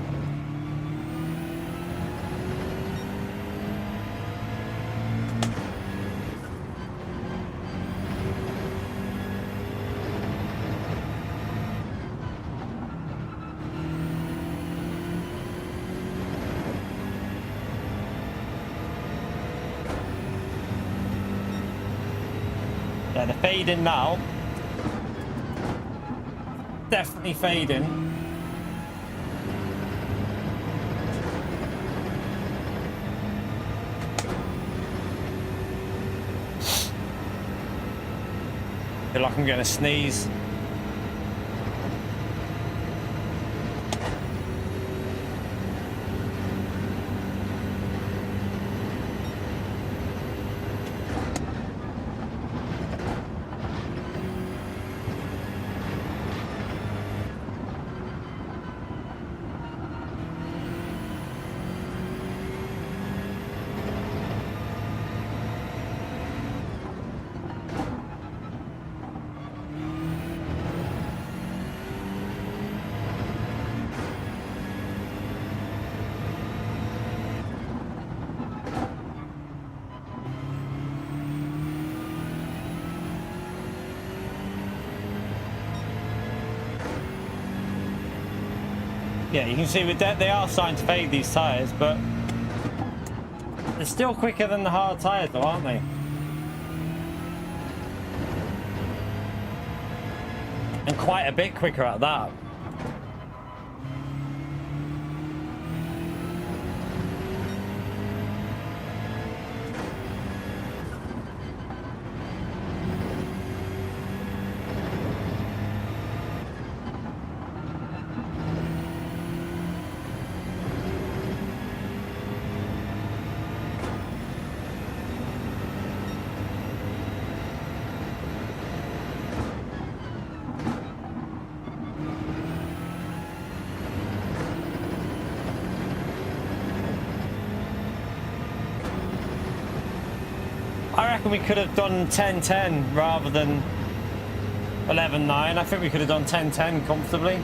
Yeah, they're fading now. Definitely fading. Feel like I'm gonna sneeze. Yeah, you can see with that they are starting to fade these tyres, but they're still quicker than the hard tyres though, aren't they? And quite a bit quicker at that. I reckon we could have done 10-10 rather than 11-9. I think we could have done 10-10 comfortably.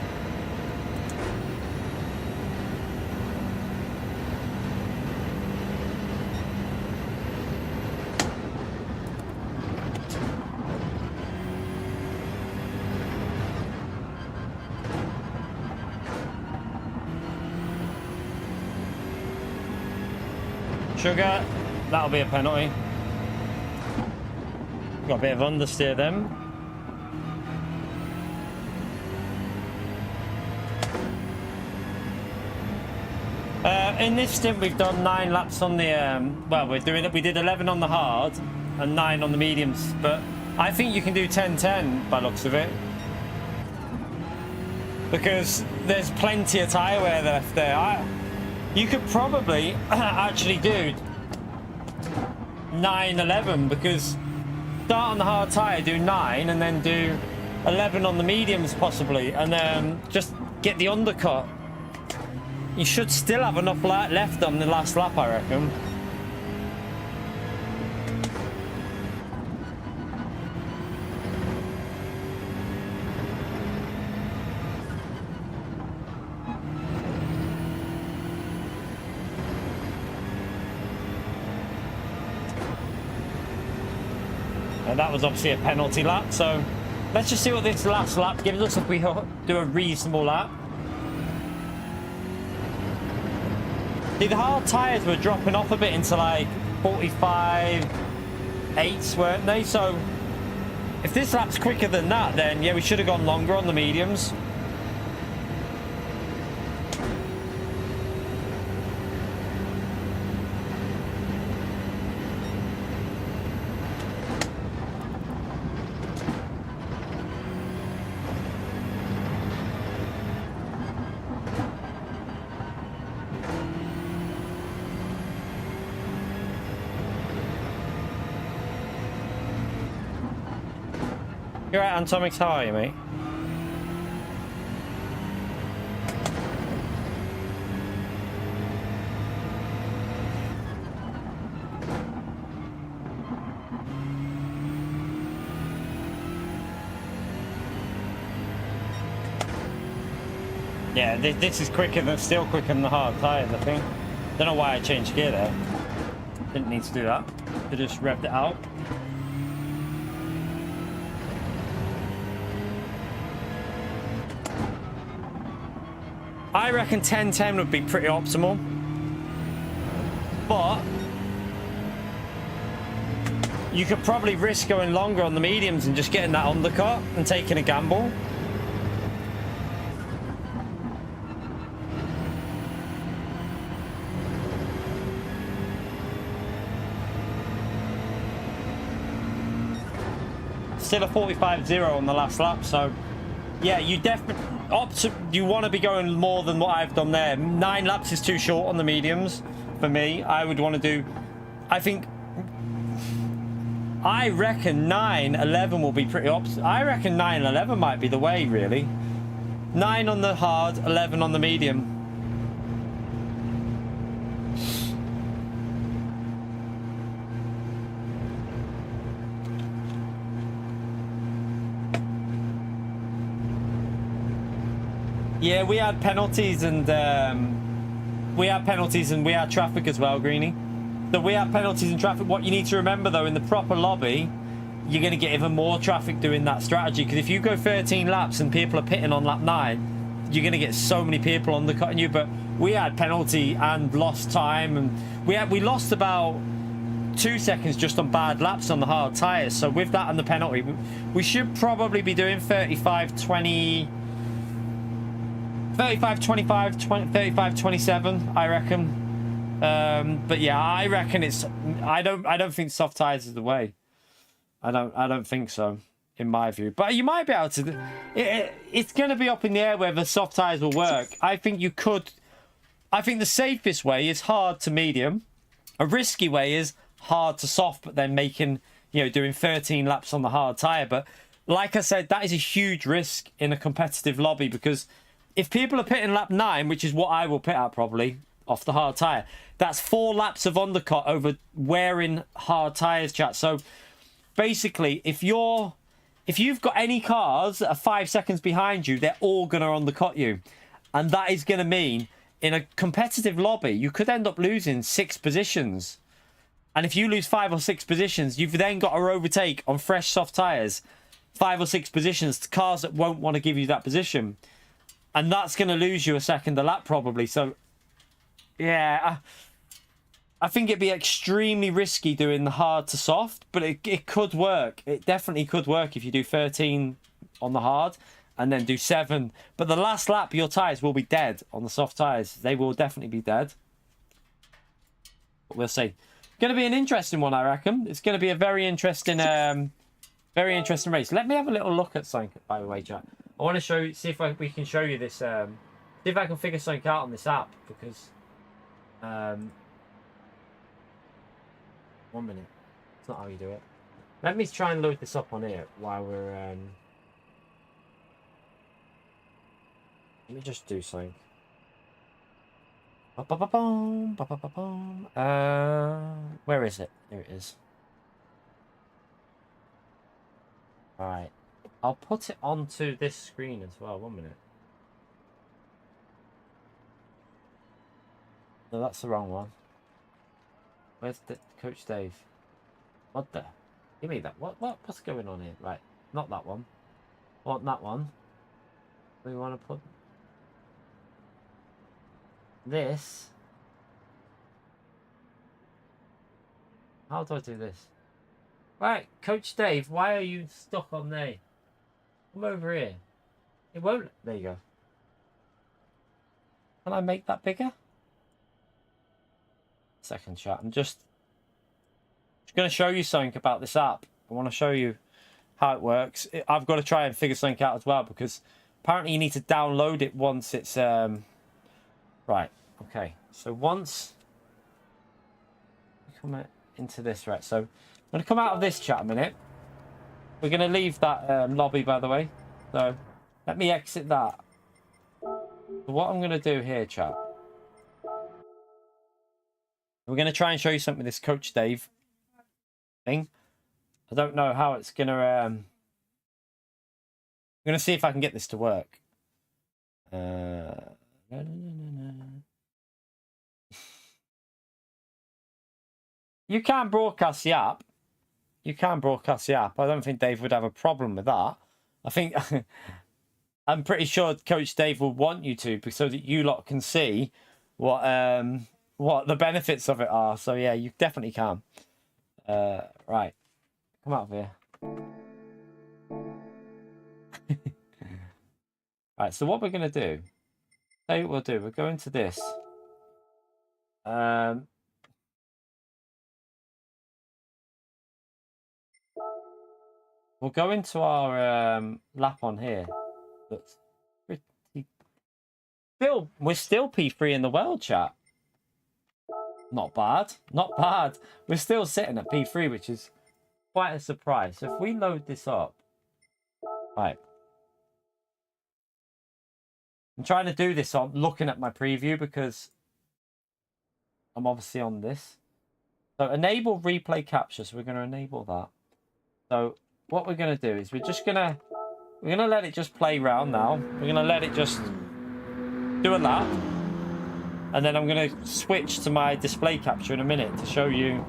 Sugar, that'll be a penalty. Got a bit of understeer then. In this stint, we've done 9 laps on the, well, we did 11 on the hard and 9 on the mediums, but I think you can do 10-10 by looks of it. Because there's plenty of tyre wear left there. You could probably actually do 9-11, because start on the hard tyre, do 9, and then do 11 on the mediums possibly, and then just get the undercut. You should still have enough left on the last lap, I reckon. And that was obviously a penalty lap, so let's just see what this last lap gives us if we do a reasonable lap. See, the hard tyres were dropping off a bit into like 45.8s, weren't they? So if this lap's quicker than that, then yeah, we should have gone longer on the mediums. You're right, Antomix, how are you, mate? Yeah, this is quicker than, still quicker than the hard tyres, I think. Don't know why I changed gear there. Didn't need to do that. I just revved it out. I reckon 10-10 would be pretty optimal, but you could probably risk going longer on the mediums and just getting that undercut and taking a gamble. Still a 45.0 on the last lap, so yeah, you definitely you want to be going more than what I've done there. 9 laps is too short on the mediums for me. I would want to do, I reckon 9-11 will be pretty I reckon 9-11 might be the way, really. 9 on the hard, 11 on the medium. Yeah, we had penalties and we had traffic as well, Greenie. So we had penalties and traffic. What you need to remember though, in the proper lobby, you're going to get even more traffic doing that strategy. Because if you go 13 laps and people are pitting on lap 9, you're going to get so many people undercutting you. But we had penalty and lost time, and we lost about 2 seconds just on bad laps on the hard tyres. So with that and the penalty, we should probably be doing 35-20. 35-25, 35-27, I reckon. But yeah, I reckon it's. I don't think soft tyres is the way. I don't think so, in my view. But you might be able to. It's going to be up in the air whether soft tyres will work. I think you could. I think the safest way is hard to medium. A risky way is hard to soft, but then making, doing 13 laps on the hard tyre. But like I said, that is a huge risk in a competitive lobby, because if people are pitting lap 9, which is what I will pit at probably, off the hard tyre, that's 4 laps of undercut over wearing hard tyres, chat. So basically, if you've got any cars that are 5 seconds behind you, they're all going to undercut you. And that is going to mean, in a competitive lobby, you could end up losing 6 positions. And if you lose 5 or 6 positions, you've then got to overtake on fresh soft tyres 5 or 6 positions to cars that won't want to give you that position. And that's going to lose you a second a lap probably. So, yeah. I think it'd be extremely risky doing the hard to soft, but it could work. It definitely could work if you do 13 on the hard and then do 7. But the last lap, your tyres will be dead on the soft tyres. They will definitely be dead. But we'll see. Going to be an interesting one, I reckon. It's going to be a very interesting race. Let me have a little look at something, by the way, chat. I want to show you, see if we can show you this. See if I can figure something out on this app, because 1 minute. It's not how you do it. Let me try and load this up on here while we're let me just do something. Where is it? There it is. Alright. I'll put it onto this screen as well. 1 minute. No, that's the wrong one. Where's the Coach Dave? What the? Give me that. What's going on here? Right. Not that one. I want that one. We want to put this. How do I do this? Right, Coach Dave, why are you stuck on there? Come over here. It won't. There you go. Can I make that bigger? Second chat. I'm just going to show you something about this app. I want to show you how it works. I've got to try and figure something out as well, because apparently you need to download it once it's right. Okay, so once we come into this, right, so I'm going to come out of this chat a minute. We're going to leave that lobby, by the way, so let me exit that. So what I'm going to do here, chat, we're going to try and show you something with this Coach Dave thing. I don't know how it's going to I'm going to see if I can get this to work. You can broadcast the app. You can broadcast the app. I don't think Dave would have a problem with that. I think I'm pretty sure Coach Dave will want you to, so that you lot can see what the benefits of it are. So yeah, you definitely can. Right, come out of here. Right, so what we're gonna do? Tell you what we'll do. We're going to this. We'll go into our lap on here. That's pretty. We're still P3 in the world, chat. Not bad. Not bad. We're still sitting at P3, which is quite a surprise. So if we load this up, right. I'm trying to do this on looking at my preview, because I'm obviously on this. So enable replay capture. So we're going to enable that. So what we're going to do is we're going to let it just play round now. We're going to let it just do a lap. And then I'm going to switch to my display capture in a minute to show you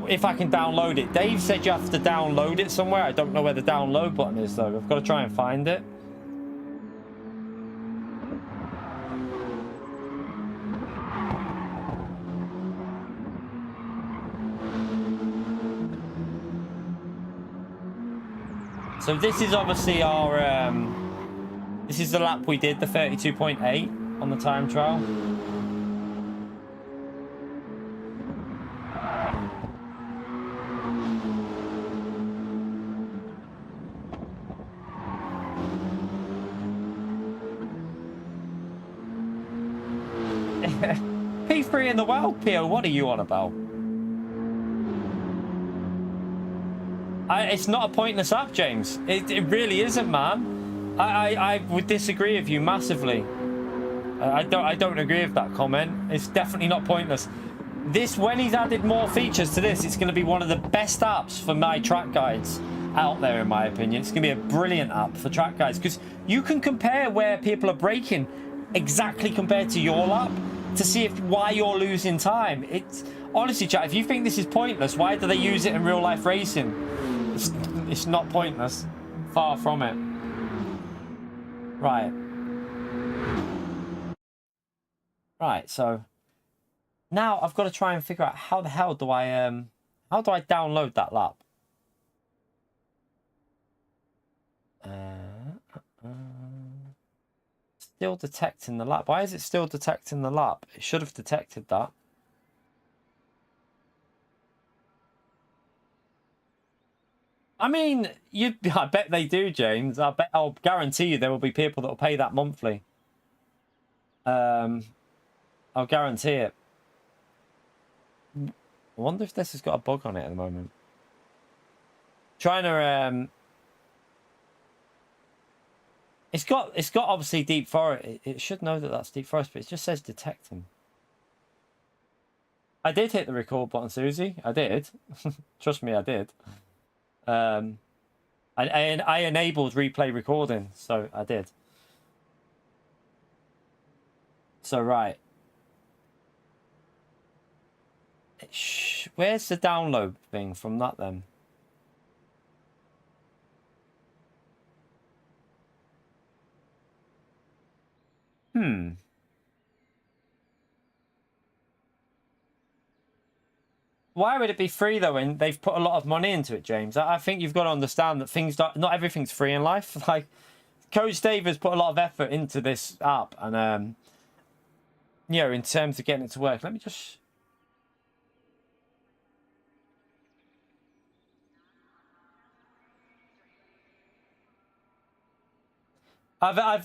if I can download it. Dave said you have to download it somewhere. I don't know where the download button is, though. I've got to try and find it. So this is obviously our, this is the lap we did, the 32.8 on the time trial. P3 in the world, Pio, what are you on about? It's not a pointless app, James. It really isn't, man. I would disagree with you massively. I don't agree with that comment. It's definitely not pointless. This, when he's added more features to this, it's going to be one of the best apps for my track guides out there, in my opinion. It's going to be a brilliant app for track guides, because you can compare where people are braking exactly compared to your lap to see why you're losing time. It's honestly, chat, if you think this is pointless, why do they use it in real life racing? It's not pointless. Far from it. Right. Right, so Now I've got to try and figure out how the hell do I download that lap? Still detecting the lap. Why is it still detecting the lap? It should have detected that. I mean, I bet they do, James. I'll guarantee you there will be people that will pay that monthly. I'll guarantee it. I wonder if this has got a bug on it at the moment. Trying to it's got obviously deep forest. It should know that that's deep forest, but it just says detecting. I did hit the record button, Susie. I did. Trust me, I did. I enabled replay recording, so I did. So right. Where's the download thing from that then? Why would it be free though? And they've put a lot of money into it, James. I think you've got to understand that not everything's free in life. Like, Coach Dave has put a lot of effort into this app, and you know, in terms of getting it to work. Let me just.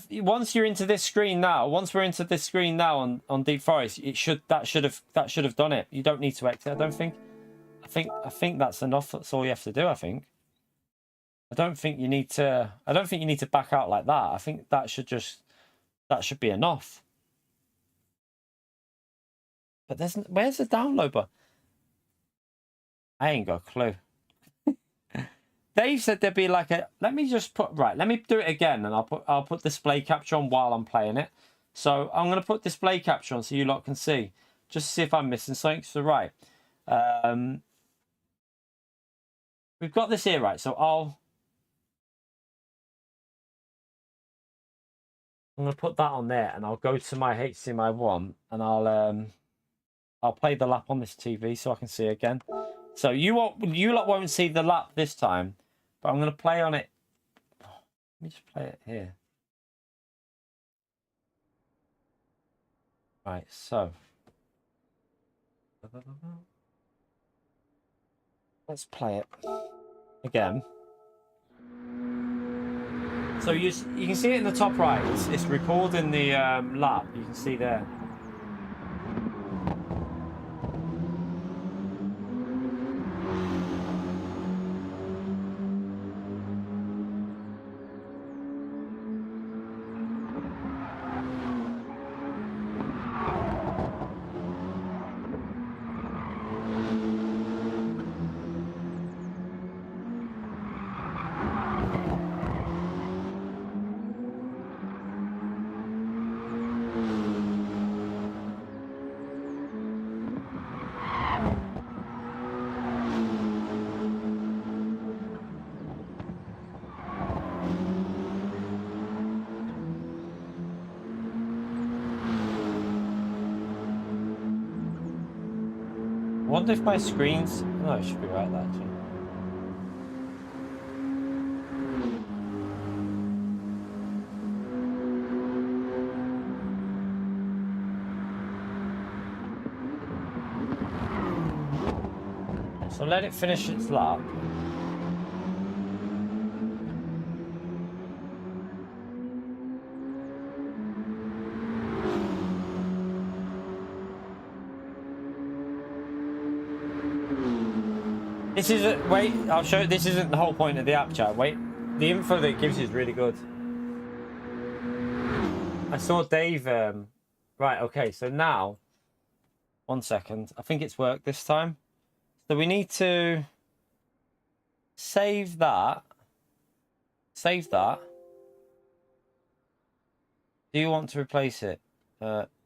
Once you're into this screen now, once we're into this screen now on Deep Forest, that should have done it. You don't need to exit. I don't think. I think that's enough. That's all you have to do. I think. I don't think you need to back out like that. I think that should be enough. But where's the download button? I ain't got a clue. Dave said there'd be like a. Let me do it again, and I'll put display capture on while I'm playing it. So I'm gonna put display capture on so you lot can see, just to see if I'm missing something. So right, we've got this here, right? So I'm gonna put that on there, and I'll go to my HDMI 1, and I'll play the lap on this TV so I can see again. So you lot won't see the lap this time, but I'm gonna play on it. Let me just play it here. Right, so let's play it again. So you can see it in the top right. It's recording the lap. You can see there. I wonder if my screen's... No, it should be right, actually. So let it finish its lap. This isn't... Wait, I'll show you. This isn't the whole point of the app, chat. Wait. The info that it gives you is really good. I saw Dave... Right, okay. So now... 1 second. I think it's worked this time. So we need to... Save that. Save that. Do you want to replace it?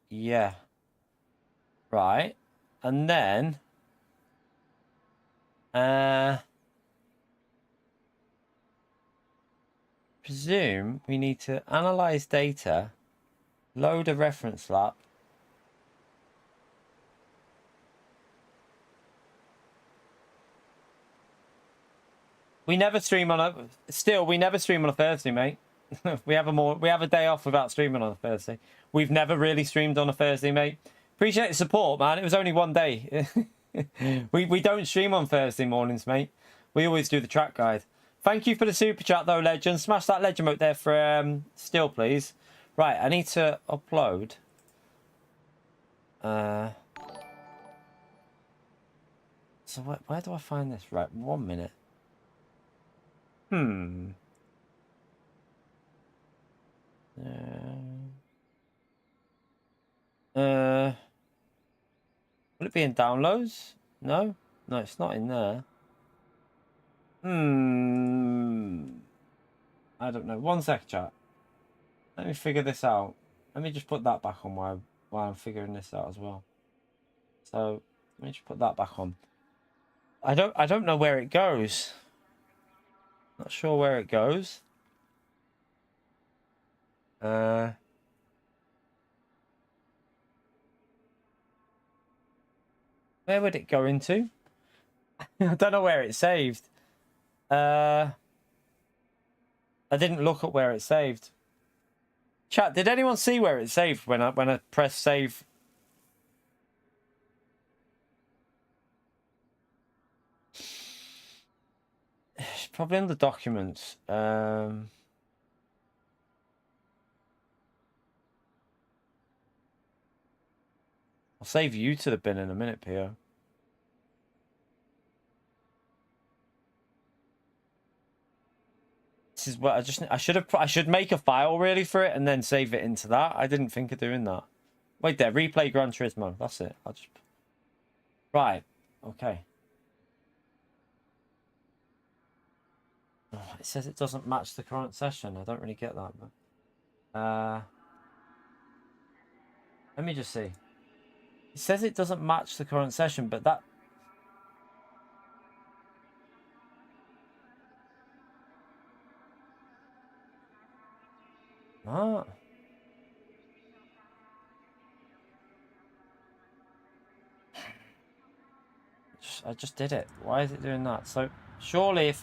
Yeah. Right. And then... presume we need to analyze data, load a reference lap. We never stream on a... Still, we never stream on a Thursday, mate. we have a day off without streaming on a Thursday. We've never really streamed on a Thursday, mate. Appreciate the support, man. It was only one day. we don't stream on Thursday mornings, mate. We always do the track guide. Thank you for the super chat, though, Legend. Smash that Legend vote there for Still, please. Right, I need to upload. So where do I find this? Right, 1 minute. Will it be in downloads? No, it's not in there. I don't know. 1 sec, chat. Let me figure this out. Let me just put that back on while I'm figuring this out as well. So let me just put that back on. I don't know where it goes. Not sure where it goes. Where would it go into? I don't know where it's saved. I didn't look at where it's saved. Chat, did anyone see where it's saved when I press save? It's probably in the documents. I'll save you to the bin in a minute, Pio. This is what I should make a file really for it and then save it into that. I didn't think of doing that. Wait there, replay Gran Turismo. That's it. Right. Okay. Oh, it says it doesn't match the current session. I don't really get that, but let me just see. It says it doesn't match the current session, but that... Ah. I just did it. Why is it doing that? So surely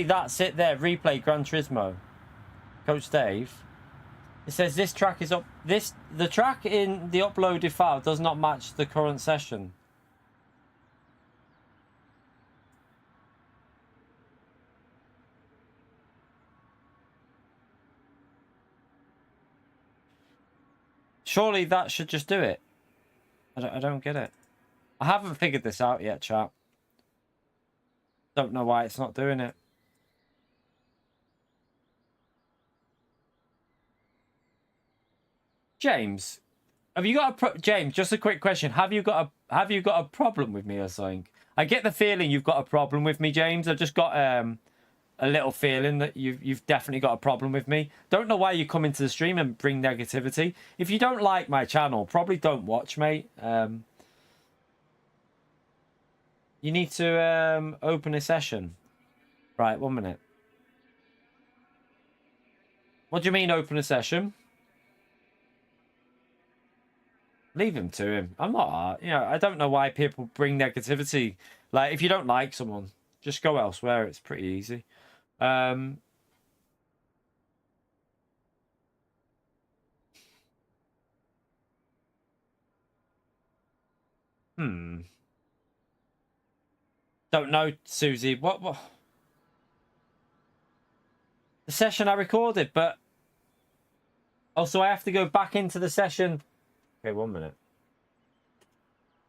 that's it there. Replay Gran Turismo. Coach Dave. It says this track is up. The track in the uploaded file does not match the current session. Surely that should just do it. I don't get it. I haven't figured this out yet, chat. Don't know why it's not doing it. James, have you got James? Just a quick question. Have you got a problem with me or something? I get the feeling you've got a problem with me, James. I've just got a little feeling that you've definitely got a problem with me. Don't know why you come into the stream and bring negativity. If you don't like my channel, probably don't watch, mate. You need to open a session. Right, 1 minute. What do you mean open a session? Leave him to him. I'm not, I don't know why people bring negativity. Like, if you don't like someone, just go elsewhere. It's pretty easy. Don't know, Susie. What? The session I recorded, but... Oh, so I have to go back into the session... Okay, 1 minute.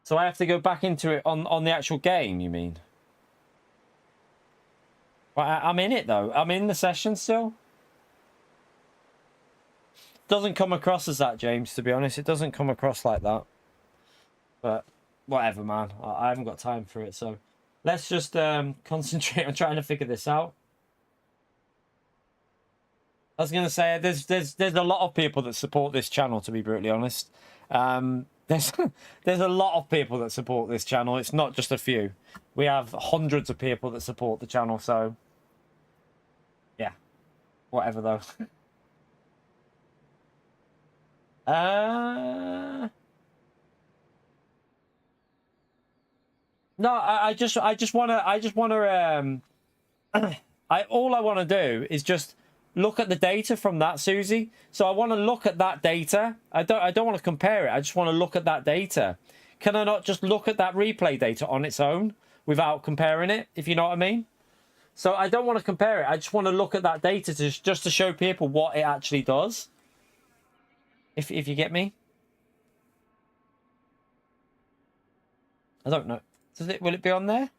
So I have to go back into it on the actual game, you mean? Well, I'm in it, though. I'm in the session still. Doesn't come across as that, James, to be honest. It doesn't come across like that. But whatever, man. I haven't got time for it, so... Let's just concentrate on trying to figure this out. I was going to say, there's a lot of people that support this channel, to be brutally honest. There's a lot of people that support this channel. It's not just a few. We have hundreds of people that support the channel, so... Yeah. Whatever, though. No, I just wanna all I want to do is just look at the data from that, Susie. So I want to look at that data. I don't want to compare it. I just want to look at that data. Can I not just look at that replay data on its own without comparing it, if you know what I mean? So I don't want to compare it. I just want to look at that data just to show people what it actually does. If you get me. I don't know. Will it be on there?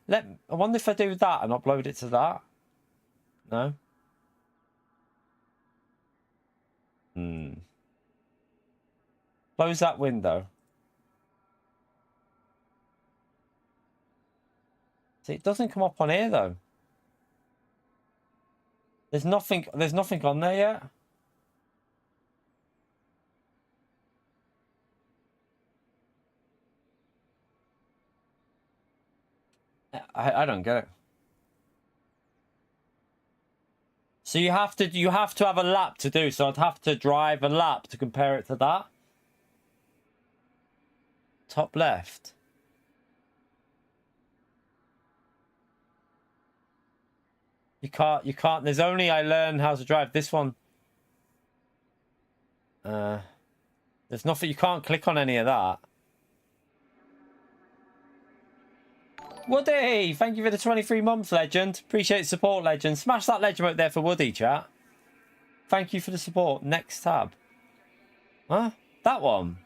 I wonder if I do that and upload it to that. No. Close that window. See, it doesn't come up on here though. There's nothing on there yet. I don't get it. So you have to have a lap to do. So I'd have to drive a lap to compare it to that. Top left. You can't. There's only I learn how to drive this one. There's nothing. You can't click on any of that. Woody, thank you for the 23 months, legend. Appreciate the support, legend. Smash that legend out there for Woody, chat. Thank you for the support. Next tab. Huh? That one.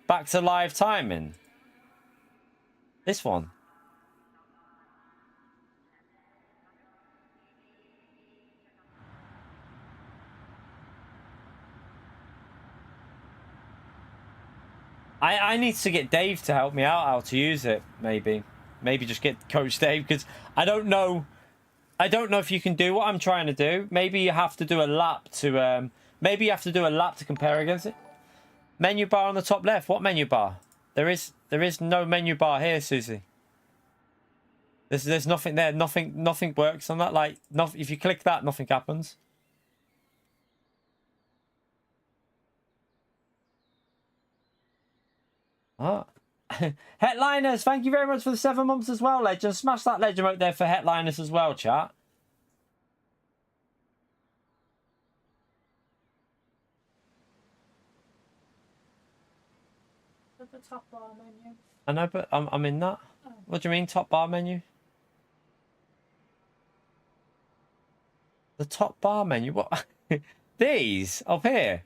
Back to live timing. This one. I need to get Dave to help me out how to use it, maybe. Maybe just get Coach Dave, because I don't know if you can do what I'm trying to do. Maybe you have to do a lap to compare against it. Menu bar on the top left. What menu bar? There is no menu bar here, Susie. There's nothing there. Nothing works on that. Like, if you click that, nothing happens. Ah. Headliners, thank you very much for the 7 months as well, legend. Smash that legend out there for Headliners as well, chat. The top bar menu. I know, but I'm in that. Oh. What do you mean, top bar menu? The top bar menu? What? These up here.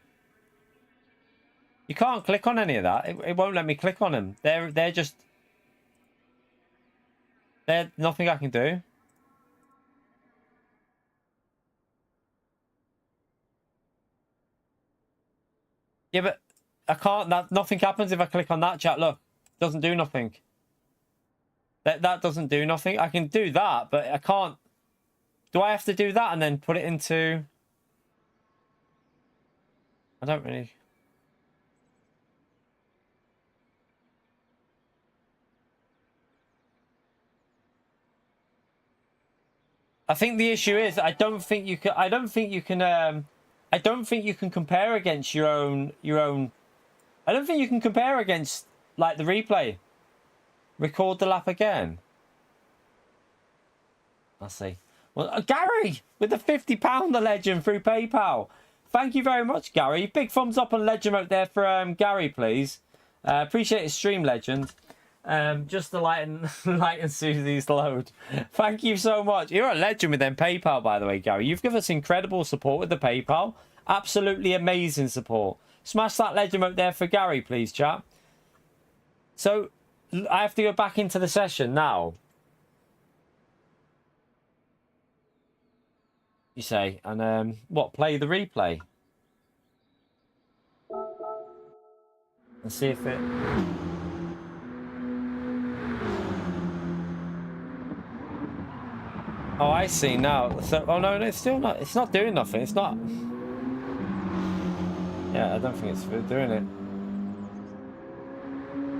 You can't click on any of that. It won't let me click on them. They're nothing I can do. Yeah, but I can't. Nothing happens if I click on that, chat. Look, doesn't do nothing. That doesn't do nothing. I can do that, but I can't. Do I have to do that and then put it into? I don't really. I think the issue is I don't think you can compare against your own I don't think you can compare against like the replay. Record the lap again. Let's see. Well, Gary with the £50 legend through PayPal. Thank you very much, Gary. Big thumbs up and legend out there for Gary, please. Appreciate his stream, legend. Just to lighten Susie's load. Thank you so much. You're a legend with them PayPal, by the way, Gary. You've given us incredible support with the PayPal. Absolutely amazing support. Smash that legend out there for Gary, please, chat. So I have to go back into the session now. You say, and what? Play the replay. Let's see if it. Oh, I see now. So, oh no, it's still not. It's not doing nothing. It's not. Yeah, I don't think it's doing it.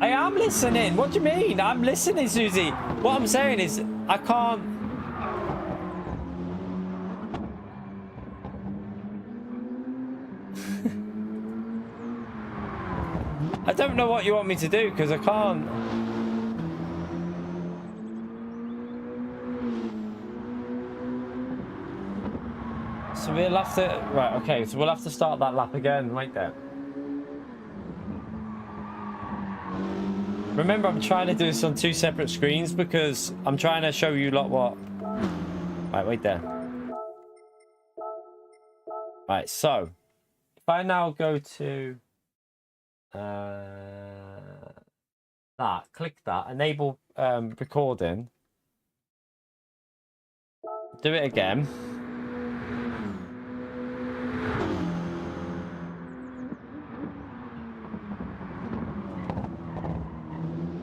I am listening. What do you mean? I'm listening, Susie. What I'm saying is, I can't. I don't know what you want me to do because I can't. so we'll have to... Right, okay, so we'll have to start that lap again, right there. Remember, I'm trying to do this on 2 separate screens because I'm trying to show you lot what... Right, wait there. Right, so if I now go to that, click that, enable recording, do it again.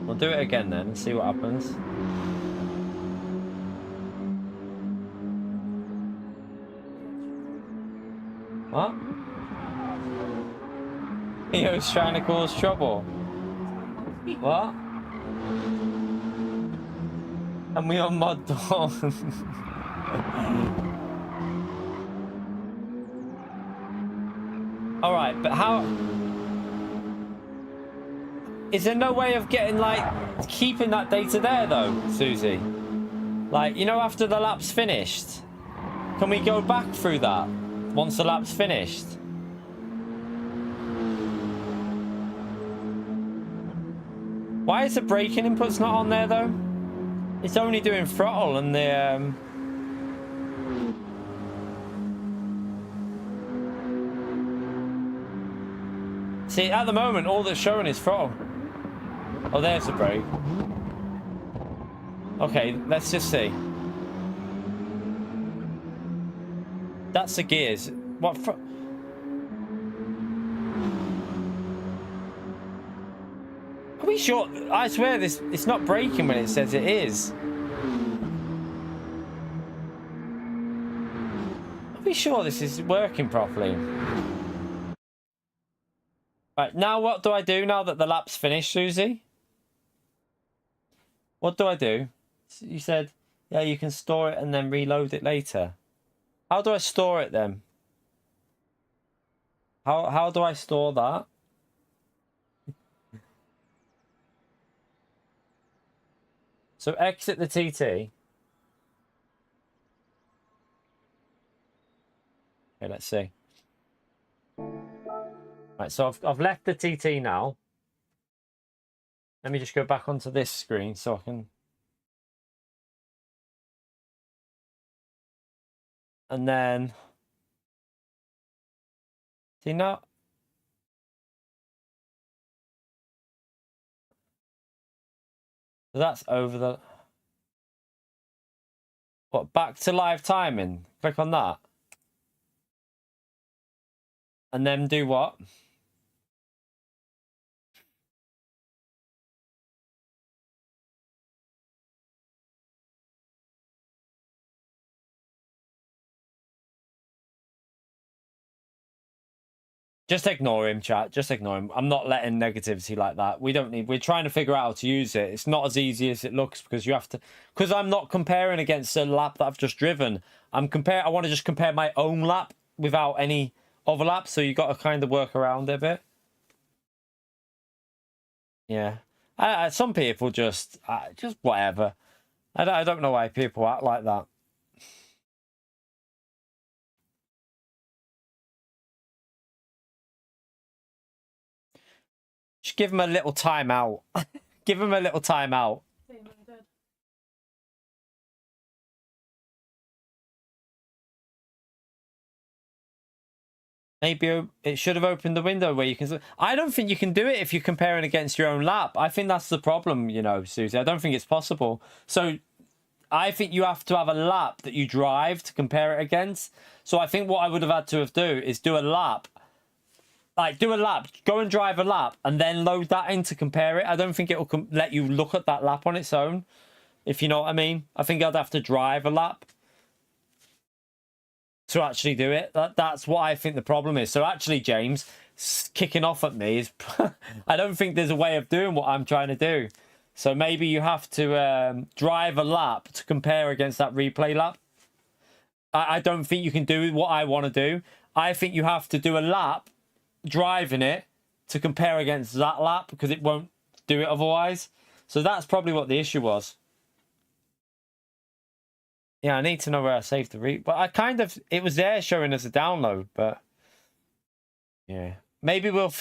We'll do it again then and see what happens. What? He was trying to cause trouble. What? And we on mod dawn. Alright, but how... Is there no way of getting, like, keeping that data there, though, Susie? Like, you know, after the lap's finished? Can we go back through that once the lap's finished? Why is the braking input's not on there, though? It's only doing throttle and the... See, at the moment, all that's showing is throttle. Oh, there's the brake. Okay, let's just see. That's the gears. What? Are we sure? I swear this. It's not braking when it says it is. Are we sure this is working properly? Right, now what do I do now that the lap's finished, Susie? What do I do? You said, yeah, you can store it and then reload it later. How do I store it then? How do I store that? So exit the TT. Okay, let's see. Right, so I've left the TT now. Let me just go back onto this screen so I can... And then... See now? So that's over the... What, back to live timing? Click on that. And then do what? Just ignore him, chat. Just ignore him. I'm not letting negativity like that. We don't need... We're trying to figure out how to use it. It's not as easy as it looks because you have to... Because I'm not comparing against a lap that I've just driven. I want to just compare my own lap without any overlap. So you got to kind of work around it a bit. Yeah. Some people just whatever. I don't know why people act like that. Just give him a little time out. Give him a little time out. Maybe it should have opened the window where you can... I don't think you can do it if you're comparing against your own lap. I think that's the problem, you know, Susie. I don't think it's possible. So I think you have to have a lap that you drive to compare it against. So I think what I would have had to have do is do a lap. Like, do a lap, go and drive a lap, and then load that in to compare it. I don't think it'll let you look at that lap on its own, if you know what I mean. I think I'd have to drive a lap to actually do it. That's what I think the problem is. So actually, James, kicking off at me is... I don't think there's a way of doing what I'm trying to do. So maybe you have to drive a lap to compare against that replay lap. I don't think you can do what I want to do. I think you have to do a lap driving it to compare against that lap because it won't do it otherwise. So that's probably what the issue was. Yeah, I need to know where I saved the But I kind of... It was there showing as a download, but... Yeah. Maybe we'll...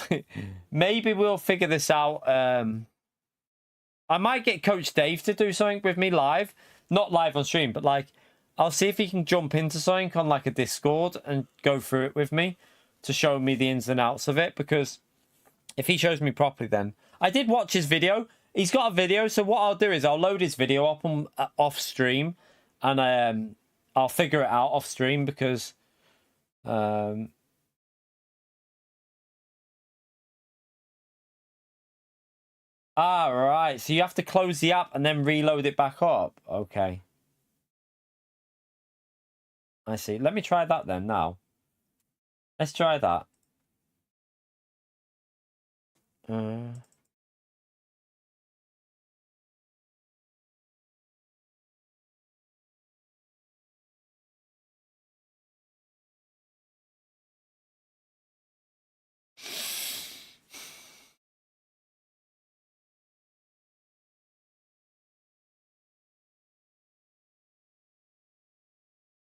Maybe we'll figure this out. I might get Coach Dave to do something with me live. Not live on stream, but like... I'll see if he can jump into something on like a Discord and go through it with me to show me the ins and outs of it. Because if he shows me properly, then... I did watch his video. He's got a video, so what I'll do is I'll load his video up on off stream, and I'll figure it out off stream because ah, right. So you have to close the app and then reload it back up. Okay. I see. Let me try that then now. Let's try that.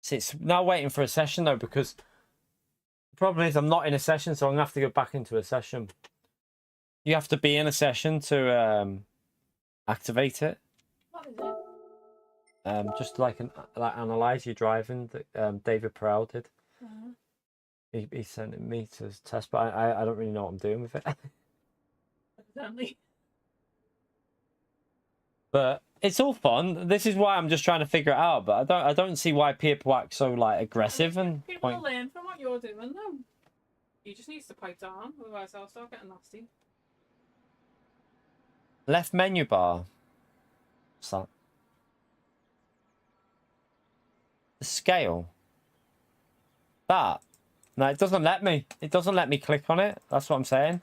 See, it's now waiting for a session though, because the problem is I'm not in a session, so I'm gonna have to go back into a session. You have to be in a session to activate it. What is it? Just like analyze your driving that David Perel did. He sent it me to test, but I don't really know what I'm doing with it. Evidently. But it's all fun. This is why I'm just trying to figure it out. But I don't see why people act so like aggressive and people will learn from what you're doing though. You just need to pipe down, otherwise I'll start getting nasty. Left menu bar. What's that? The scale. That. No, it doesn't let me. It doesn't let me click on it. That's what I'm saying.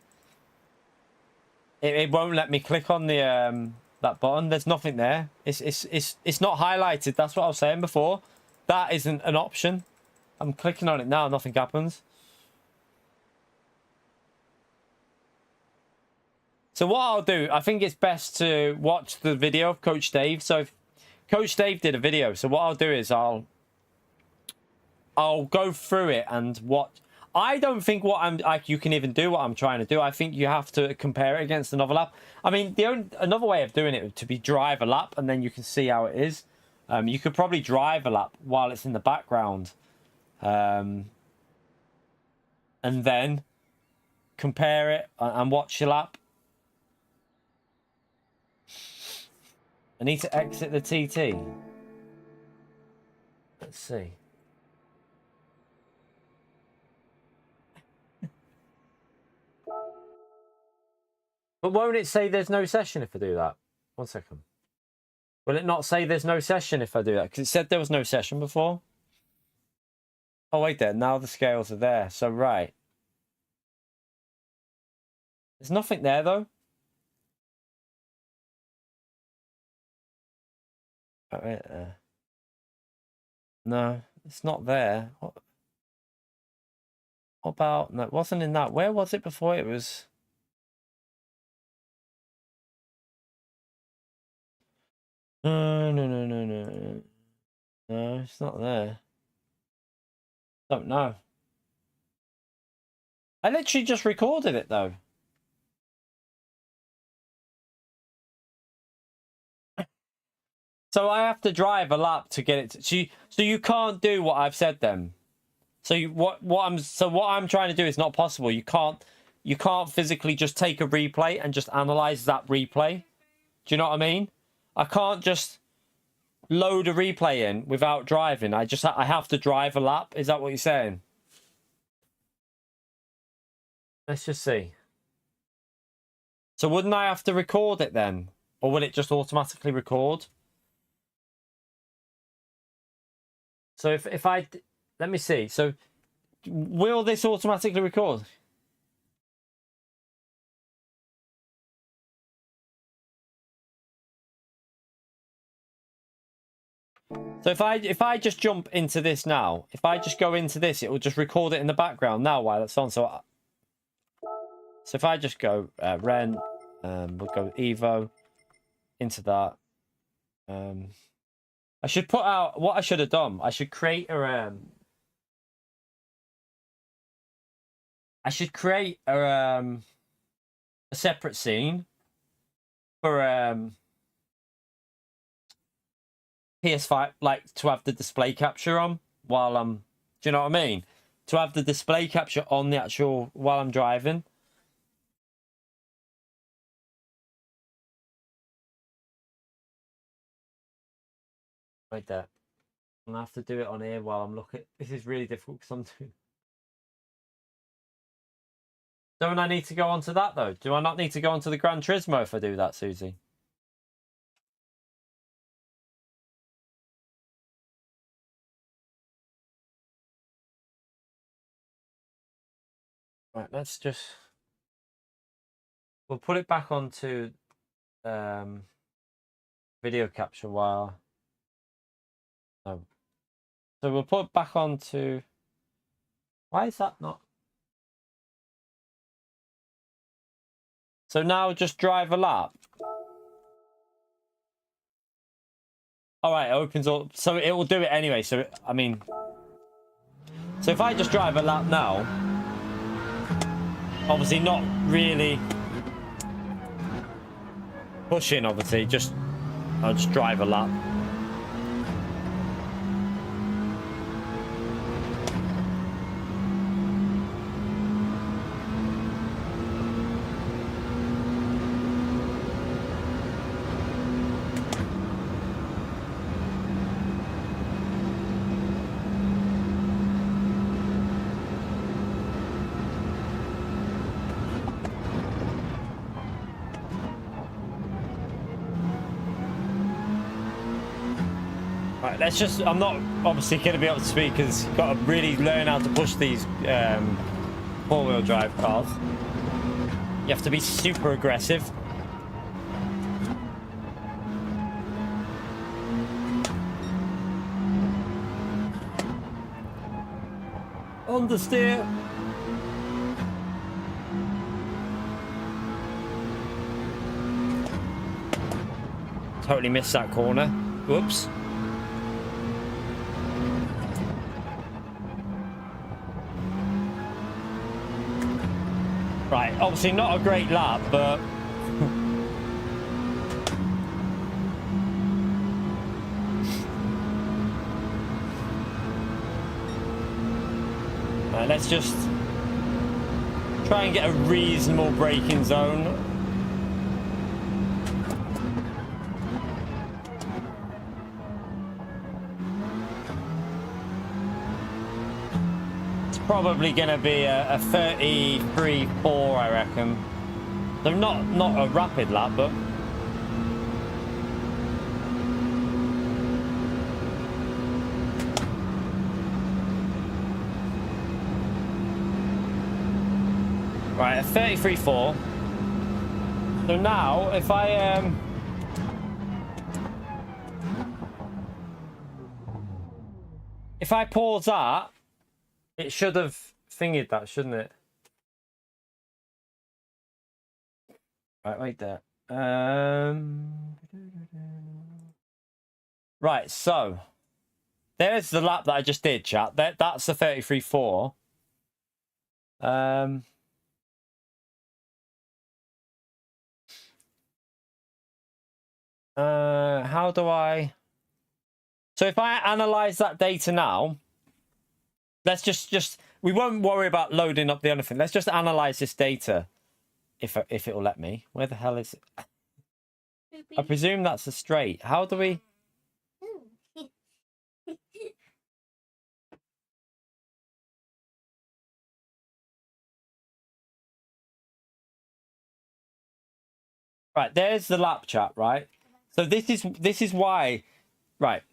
It won't let me click on the that button. There's nothing there. It's not highlighted. That's what I was saying before. That isn't an option. I'm clicking on it now. Nothing happens. So what I'll do, I think it's best to watch the video of Coach Dave. So if Coach Dave did a video. So what I'll do is I'll go through it and watch. I don't think you can even do what I'm trying to do. I think you have to compare it against another lap. I mean, another way of doing it would to be drive a lap, and then you can see how it is. You could probably drive a lap while it's in the background, and then compare it and watch your lap. I need to exit the TT. Let's see. But won't it say there's no session if I do that? 1 second. Will it not say there's no session if I do that? Because it said there was no session before. Oh, wait there. Now the scales are there. So, right. There's nothing there, though. Oh, right there. No, it's not there. What about... No, it wasn't in that. Where was it before? It was... No. No, it's not there. Don't know. I literally just recorded it, though. So I have to drive a lap to get it. So you can't do what I've said then. So what I'm trying to do is not possible. You can't physically just take a replay and just analyze that replay. Do you know what I mean? I can't just load a replay in without driving. I have to drive a lap. Is that what you're saying? Let's just see. So wouldn't I have to record it then? Or would it just automatically record? So if I... Let me see. So will this automatically record? So if I just jump into this now, if I just go into this, it will just record it in the background now while it's on. So if I just go Ren, we'll go Evo into that. I should put out what I should have done. I should create a a separate scene for PS5, like to have the display capture on while I'm. Do you know what I mean? To have the display capture on the actual while I'm driving. Right there. I'm gonna have to do it on here while I'm looking. This is really difficult because I'm doing. Don't I need to go onto that though? Do I not need to go onto the Gran Turismo if I do that, Susie? Right, let's just. We'll put it back onto video capture while. No. So we'll put it back onto. Why is that not? So now just drive a lap. All right, it opens up. So it will do it anyway. So, I mean. So if I just drive a lap now. Obviously not really pushing, obviously. I'll just drive a lap. Let's just, I'm not obviously going to be able to speak because you've got to really learn how to push these four-wheel drive cars. You have to be super aggressive. Understeer. Totally missed that corner. Whoops. Right, obviously not a great lap, but right, let's just try and get a reasonable braking zone. Probably going to be a 33.4, I reckon. So not a rapid lap, but right, a 33.4. So now if I pause that. It should have fingered that, shouldn't it? Right there. Right, so there's the lap that I just did, chat. That's the 33.4. How do I? So if I analyze that data now. Let's just we won't worry about loading up the other thing. Let's just analyze this data, if it will let me. Where the hell is it? I presume that's a straight. How do we? Right, there's the lap chat. Right, so this is why. Right.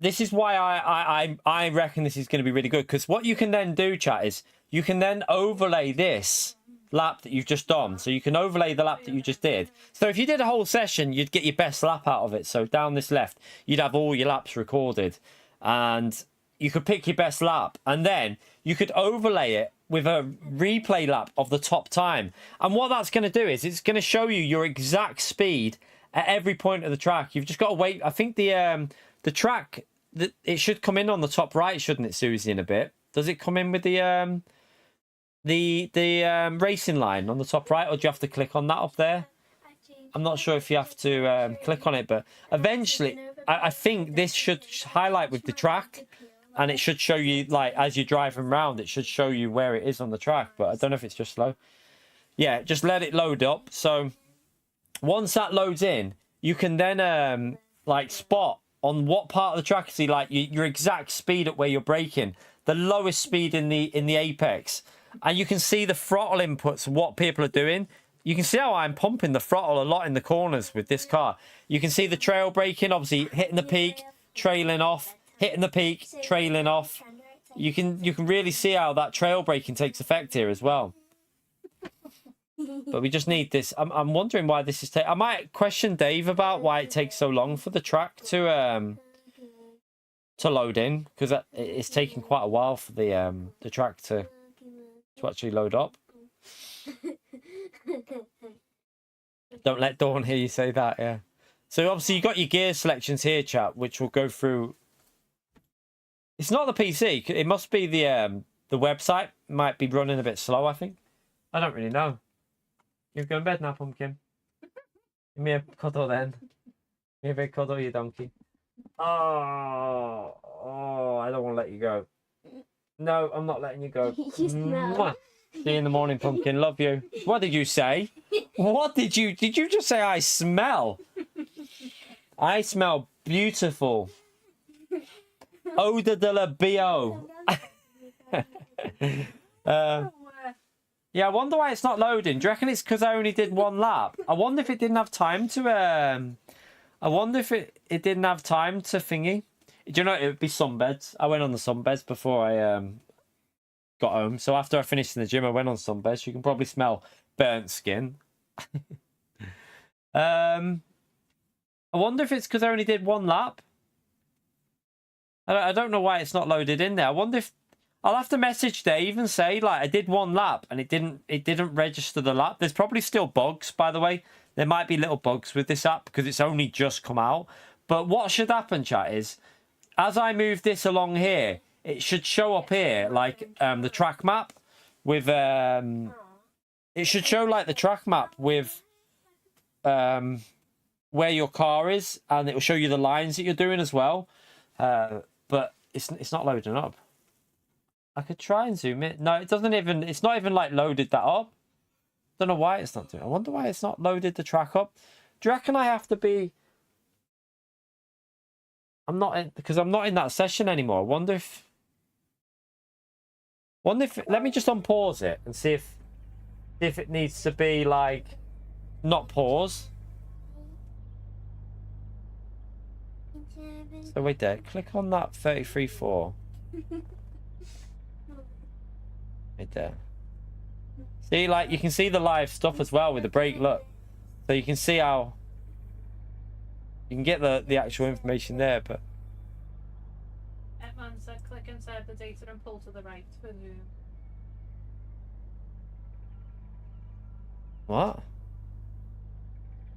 This is why I reckon this is going to be really good, because what you can then do, chat, is you can then overlay this lap that you've just done. So you can overlay the lap that you just did. So if you did a whole session, you'd get your best lap out of it. So down this left, you'd have all your laps recorded. And you could pick your best lap. And then you could overlay it with a replay lap of the top time. And what that's going to do is it's going to show you your exact speed at every point of the track. You've just got to wait. I think the track, it should come in on the top right, shouldn't it, Susie, in a bit? Does it come in with the racing line on the top right, or do you have to click on that up there? I'm not sure if you have to click on it, but eventually I think this should highlight with the track, and it should show you, like, as you're driving around, it should show you where it is on the track, but I don't know if it's just slow. Yeah, just let it load up. So once that loads in, you can then like spot on what part of the track, see like your exact speed at where you're braking, the lowest speed in the apex, and you can see the throttle inputs and what people are doing. You can see how I'm pumping the throttle a lot in the corners with this car. You can see the trail braking, obviously hitting the peak, trailing off, hitting the peak, trailing off. You can really see how that trail braking takes effect here as well. But we just need this. I'm wondering why this is taking. I might question Dave about why it takes so long for the track to load in, because it's taking quite a while for the track to actually load up. Don't let Dawn hear you say that. Yeah. So obviously you got your gear selections here, chat, which will go through. It's not the PC. It must be the website might be running a bit slow, I think. I don't really know. You're going to bed now, Pumpkin. Give me a cuddle then. Give me a big cuddle, you donkey. Oh, I don't want to let you go. No, I'm not letting you go. Mwah. See you in the morning, Pumpkin. Love you. What did you say? What did you just say? I smell. I smell beautiful. Odor de la bio. Yeah, I wonder why it's not loading. Do you reckon it's because I only did one lap? I wonder if it didn't have time to I wonder if it didn't have time to thingy. Do you know, it would be sunbeds. I went on the sunbeds before I got home. So after I finished in the gym, I went on sunbeds. You can probably smell burnt skin. I wonder if it's because I only did one lap. I don't know why it's not loaded in there. I wonder if I'll have to message Dave and say, like, I did one lap and it didn't register the lap. There's probably still bugs, by the way. There might be little bugs with this app because it's only just come out. But what should happen, chat, is as I move this along here, it should show up here, like, the track map with, it should show, like, the track map with, where your car is, and it will show you the lines that you're doing as well. But it's not loading up. I could try and zoom it. No, it doesn't even, it's not even like loaded that up. Don't know why it's not doing it. I wonder why it's not loaded the track up. Do you reckon I have to be, because I'm not in that session anymore. I wonder if, let me just unpause it and see if it needs to be like, not pause. So wait there, click on that 33.4. Right there. See, like, you can see the live stuff as well with the brake, look. So you can see how you can get the actual information there, but Etman said click inside the data and pull to the right for Zoom. what?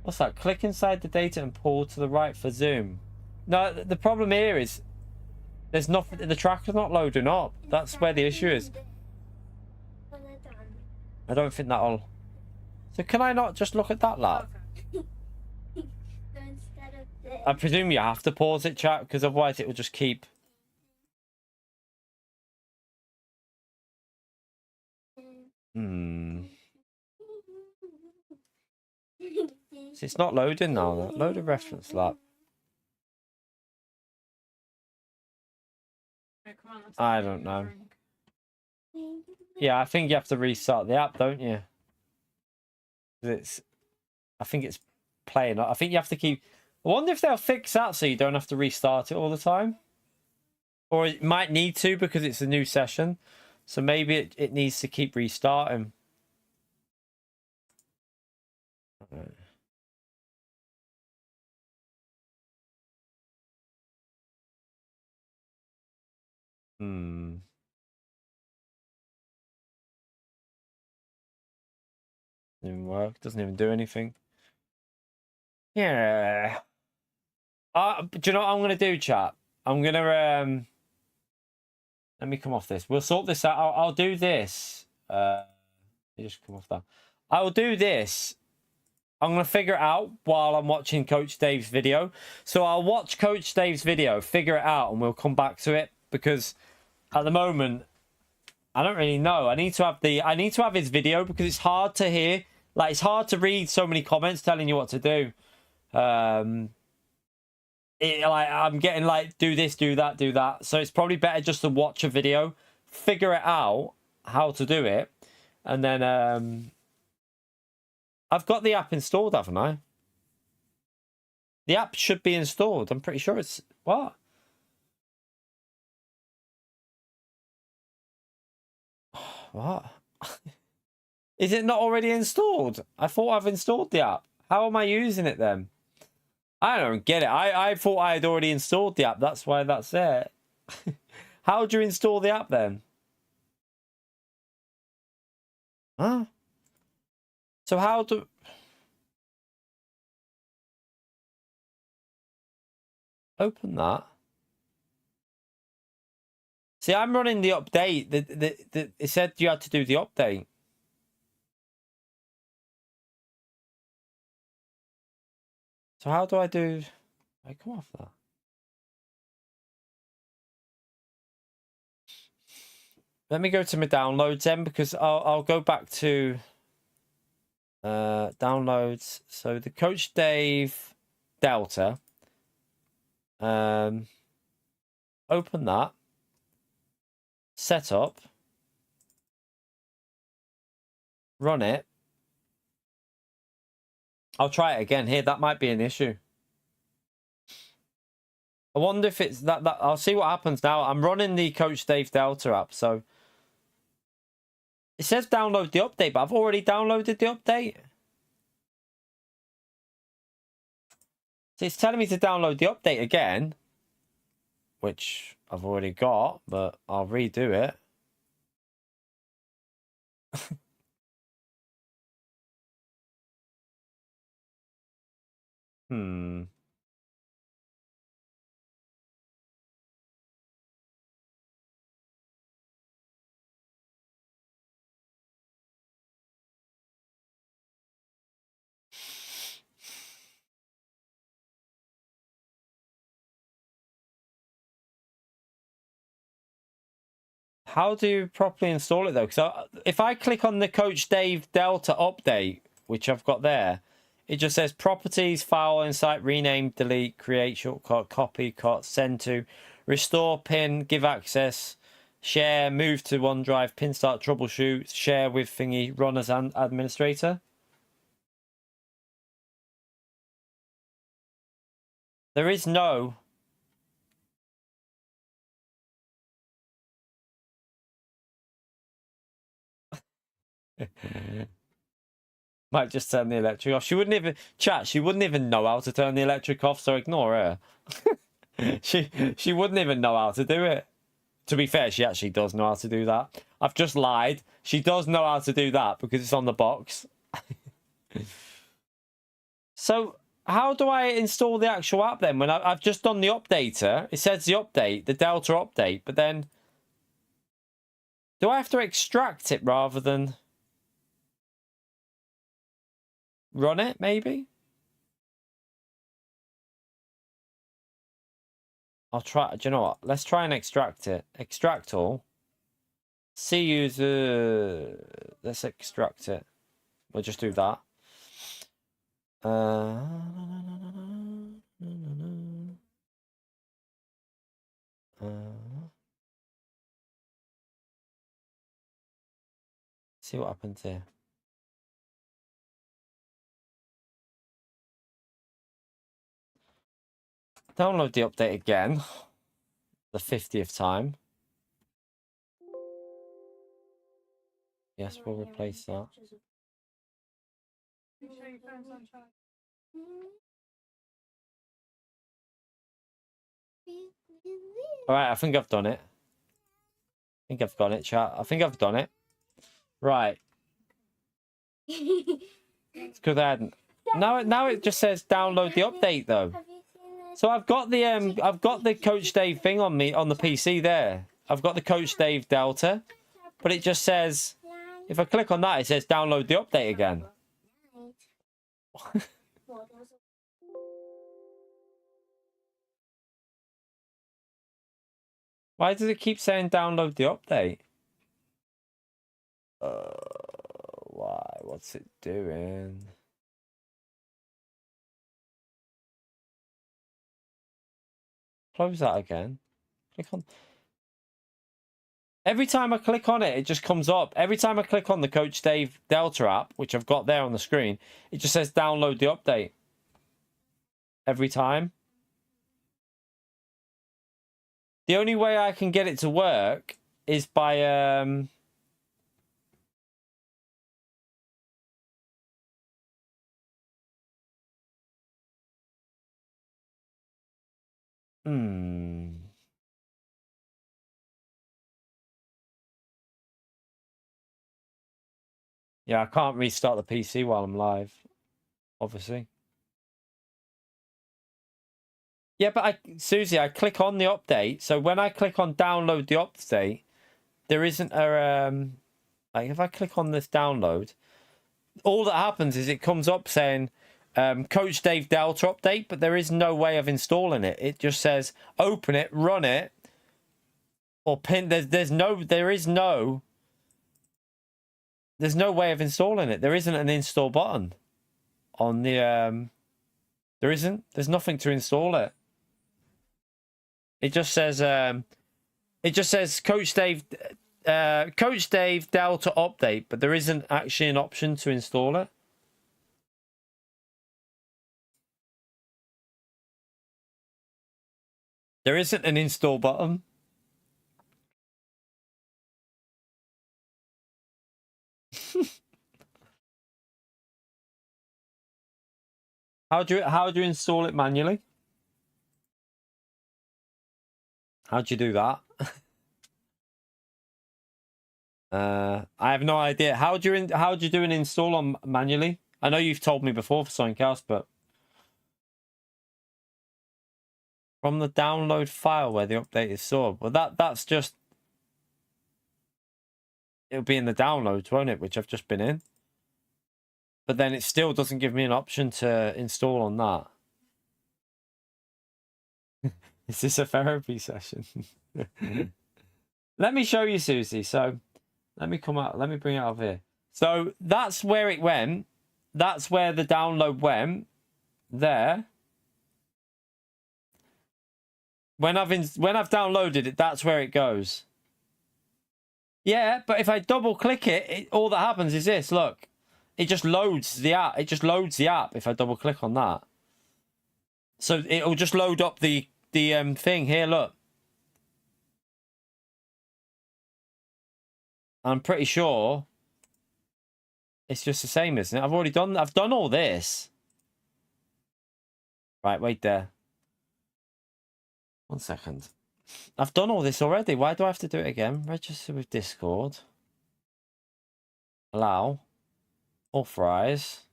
What's that? Click inside the data and pull to the right for zoom. No, the problem here is there's nothing, the track is not loading up. That's where the issue is. I don't think that'll. So can I not just look at that lap? So instead of this, I presume you have to pause it, chat, because otherwise it will just keep. See, it's not loading now. That load a reference lap. Right, come on, let's I have a don't know. drink. Yeah, I think you have to restart the app, don't you? I think it's playing. I think you have to keep. I wonder if they'll fix that so you don't have to restart it all the time, or it might need to because it's a new session. So maybe it needs to keep restarting. Doesn't even work. Doesn't even do anything. Yeah. Do you know what I'm gonna do, chat? I'm gonna let me come off this. We'll sort this out. I'll do this. Let me just come off that. I will do this. I'm going to figure it out while I'm watching Coach Dave's video. So I'll watch Coach Dave's video, figure it out, and we'll come back to it. Because at the moment, I don't really know. I need to have his video because it's hard to hear. Like, it's hard to read so many comments telling you what to do. Like, I'm getting like, do this, do that, do that. So it's probably better just to watch a video, figure it out, how to do it. And then, I've got the app installed, haven't I? The app should be installed. I'm pretty sure it's... What? What? Is it not already installed? I thought I've installed the app. How am I using it then? I don't get it. I thought I had already installed the app. That's why that's there. How do you install the app then? Huh? So how do... Open that. See, I'm running the update. It said you had to do the update. So how do I do... I come off that. Let me go to my downloads then, because I'll go back to downloads. So the Coach Dave Delta. Open that. Setup. Run it. I'll try it again here. That might be an issue. I wonder if it's that. I'll see what happens now. I'm running the Coach Dave Delta app, so it says download the update, but I've already downloaded the update. So it's telling me to download the update again, which I've already got, but I'll redo it. How do you properly install it though? Because if I click on the Coach Dave Delta update, which I've got there, it just says properties, file, insight, rename, delete, create, shortcut, copy, cut, send to, restore, pin, give access, share, move to OneDrive, pin start, troubleshoot, share with thingy, run as an administrator. There is no... Might just turn the electric off. She wouldn't even... Chat, she wouldn't even know how to turn the electric off, so ignore her. She wouldn't even know how to do it. To be fair, she actually does know how to do that. I've just lied. She does know how to do that because it's on the box. So, how do I install the actual app then? When I've just done the updater, it says the update, the Delta update, but then... Do I have to extract it rather than... run it, maybe? I'll try... Do you know what? Let's try and extract it. Extract all. See user... Let's extract it. We'll just do that. See what happens here. Download the update again. The 50th time. Yes, we'll replace that. Alright, I think I've done it. I think I've got it, chat. I think I've done it. Right. It's because I hadn't. Now it just says download the update though. Have you seen this? So I've got the Coach Dave thing on me on the PC there. I've got the Coach Dave Delta, but it just says if I click on that, it says download the update again. Why does it keep saying download the update? Why? What's it doing? Close that again. Click on. Every time I click on it, it just comes up. Every time I click on the Coach Dave Delta app, which I've got there on the screen, it just says download the update. Every time. The only way I can get it to work is by Yeah, I can't restart the PC while I'm live, obviously. Yeah, but Susie, I click on the update. So when I click on download the update, there isn't a like if I click on this download, all that happens is it comes up saying Coach Dave Delta update, but there is no way of installing it. It just says open it, run it, or pin. There's no way of installing it. There isn't an install button on the there's nothing to install it. It just says Coach Dave Delta update, but there isn't actually an option to install it. There isn't an install button. How do you install it manually? How'd you do that? I have no idea. How'd you do an install on manually? I know you've told me before for something else, but from the download file where the update is stored. Well, that's just it'll be in the downloads, won't it? Which I've just been in. But then it still doesn't give me an option to install on that. Is this a therapy session? Let me show you, Susie. So let me bring it up here. So that's where it went. That's where the download went. There. When I've downloaded it, that's where it goes. Yeah, but if I double click it, all that happens is this. Look, it just loads the app. It just loads the app if I double click on that. So it'll just load up the thing here. Look, I'm pretty sure it's just the same, isn't it? I've done all this. Right, wait there. 1 second. I've done all this already. Why do I have to do it again? Register with Discord. Allow. Authorize.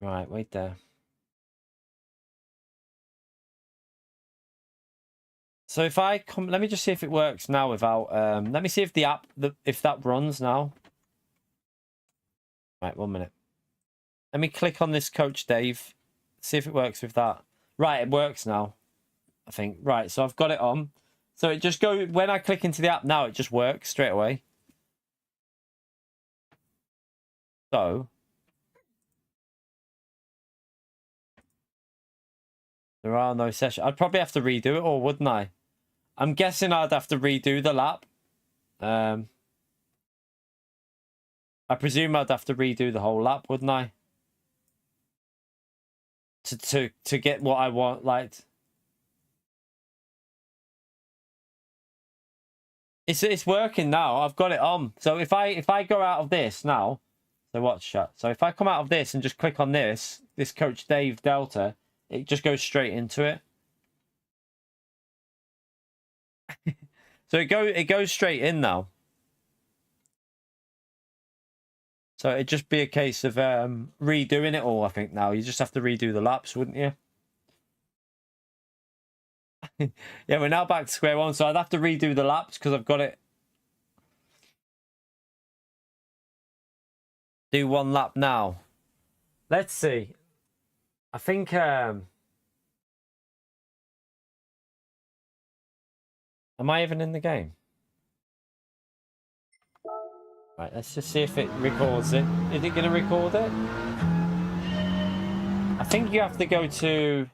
Right, wait there. So if I come, let me just see if it works now without, let me see if the app, if that runs now. Right, 1 minute. Let me click on this Coach Dave, see if it works with that. Right, it works now, I think. Right, so I've got it on. So it just goes, when I click into the app now, it just works straight away. So there are no sessions. I'd probably have to redo it, or wouldn't I? I'm guessing I'd have to redo the lap. I presume I'd have to redo the whole lap, wouldn't I? To get what I want, like. It's working now. I've got it on. So if I go out of this now, so watch that. So if I come out of this and just click on this Coach Dave Delta, it just goes straight into it. So it goes straight in now. So it'd just be a case of redoing it all, I think, now. You just have to redo the laps, wouldn't you? Yeah, we're now back to square one, so I'd have to redo the laps because I've got it. Do one lap now. Let's see. I think... Am I even in the game? Right, let's just see if it records it. Is it going to record it? I think you have to go to...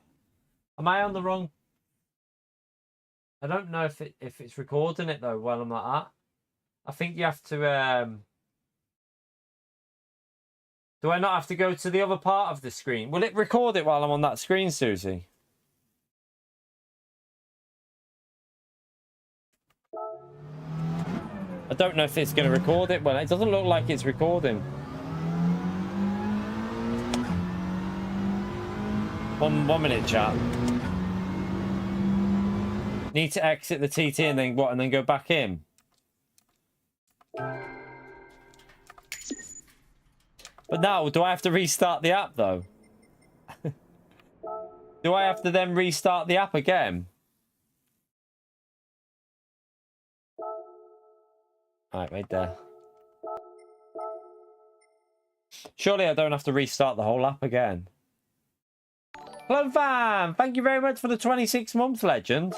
Am I on the wrong... I don't know if it's recording it, though, while I'm like that. I think you have to... Do I not have to go to the other part of the screen? Will it record it while I'm on that screen, Susie? I don't know if it's going to record it. Well, it doesn't look like it's recording. One minute, chat. Need to exit the TT and then what? And then go back in. But now, do I have to restart the app though? Do I have to then restart the app again? Alright, right there. Surely I don't have to restart the whole app again. Hello, fam! Thank you very much for the 26 months, legend.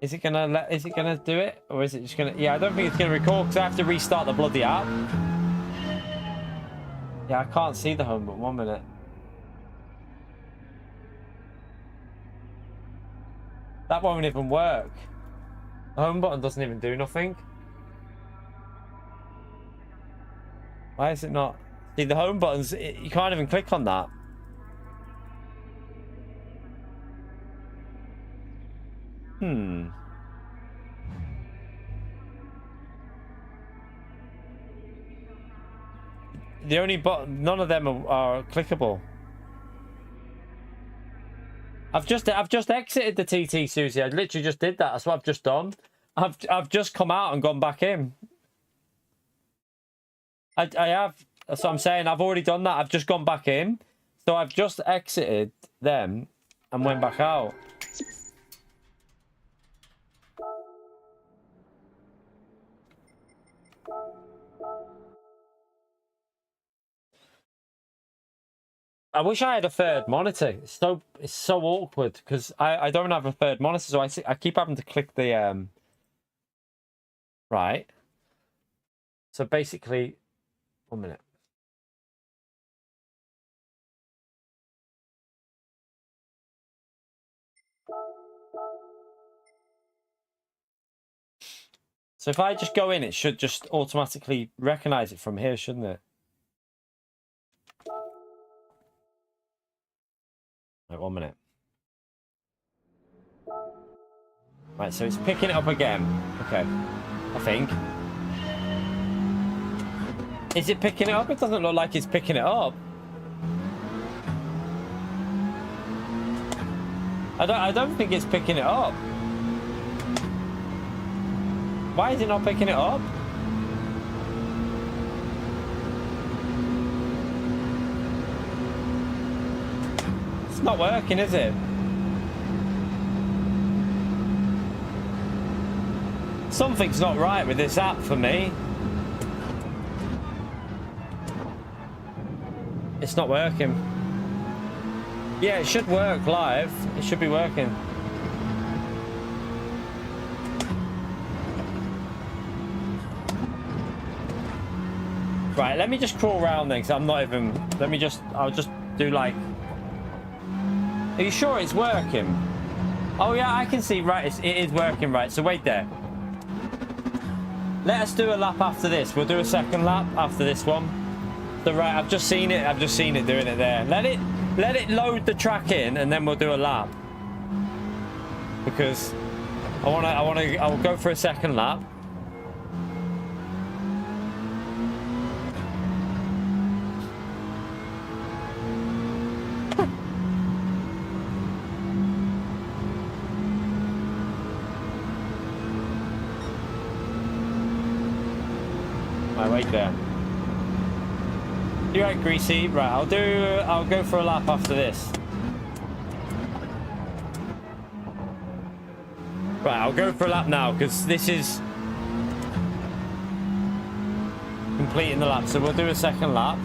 Is it gonna do it? Or is it just gonna... Yeah, I don't think it's gonna record because I have to restart the bloody app. Yeah, I can't see the home, but 1 minute. That won't even work. The home button doesn't even do nothing. Why is it not? See, the home buttons, you can't even click on that. The only button, none of them are clickable. I've just exited the TT, Susie. I literally just did that. That's what I've just done. I've just come out and gone back in. I have. That's what I'm saying. I've already done that. I've just gone back in. So I've just exited them and went back out. I wish I had a third monitor. It's so awkward because I don't have a third monitor, so I keep having to click the right. So basically, 1 minute. So if I just go in, it should just automatically recognize it from here, shouldn't it? Right, 1 minute. Right, so it's picking it up again. Okay, I think. Is it picking it up? It doesn't look like it's picking it up. I don't think it's picking it up. Why is it not picking it up? It's not working, is it? Something's not right with this app for me. It's not working. Yeah, it should work live. It should be working. Right, let me just crawl around then, because I'm not even... I'll just do like... Are you sure it's working? Oh yeah, I can see, right, it is working, right. So wait there. Let us do a lap after this. We'll do a second lap after this one. So right, I've just seen it doing it there. Let it load the track in and then we'll do a lap. Because I'll go for a second lap. Right, wait there. You right, Greasy? Right, I'll go for a lap after this. Right, I'll go for a lap now because this is completing the lap. So we'll do a second lap.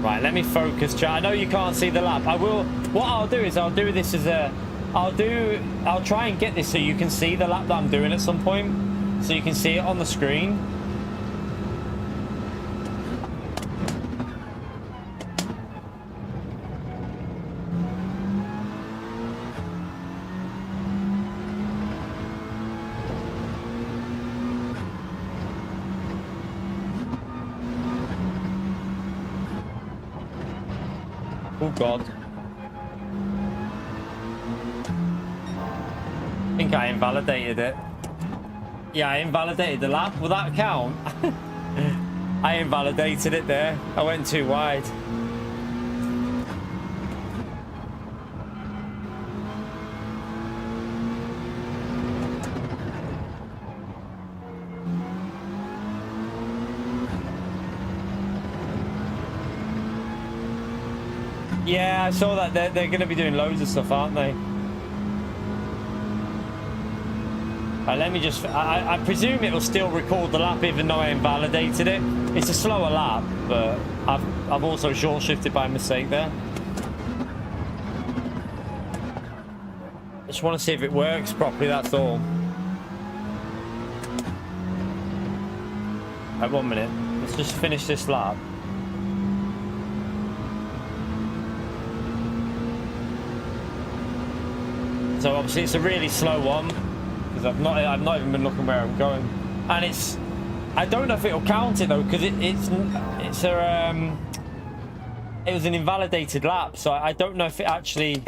Right, let me focus, chat. I know you can't see the lap. I will. What I'll do is I'll do this as a. I'll try and get this so you can see the lap that I'm doing at some point, so you can see it on the screen. Oh God. I think I invalidated it. Yeah, I invalidated the lap. Will that count? I invalidated it there. I went too wide. Yeah, I saw that they're going to be doing loads of stuff, aren't they? Right, let me just... I presume it'll still record the lap even though I invalidated it. It's a slower lap, but I've also short-shifted by mistake there. I just want to see if it works properly, that's all. Right, 1 minute. Let's just finish this lap. So obviously it's a really slow one because I've not even been looking where I'm going, and it's, I don't know if it'll count it though because it was an invalidated lap, so I don't know if it actually.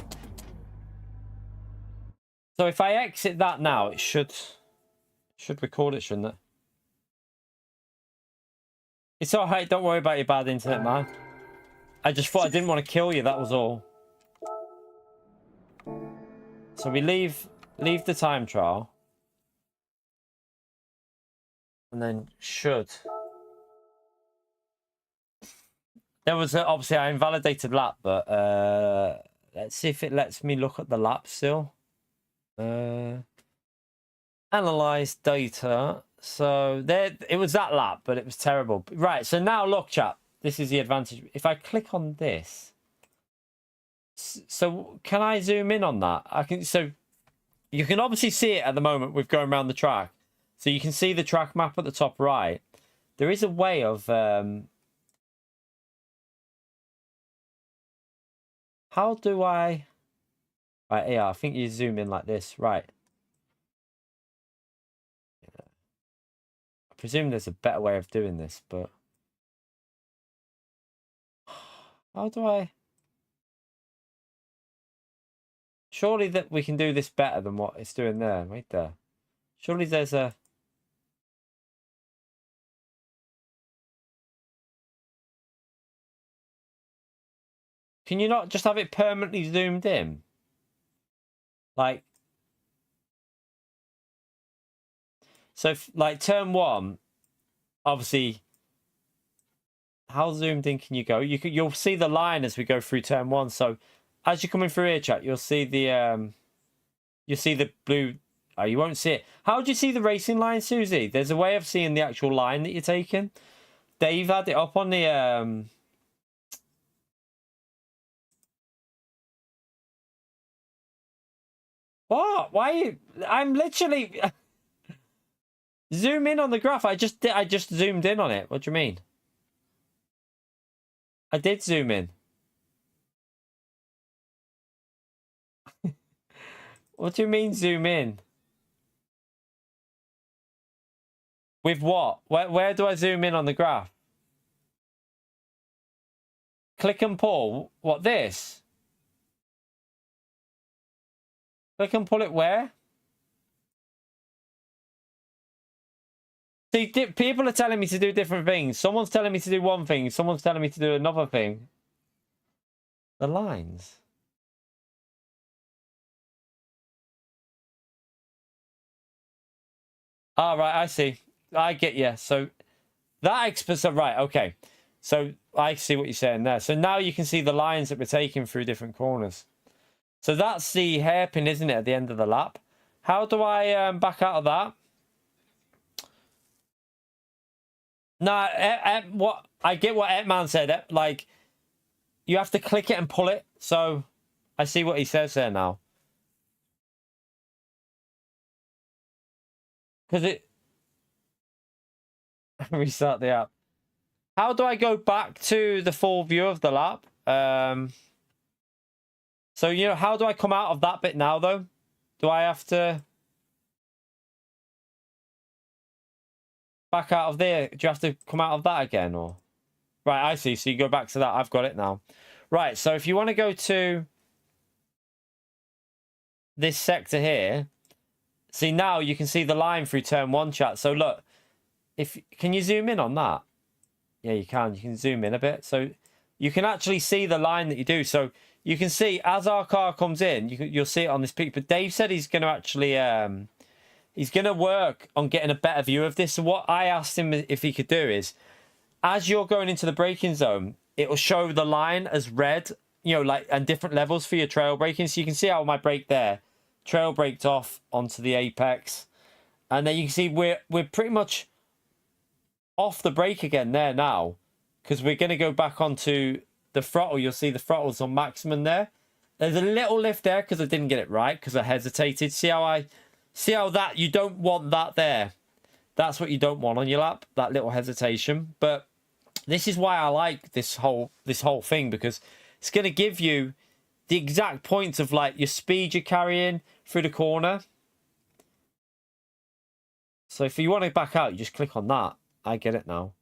So if I exit that now, it should record it, shouldn't it? It's all right. Don't worry about your bad internet, man. I just thought I didn't want to kill you. That was all. So we leave the time trial, and then should. There was obviously I invalidated lap, but let's see if it lets me look at the lap still. Analyze data. So there, it was that lap, but it was terrible. Right. So now look, chat. This is the advantage. If I click on this. So can I zoom in on that? I can. So you can obviously see it at the moment with going around the track. So you can see the track map at the top right. There is a way of how do I? Right, yeah, I think you zoom in like this, right? I presume there's a better way of doing this, but how do I? Surely that we can do this better than what it's doing there, right there. Surely there's a... Can you not just have it permanently zoomed in? Like... So, like, turn one, obviously... How zoomed in can you go? You'll see the line as we go through turn one, so... As you're coming through here, chat, you'll see the blue. Oh, you won't see it. How do you see the racing line, Susie? There's a way of seeing the actual line that you're taking. Dave had it up on the What? Why? I'm literally zoom in on the graph. I just zoomed in on it. What do you mean? I did zoom in. What do you mean zoom in? With what? Where do I zoom in on the graph? Click and pull. What, this? Click and pull it where? See, people are telling me to do different things. Someone's telling me to do one thing. Someone's telling me to do another thing. The lines. Ah, right, I see. I get you. So that expensive, right? Okay. So I see what you're saying there. So now you can see the lines that we're taking through different corners. So that's the hairpin, isn't it, at the end of the lap? How do I back out of that? No, what I get what Etman said. Like, you have to click it and pull it. So I see what he says there now. Because it restart the app. How do I go back to the full view of the lap? So, you know, how do I come out of that bit now, though? Do I have to back out of there? Do you have to come out of that again, or? Right, I see. So you go back to that. I've got it now. Right, so if you want to go to this sector here, see, now you can see the line through turn 1, chat. So look, can you zoom in on that? Yeah, you can. You can zoom in a bit. So you can actually see the line that you do. So you can see as our car comes in, you'll see it on this peak. But Dave said he's going to actually, he's going to work on getting a better view of this. So what I asked him if he could do is, as you're going into the braking zone, it will show the line as red, you know, like, and different levels for your trail braking. So you can see how my brake there, trail braked off onto the apex. And then you can see we're pretty much off the brake again there now, because we're going to go back onto the throttle. You'll see the throttle's on maximum there. There's a little lift there because I didn't get it right, because I hesitated. See how that, you don't want that there. That's what you don't want on your lap, that little hesitation. But this is why I like this whole thing, because it's going to give you the exact points of like your speed you're carrying through the corner. So if you want to back out, you just click on that. I get it now.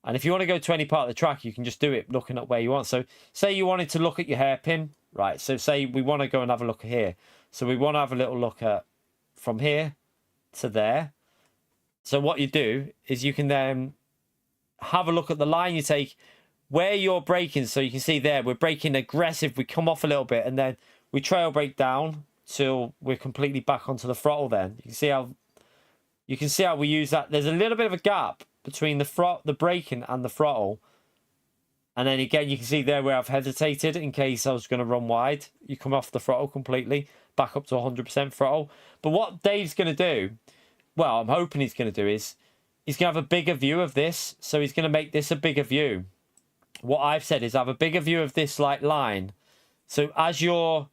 And if you want to go to any part of the track, you can just do it looking at where you want. So say you wanted to look at your hairpin, right? So say we want to go and have a look here. So we want to have a little look at from here to there. So what you do is you can then have a look at the line you take, where you're braking. So you can see there, we're braking aggressive. We come off a little bit and then we trail brake down till we're completely back onto the throttle then. You can see how we use that. There's a little bit of a gap between the braking and the throttle. And then again, you can see there where I've hesitated in case I was going to run wide. You come off the throttle completely, back up to 100% throttle. But what Dave's going to do, well, I'm hoping he's going to do is, he's going to have a bigger view of this. So he's going to make this a bigger view. What I've said is have a bigger view of this like line. So as you're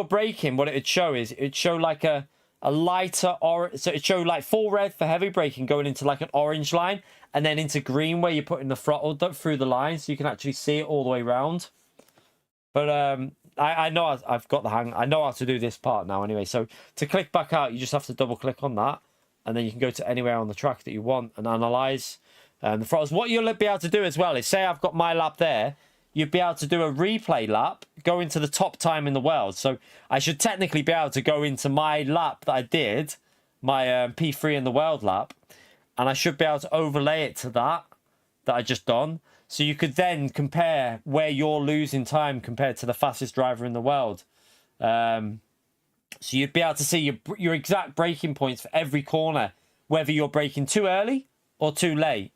braking, what it would show is, it would show like a lighter orange. So it show like full red for heavy braking going into like an orange line, and then into green where you're putting the throttle through the line, so you can actually see it all the way around. But I know I've got the hang. I know how to do this part now anyway. So to click back out, you just have to double click on that, and then you can go to anywhere on the track that you want and analyze the throttles. What you'll be able to do as well is, say I've got my lap there, you'd be able to do a replay lap, go into the top time in the world. So I should technically be able to go into my lap that I did, my P3 in the world lap, and I should be able to overlay it to that I just done. So you could then compare where you're losing time compared to the fastest driver in the world. So you'd be able to see your exact braking points for every corner, whether you're braking too early or too late.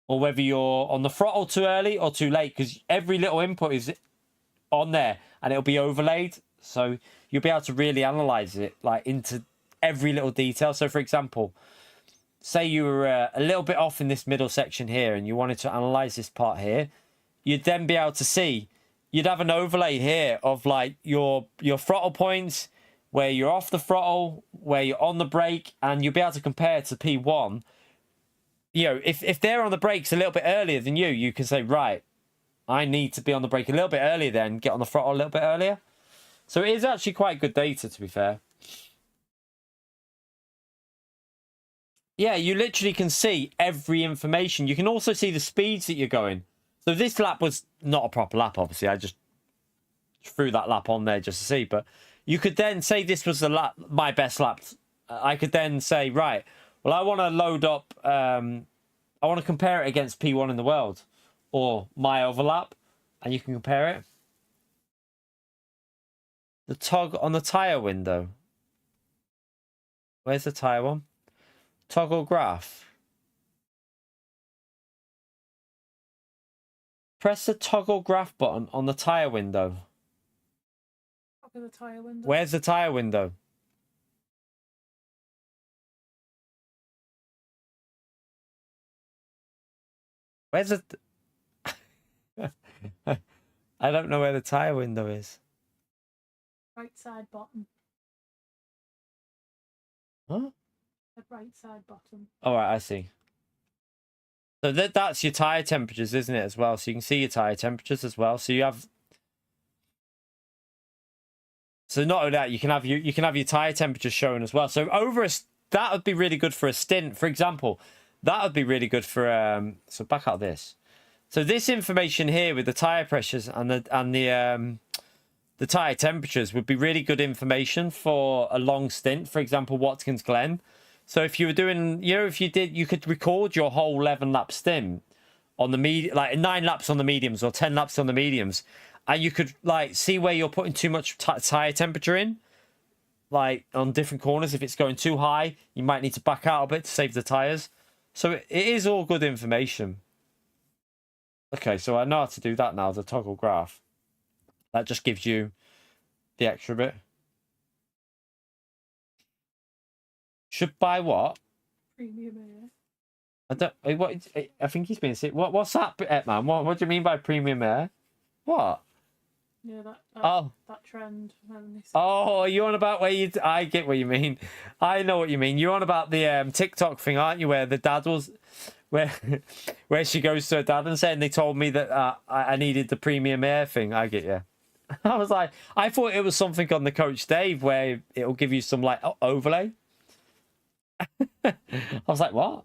Or whether you're on the throttle too early or too late, because every little input is on there and it'll be overlaid. So you'll be able to really analyze it like into every little detail. So for example, say you were a little bit off in this middle section here and you wanted to analyze this part here, you'd then be able to see, you'd have an overlay here of like your throttle points, where you're off the throttle, where you're on the brake, and you'll be able to compare to P1. You know, if they're on the brakes a little bit earlier than you can say, right, I need to be on the brake a little bit earlier then, get on the throttle a little bit earlier. So it is actually quite good data, to be fair. Yeah, you literally can see every information. You can also see the speeds that you're going. So this lap was not a proper lap, obviously. I just threw that lap on there just to see. But you could then say this was the lap, my best lap. I could then say, right, well, I want to load up, I want to compare it against P1 in the world, or my overlap, and you can compare it. The tog on the tyre window. Where's the tire one? Toggle graph. Press the toggle graph button on the tire window. Look at the tire window. Where's the tire window? Where's the... I don't know where the tire window is. Right side bottom. Huh? The right side bottom. All right, I see. So that's your tire temperatures, isn't it, as well? So you can see your tire temperatures as well. So you have... So not only that, you can have your tire temperatures shown as well. So that would be really good for a stint. For example, that would be really good for so back out of this. So this information here with the tire pressures and the tire temperatures would be really good information for a long stint. For example, Watkins Glen. So if you were doing, you could record your whole 11 lap stint on the like 9 laps on the mediums or 10 laps on the mediums, and you could like see where you're putting too much tire temperature in, like on different corners. If it's going too high, you might need to back out a bit to save the tires. So it is all good information. Okay, so I know how to do that now, the toggle graph. That just gives you the extra bit. Should buy what? Premium air. I think he's been sick. What's that, man? What do you mean by premium air? What? Yeah, that trend. Oh, you're on about I get what you mean. I know what you mean. You're on about the TikTok thing, aren't you? Where the dad was, where she goes to her dad and saying they told me that I needed the premium air thing. I get you. I was like, I thought it was something on the Coach Dave where it'll give you some like overlay. I was like, what?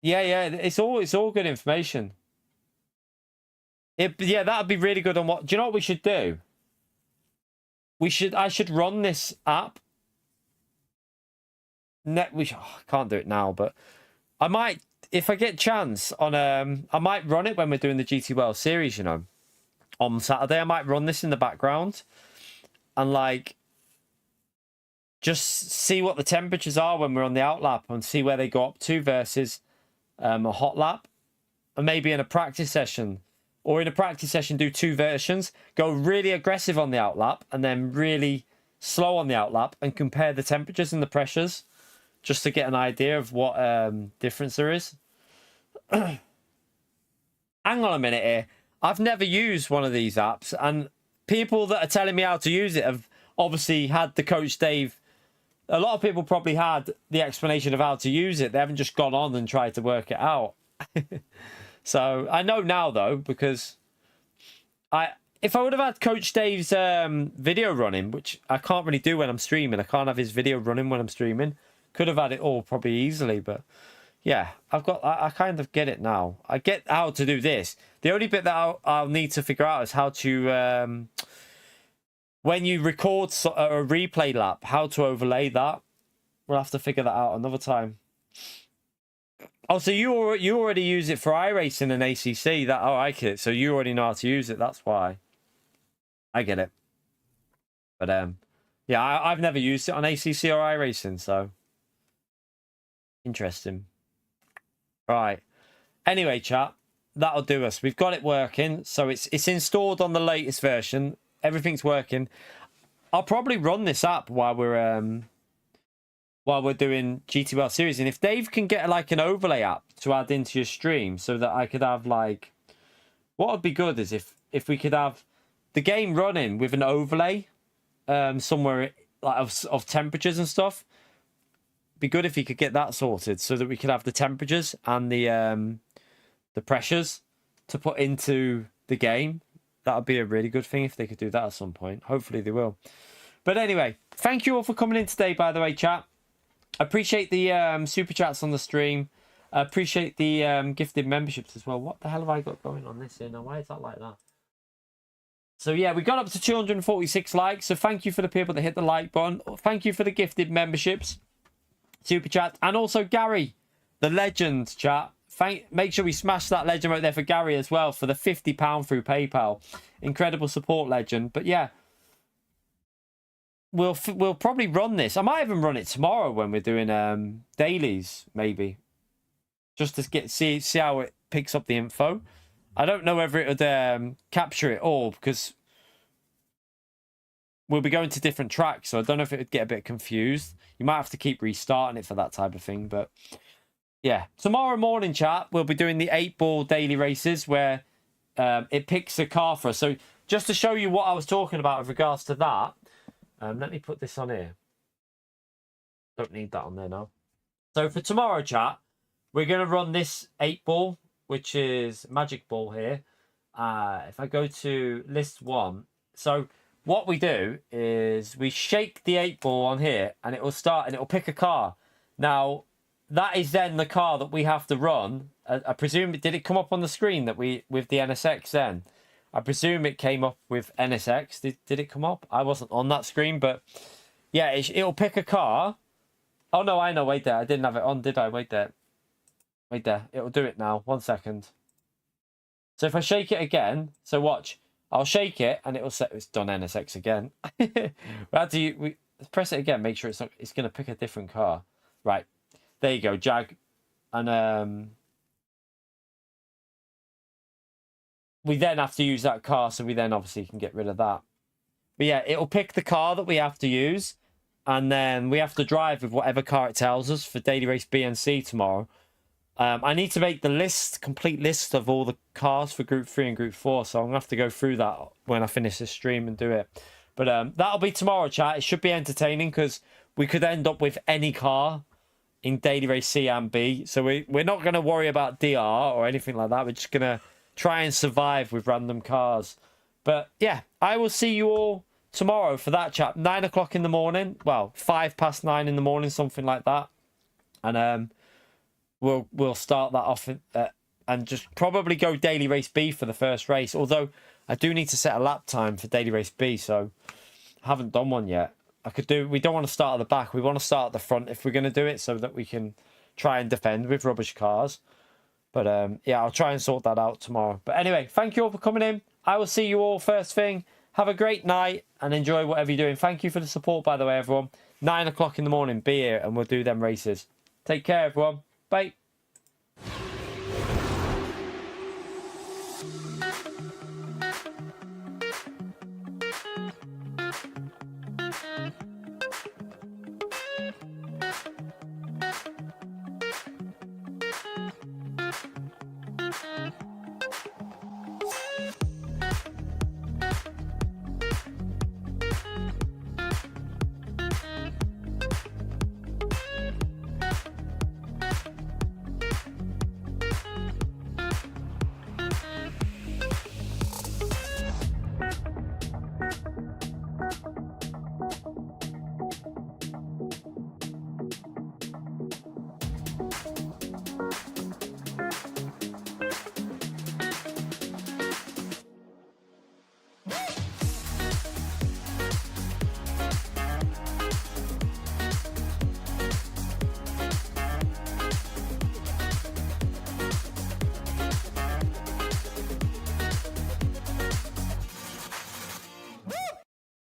Yeah, it's all good information. Yeah, that'd be really good on what. Do you know what we should do? I should run this app. I can't do it now, but I might, if I get a chance on I might run it when we're doing the GTWS series, on Saturday. I might run this in the background and like just see what the temperatures are when we're on the out lap and see where they go up to versus a hot lap, and maybe in a practice session, or in a practice session do 2 versions, go really aggressive on the out lap and then really slow on the out lap, and compare the temperatures and the pressures just to get an idea of what difference there is. Hang on a minute here. I've never used one of these apps, and people that are telling me how to use it have obviously had the Coach Dave. A lot of people probably had the explanation of how to use it. They haven't just gone on and tried to work it out. So I know now though, because if I would have had Coach Dave's video running, which I can't really do when I'm streaming. I can't have his video running when I'm streaming. Could have had it all probably easily, but yeah, I kind of get it now. I get how to do this. The only bit that I'll need to figure out is how to, when you record a replay lap, how to overlay that. We'll have to figure that out another time. Oh, so you already use it for iRacing and ACC. I get it. So you already know how to use it. That's why. I get it. But yeah, I've never used it on ACC or iRacing, so interesting. Right. Anyway, chat, that'll do us. We've got it working, so it's installed on the latest version. Everything's working. I'll probably run this app while we're doing GTWS series, and if Dave can get like an overlay app to add into your stream, so that I could have like, what would be good is if we could have the game running with an overlay somewhere like of temperatures and stuff. Be good if you could get that sorted, so that we could have the temperatures and the pressures to put into the game. That would be a really good thing if they could do that at some point. Hopefully they will. But anyway, thank you all for coming in today, by the way, chat. I appreciate the super chats on the stream. I appreciate the gifted memberships as well. What the hell have I got going on this here now? Why is that like that? So yeah, we got up to 246 likes. So thank you for the people that hit the like button. Thank you for the gifted memberships, super chat, and also Gary, the legend, chat. Make sure we smash that legend right there for Gary as well for the £50 through PayPal. Incredible support, legend. But yeah, we'll probably run this. I might even run it tomorrow when we're doing dailies, maybe, just to see how it picks up the info. I don't know whether it would capture it all because we'll be going to different tracks, so I don't know if it would get a bit confused. You might have to keep restarting it for that type of thing, but yeah. Tomorrow morning, chat, we'll be doing the 8-ball daily races where it picks a car for us. So just to show you what I was talking about with regards to that, let me put this on here. Don't need that on there now. So for tomorrow, chat, we're going to run this 8-ball, which is Magic Ball here. If I go to list 1, so what we do is we shake the 8-ball on here and it will start and it will pick a car. Now, that is then the car that we have to run. I presume, did it come up on the screen that with the NSX then? I presume it came up with NSX. Did it come up? I wasn't on that screen, but yeah, it'll pick a car. Oh no, I know, wait there. I didn't have it on, did I? Wait there. Wait there. It'll do it now. 1 second. So if I shake it again, so watch. I'll shake it and it'll say it's done NSX again. How do you press it again? Make sure it's going to pick a different car. Right. There you go, Jag. And we then have to use that car, so we then obviously can get rid of that. But yeah, it'll pick the car that we have to use, and then we have to drive with whatever car it tells us for Daily Race B and C tomorrow. I need to make the complete list of all the cars for Group 3 and Group 4, so I'm going to have to go through that when I finish this stream and do it. But that'll be tomorrow, chat. It should be entertaining because we could end up with any car in Daily Race C and B. So we're not going to worry about DR or anything like that. We're just going to try and survive with random cars. But yeah, I will see you all tomorrow for that, chat. 9 o'clock in the morning. Well, 9:05 in the morning, something like that. And we'll start that off and just probably go Daily Race B for the first race. Although I do need to set a lap time for Daily Race B, so I haven't done one yet. We don't want to start at the back. We want to start at the front if we're going to do it so that we can try and defend with rubbish cars. But yeah, I'll try and sort that out tomorrow. But anyway, thank you all for coming in. I will see you all first thing. Have a great night and enjoy whatever you're doing. Thank you for the support, by the way, everyone. 9 o'clock in the morning, be here and we'll do them races. Take care, everyone. Bye.